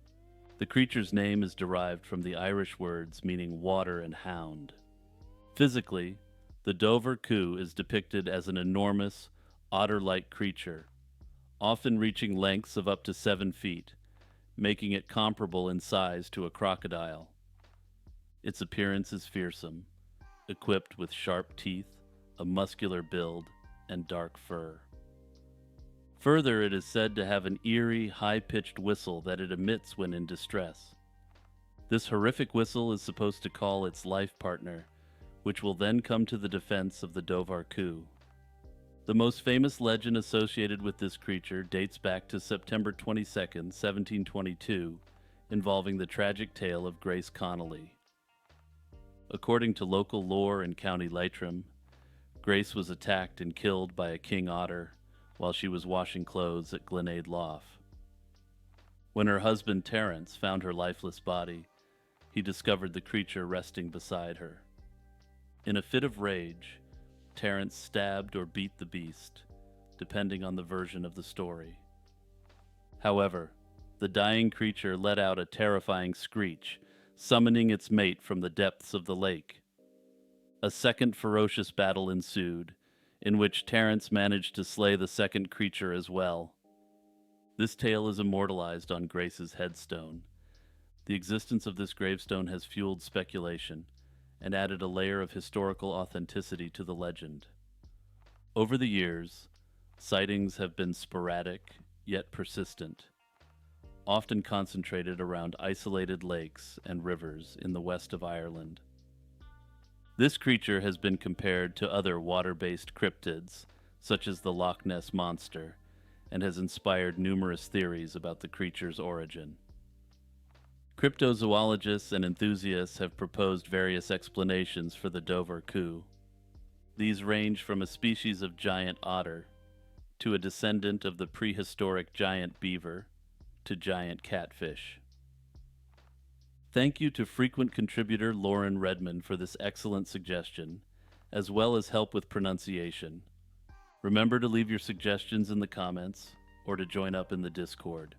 Speaker 1: The creature's name is derived from the Irish words meaning water and hound. Physically, the Dover Coo is depicted as an enormous, otter-like creature, often reaching lengths of up to 7 feet, making it comparable in size to a crocodile. Its appearance is fearsome, equipped with sharp teeth, a muscular build, and dark fur. Further, it is said to have an eerie, high-pitched whistle that it emits when in distress. This horrific whistle is supposed to call its life partner, which will then come to the defense of the Dovar-Ku. The most famous legend associated with this creature dates back to September 22, 1722, involving the tragic tale of Grace Connolly. According to local lore in County Leitrim, Grace was attacked and killed by a king otter while she was washing clothes at Glenade Lough. When her husband Terence found her lifeless body, he discovered the creature resting beside her. In a fit of rage, Terence stabbed or beat the beast, depending on the version of the story. However, the dying creature let out a terrifying screech, summoning its mate from the depths of the lake. A second ferocious battle ensued, in which Terence managed to slay the second creature as well. This tale is immortalized on Grace's headstone. The existence of this gravestone has fueled speculation and added a layer of historical authenticity to the legend. Over the years, sightings have been sporadic, yet persistent, often concentrated around isolated lakes and rivers in the west of Ireland. This creature has been compared to other water-based cryptids, such as the Loch Ness Monster, and has inspired numerous theories about the creature's origin. Cryptozoologists and enthusiasts have proposed various explanations for the Dovar-Ku. These range from a species of giant otter, to a descendant of the prehistoric giant beaver, to giant catfish. Thank you to frequent contributor Lauren Redmond for this excellent suggestion, as well as help with pronunciation. Remember to leave your suggestions in the comments, or to join up in the Discord.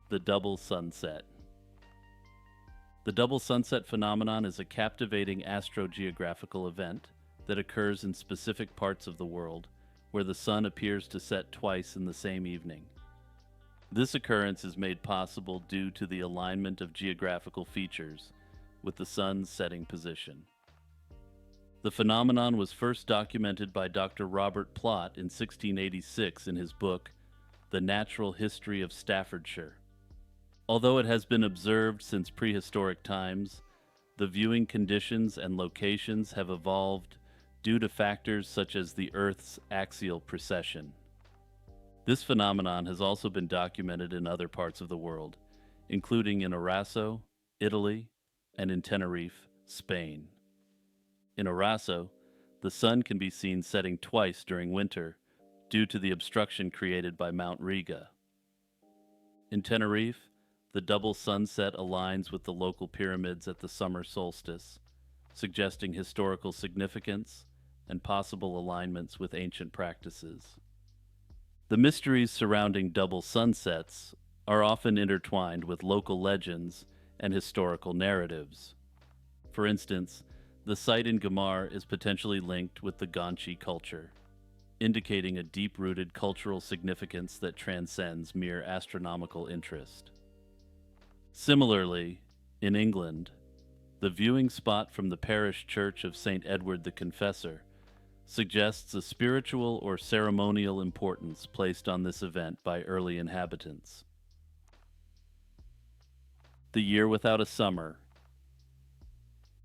Speaker 1: The double sunset. The double sunset phenomenon is a captivating astrogeographical event that occurs in specific parts of the world where the sun appears to set twice in the same evening. This occurrence is made possible due to the alignment of geographical features with the sun's setting position. The phenomenon was first documented by Dr. Robert Plot in 1686 in his book, The Natural History of Staffordshire. Although it has been observed since prehistoric times, the viewing conditions and locations have evolved due to factors such as the Earth's axial precession. This phenomenon has also been documented in other parts of the world, including in Arasso, Italy, and in Tenerife, Spain. In Arasso, the sun can be seen setting twice during winter due to the obstruction created by Mount Riga. In Tenerife, the double sunset aligns with the local pyramids at the summer solstice, suggesting historical significance and possible alignments with ancient practices. The mysteries surrounding double sunsets are often intertwined with local legends and historical narratives. For instance, the site in Gamar is potentially linked with the Guanche culture, indicating a deep-rooted cultural significance that transcends mere astronomical interest. Similarly, in England, the viewing spot from the parish church of St. Edward the Confessor suggests a spiritual or ceremonial importance placed on this event by early inhabitants. The Year Without a Summer.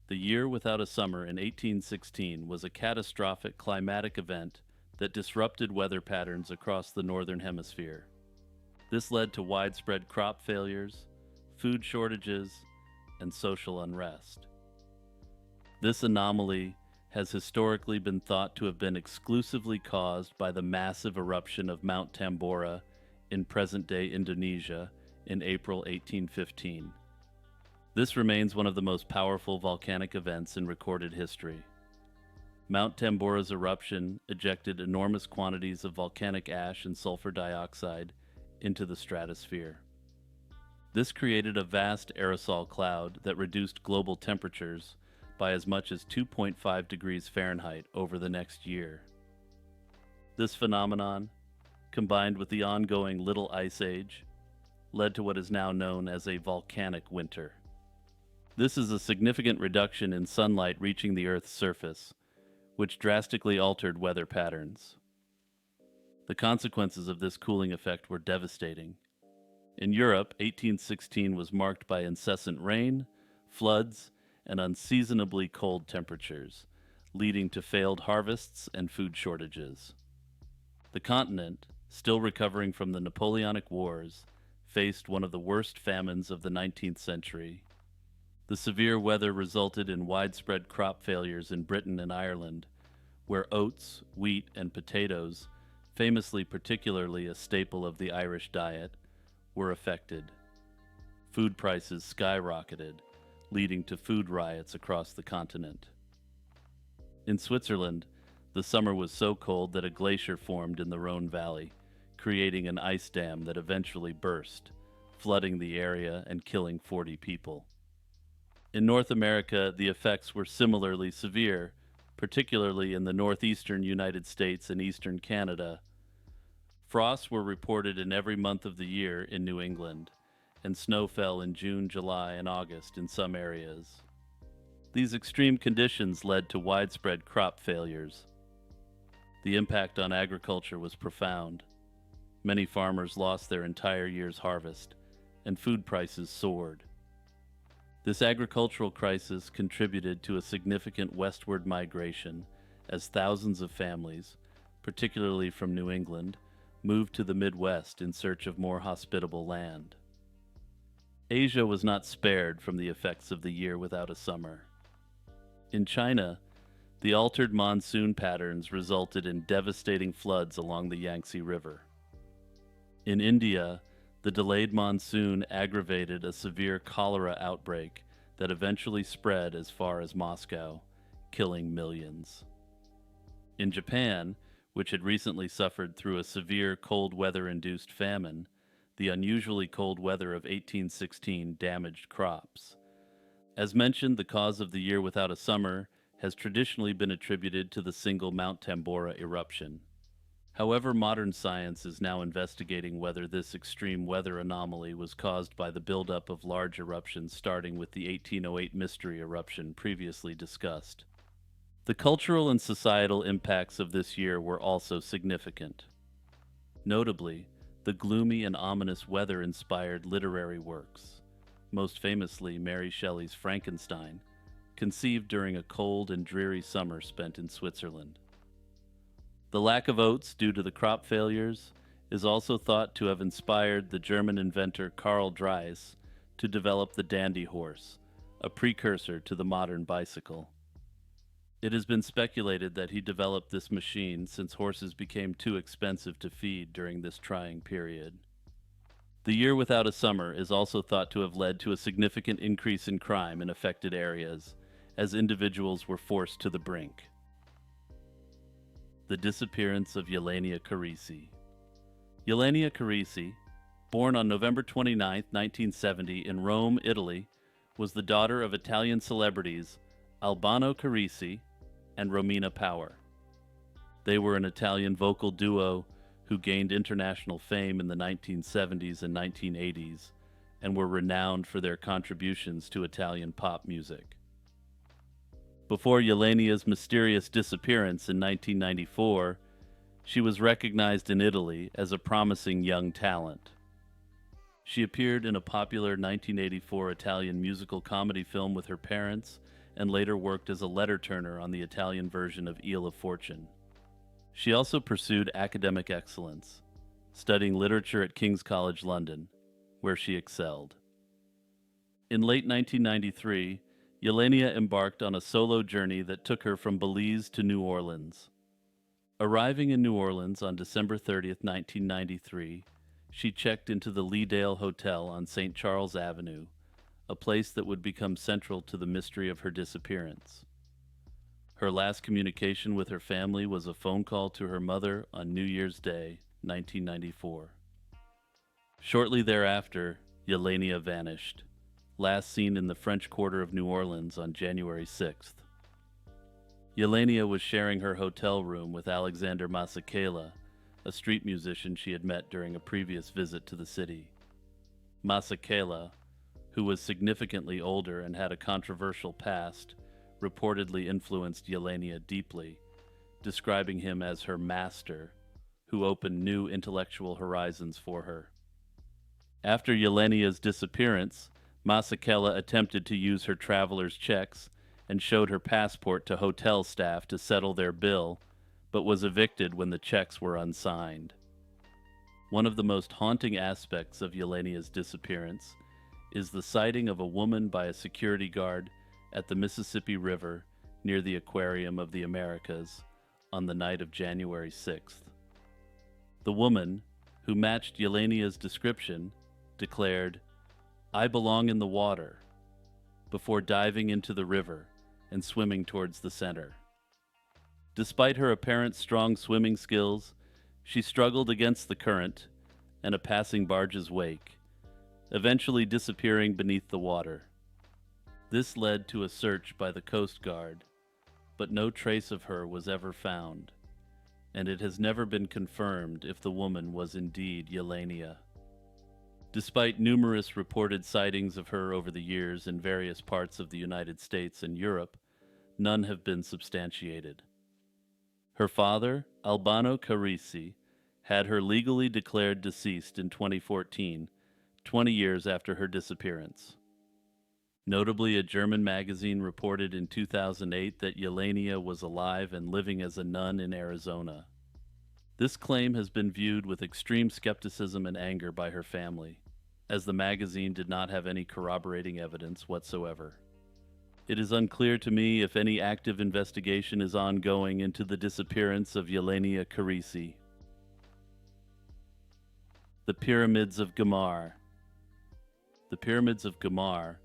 Speaker 1: The Year Without a Summer in 1816 was a catastrophic climatic event that disrupted weather patterns across the Northern Hemisphere. This led to widespread crop failures, food shortages, and social unrest. This anomaly has historically been thought to have been exclusively caused by the massive eruption of Mount Tambora in present-day Indonesia in April 1815. This remains one of the most powerful volcanic events in recorded history. Mount Tambora's eruption ejected enormous quantities of volcanic ash and sulfur dioxide into the stratosphere. This created a vast aerosol cloud that reduced global temperatures by as much as 2.5 degrees Fahrenheit over the next year. This phenomenon, combined with the ongoing Little Ice Age, led to what is now known as a volcanic winter. This is a significant reduction in sunlight reaching the Earth's surface, which drastically altered weather patterns. The consequences of this cooling effect were devastating. In Europe, 1816 was marked by incessant rain, floods, and unseasonably cold temperatures, leading to failed harvests and food shortages. The continent, still recovering from the Napoleonic Wars, faced one of the worst famines of the 19th century. The severe weather resulted in widespread crop failures in Britain and Ireland, where oats, wheat, and potatoes, famously particularly a staple of the Irish diet, were affected. Food prices skyrocketed, leading to food riots across the continent. In Switzerland, the summer was so cold that a glacier formed in the Rhone Valley, creating an ice dam that eventually burst, flooding the area and killing 40 people. In North America, the effects were similarly severe, particularly in the northeastern United States and eastern Canada. Frosts were reported in every month of the year in New England, and snow fell in June, July, and August in some areas. These extreme conditions led to widespread crop failures. The impact on agriculture was profound. Many farmers lost their entire year's harvest, and food prices soared. This agricultural crisis contributed to a significant westward migration as thousands of families, particularly from New England, moved to the Midwest in search of more hospitable land. Asia was not spared from the effects of the year without a summer. In China, the altered monsoon patterns resulted in devastating floods along the Yangtze River. In India, the delayed monsoon aggravated a severe cholera outbreak that eventually spread as far as Moscow, killing millions. In Japan, which had recently suffered through a severe cold weather-induced famine, the unusually cold weather of 1816 damaged crops. As mentioned, the cause of the year without a summer has traditionally been attributed to the single Mount Tambora eruption. However, modern science is now investigating whether this extreme weather anomaly was caused by the buildup of large eruptions starting with the 1808 mystery eruption previously discussed. The cultural and societal impacts of this year were also significant. Notably, the gloomy and ominous weather-inspired literary works, most famously Mary Shelley's Frankenstein, conceived during a cold and dreary summer spent in Switzerland. The lack of oats due to the crop failures is also thought to have inspired the German inventor Karl Dreiss to develop the dandy horse, a precursor to the modern bicycle. It has been speculated that he developed this machine since horses became too expensive to feed during this trying period. The year without a summer is also thought to have led to a significant increase in crime in affected areas, as individuals were forced to the brink. The disappearance of Ylenia Carrisi. Ylenia Carrisi, born on November 29, 1970 in Rome, Italy, was the daughter of Italian celebrities Albano Carrisi and Romina Power. They were an Italian vocal duo who gained international fame in the 1970s and 1980s and were renowned for their contributions to Italian pop music. Before Ylenia's mysterious disappearance in 1994, she was recognized in Italy as a promising young talent. She appeared in a popular 1984 Italian musical comedy film with her parents and later worked as a letter turner on the Italian version of Eel of Fortune. She also pursued academic excellence, studying literature at King's College London, where she excelled. In late 1993, Ylenia embarked on a solo journey that took her from Belize to New Orleans. Arriving in New Orleans on December 30, 1993, she checked into the Leedale Hotel on St. Charles Avenue, a place that would become central to the mystery of her disappearance. Her last communication with her family was a phone call to her mother on New Year's Day, 1994. Shortly thereafter, Ylenia vanished, last seen in the French Quarter of New Orleans on January 6th. Ylenia was sharing her hotel room with Alexander Masekela, a street musician she had met during a previous visit to the city. Masekela, who was significantly older and had a controversial past, reportedly influenced Ylenia deeply, describing him as her master, who opened new intellectual horizons for her. After Ylenia's disappearance, Masekela attempted to use her traveler's checks and showed her passport to hotel staff to settle their bill, but was evicted when the checks were unsigned. One of the most haunting aspects of Ylenia's disappearance is the sighting of a woman by a security guard at the Mississippi River near the Aquarium of the Americas on the night of January 6th. The woman, who matched Ylenia's description, declared, "I belong in the water," before diving into the river and swimming towards the center. Despite her apparent strong swimming skills, she struggled against the current and a passing barge's wake, eventually disappearing beneath the water. This led to a search by the Coast Guard, but no trace of her was ever found, and it has never been confirmed if the woman was indeed Ylenia. Despite numerous reported sightings of her over the years in various parts of the United States and Europe, none have been substantiated. Her father, Ylenia Carrisi, had her legally declared deceased in 2014, 20 years after her disappearance. Notably, a German magazine reported in 2008 that Ylenia was alive and living as a nun in Arizona. This claim has been viewed with extreme skepticism and anger by her family, as the magazine did not have any corroborating evidence whatsoever. It is unclear to me if any active investigation is ongoing into the disappearance of Ylenia Carrisi. The Pyramids of Güímar. The Pyramids of Güímar,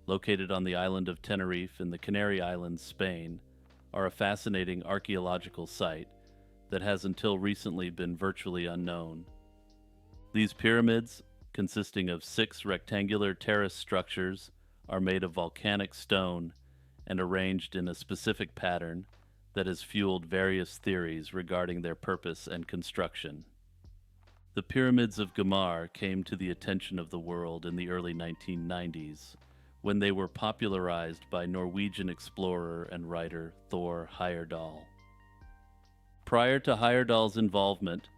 Speaker 1: located on the island of Tenerife in the Canary Islands, Spain, are a fascinating archaeological site that has until recently been virtually unknown. These pyramids, consisting of 6 rectangular terrace structures, are made of volcanic stone and arranged in a specific pattern that has fueled various theories regarding their purpose and construction. The Pyramids of Güímar came to the attention of the world in the early 1990s, when they were popularized by Norwegian explorer and writer Thor Heyerdahl. Prior to Heyerdahl's involvement,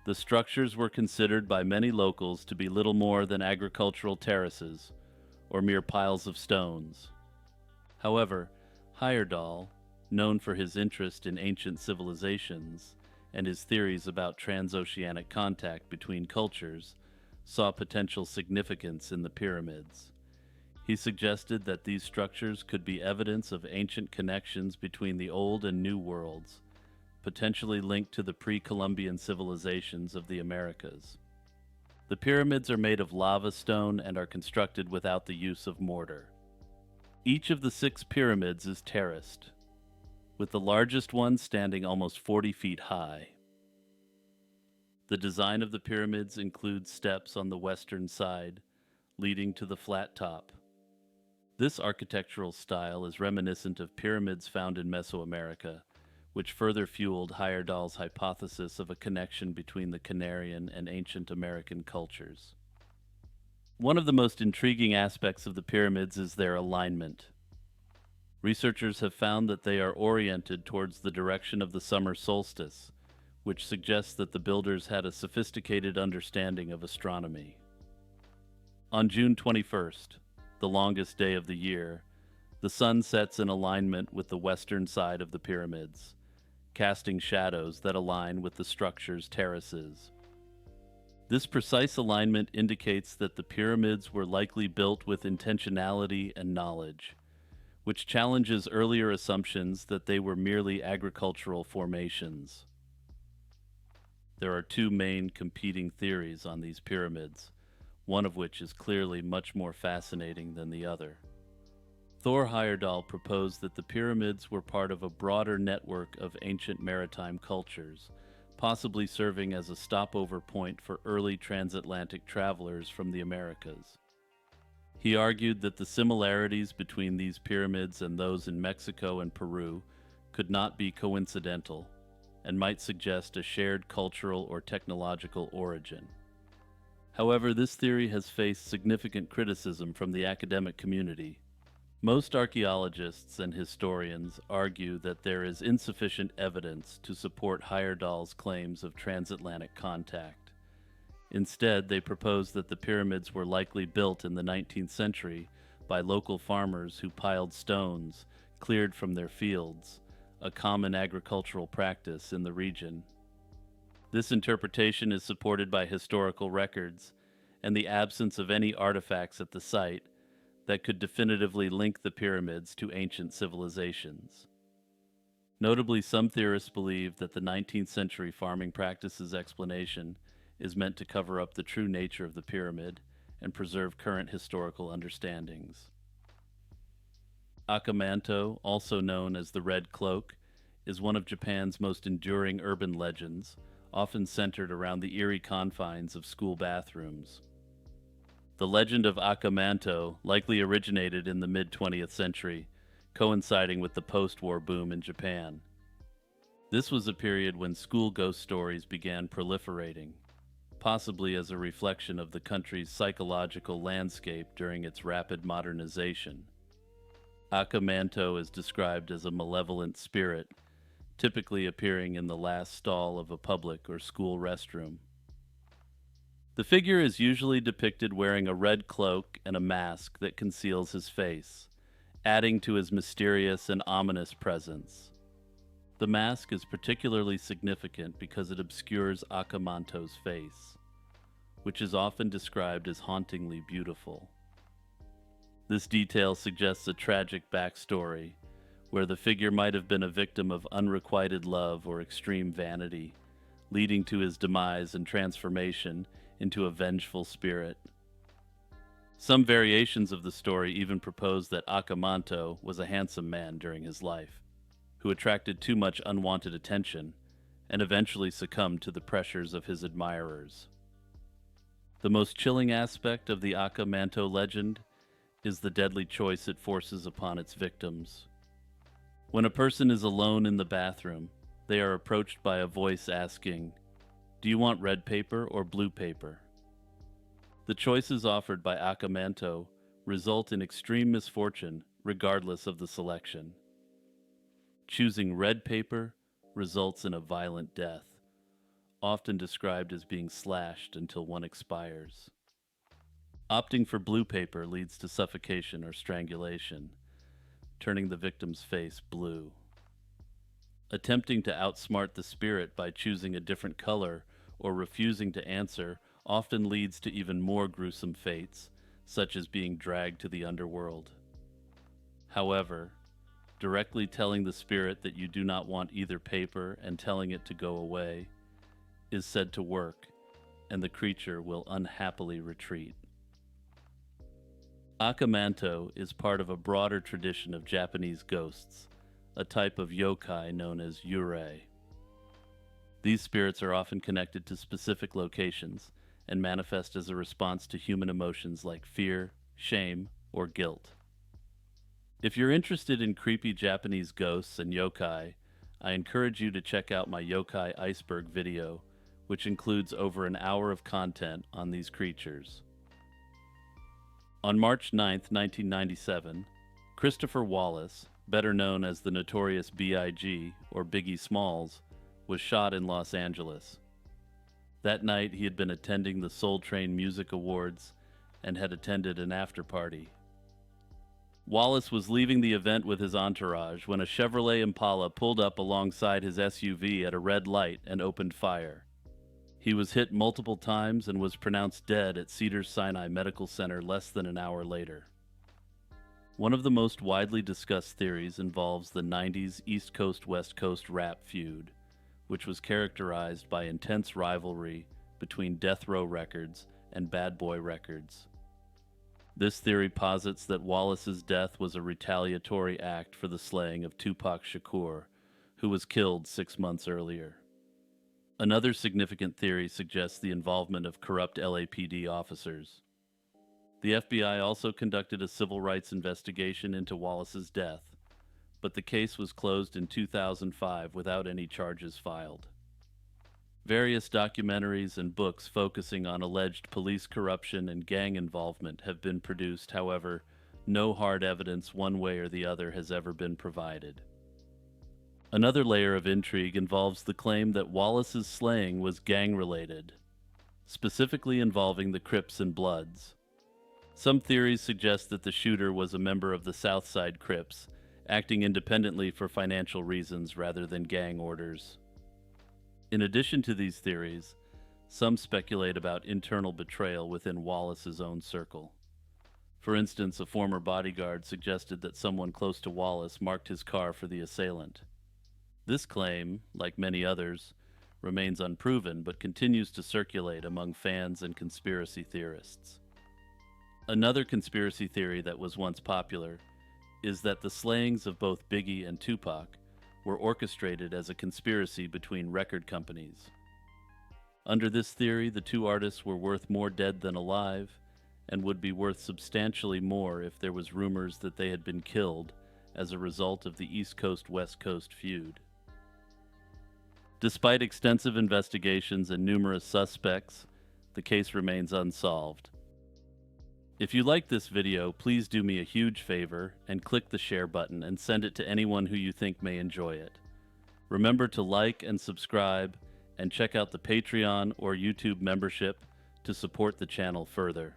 Speaker 1: the structures were considered by many locals to be little more than agricultural terraces, or mere piles of stones. However, Heyerdahl, known for his interest in ancient civilizations and his theories about transoceanic contact between cultures, saw potential significance in the pyramids. He suggested that these structures could be evidence of ancient connections between the Old and New Worlds, potentially linked to the pre-Columbian civilizations of the Americas. The pyramids are made of lava stone and are constructed without the use of mortar. Each of the 6 pyramids is terraced, with the largest one standing almost 40 feet high. The design of the pyramids includes steps on the western side, leading to the flat top. This architectural style is reminiscent of pyramids found in Mesoamerica, which further fueled Heyerdahl's hypothesis of a connection between the Canarian and ancient American cultures. One of the most intriguing aspects of the pyramids is their alignment. Researchers have found that they are oriented towards the direction of the summer solstice, which suggests that the builders had a sophisticated understanding of astronomy. On June 21st, the longest day of the year, the sun sets in alignment with the western side of the pyramids, casting shadows that align with the structure's terraces. This precise alignment indicates that the pyramids were likely built with intentionality and knowledge, which challenges earlier assumptions that they were merely agricultural formations. There are 2 main competing theories on these pyramids, one of which is clearly much more fascinating than the other. Thor Heyerdahl proposed that the pyramids were part of a broader network of ancient maritime cultures, possibly serving as a stopover point for early transatlantic travelers from the Americas. He argued that the similarities between these pyramids and those in Mexico and Peru could not be coincidental, and might suggest a shared cultural or technological origin. However, this theory has faced significant criticism from the academic community. Most archaeologists and historians argue that there is insufficient evidence to support Heyerdahl's claims of transatlantic contact. Instead, they propose that the pyramids were likely built in the 19th century by local farmers who piled stones cleared from their fields, a common agricultural practice in the region. This interpretation is supported by historical records and the absence of any artifacts at the site that could definitively link the pyramids to ancient civilizations. Notably, some theorists believe that the 19th century farming practices explanation is meant to cover up the true nature of the pyramid and preserve current historical understandings. Akamanto, also known as the Red Cloak, is one of Japan's most enduring urban legends, often centered around the eerie confines of school bathrooms. The legend of Akamanto likely originated in the mid-20th century, coinciding with the post-war boom in Japan. This was a period when school ghost stories began proliferating, possibly as a reflection of the country's psychological landscape during its rapid modernization. Akamanto is described as a malevolent spirit, typically appearing in the last stall of a public or school restroom. The figure is usually depicted wearing a red cloak and a mask that conceals his face, adding to his mysterious and ominous presence. The mask is particularly significant because it obscures Akamanto's face, which is often described as hauntingly beautiful. This detail suggests a tragic backstory, where the figure might have been a victim of unrequited love or extreme vanity, leading to his demise and transformation into a vengeful spirit. Some variations of the story even propose that Akamanto was a handsome man during his life, who attracted too much unwanted attention and eventually succumbed to the pressures of his admirers. The most chilling aspect of the Akamanto legend is the deadly choice it forces upon its victims. When a person is alone in the bathroom, they are approached by a voice asking, "Do you want red paper or blue paper?" The choices offered by Akamanto result in extreme misfortune regardless of the selection. Choosing red paper results in a violent death, often described as being slashed until one expires. Opting for blue paper leads to suffocation or strangulation, turning the victim's face blue. Attempting to outsmart the spirit by choosing a different color or refusing to answer often leads to even more gruesome fates, such as being dragged to the underworld. However, directly telling the spirit that you do not want either paper and telling it to go away is said to work, and the creature will unhappily retreat. Akamanto is part of a broader tradition of Japanese ghosts, a type of yokai known as yurei. These spirits are often connected to specific locations and manifest as a response to human emotions like fear, shame, or guilt. If you're interested in creepy Japanese ghosts and yokai, I encourage you to check out my Yokai Iceberg video, which includes over an hour of content on these creatures. On March 9, 1997, Christopher Wallace, better known as the notorious B.I.G. or Biggie Smalls, was shot in Los Angeles. That night, he had been attending the Soul Train Music Awards and had attended an after-party. Wallace was leaving the event with his entourage when a Chevrolet Impala pulled up alongside his SUV at a red light and opened fire. He was hit multiple times and was pronounced dead at Cedars-Sinai Medical Center less than an hour later. One of the most widely discussed theories involves the 90s East Coast-West Coast rap feud, which was characterized by intense rivalry between Death Row Records and Bad Boy Records. This theory posits that Wallace's death was a retaliatory act for the slaying of Tupac Shakur, who was killed 6 months earlier. Another significant theory suggests the involvement of corrupt LAPD officers. The FBI also conducted a civil rights investigation into Wallace's death, but the case was closed in 2005 without any charges filed. Various documentaries and books focusing on alleged police corruption and gang involvement have been produced. However, no hard evidence one way or the other has ever been provided. Another layer of intrigue involves the claim that Wallace's slaying was gang-related, specifically involving the Crips and Bloods. Some theories suggest that the shooter was a member of the Southside Crips, acting independently for financial reasons rather than gang orders. In addition to these theories, some speculate about internal betrayal within Wallace's own circle. For instance, a former bodyguard suggested that someone close to Wallace marked his car for the assailant. This claim, like many others, remains unproven but continues to circulate among fans and conspiracy theorists. Another conspiracy theory that was once popular is that the slayings of both Biggie and Tupac were orchestrated as a conspiracy between record companies. Under this theory, the two artists were worth more dead than alive and would be worth substantially more if there was rumors that they had been killed as a result of the East Coast-West Coast feud. Despite extensive investigations and numerous suspects, the case remains unsolved. If you like this video, please do me a huge favor and click the share button and send it to anyone who you think may enjoy it. Remember to like and subscribe and check out the Patreon or YouTube membership to support the channel further.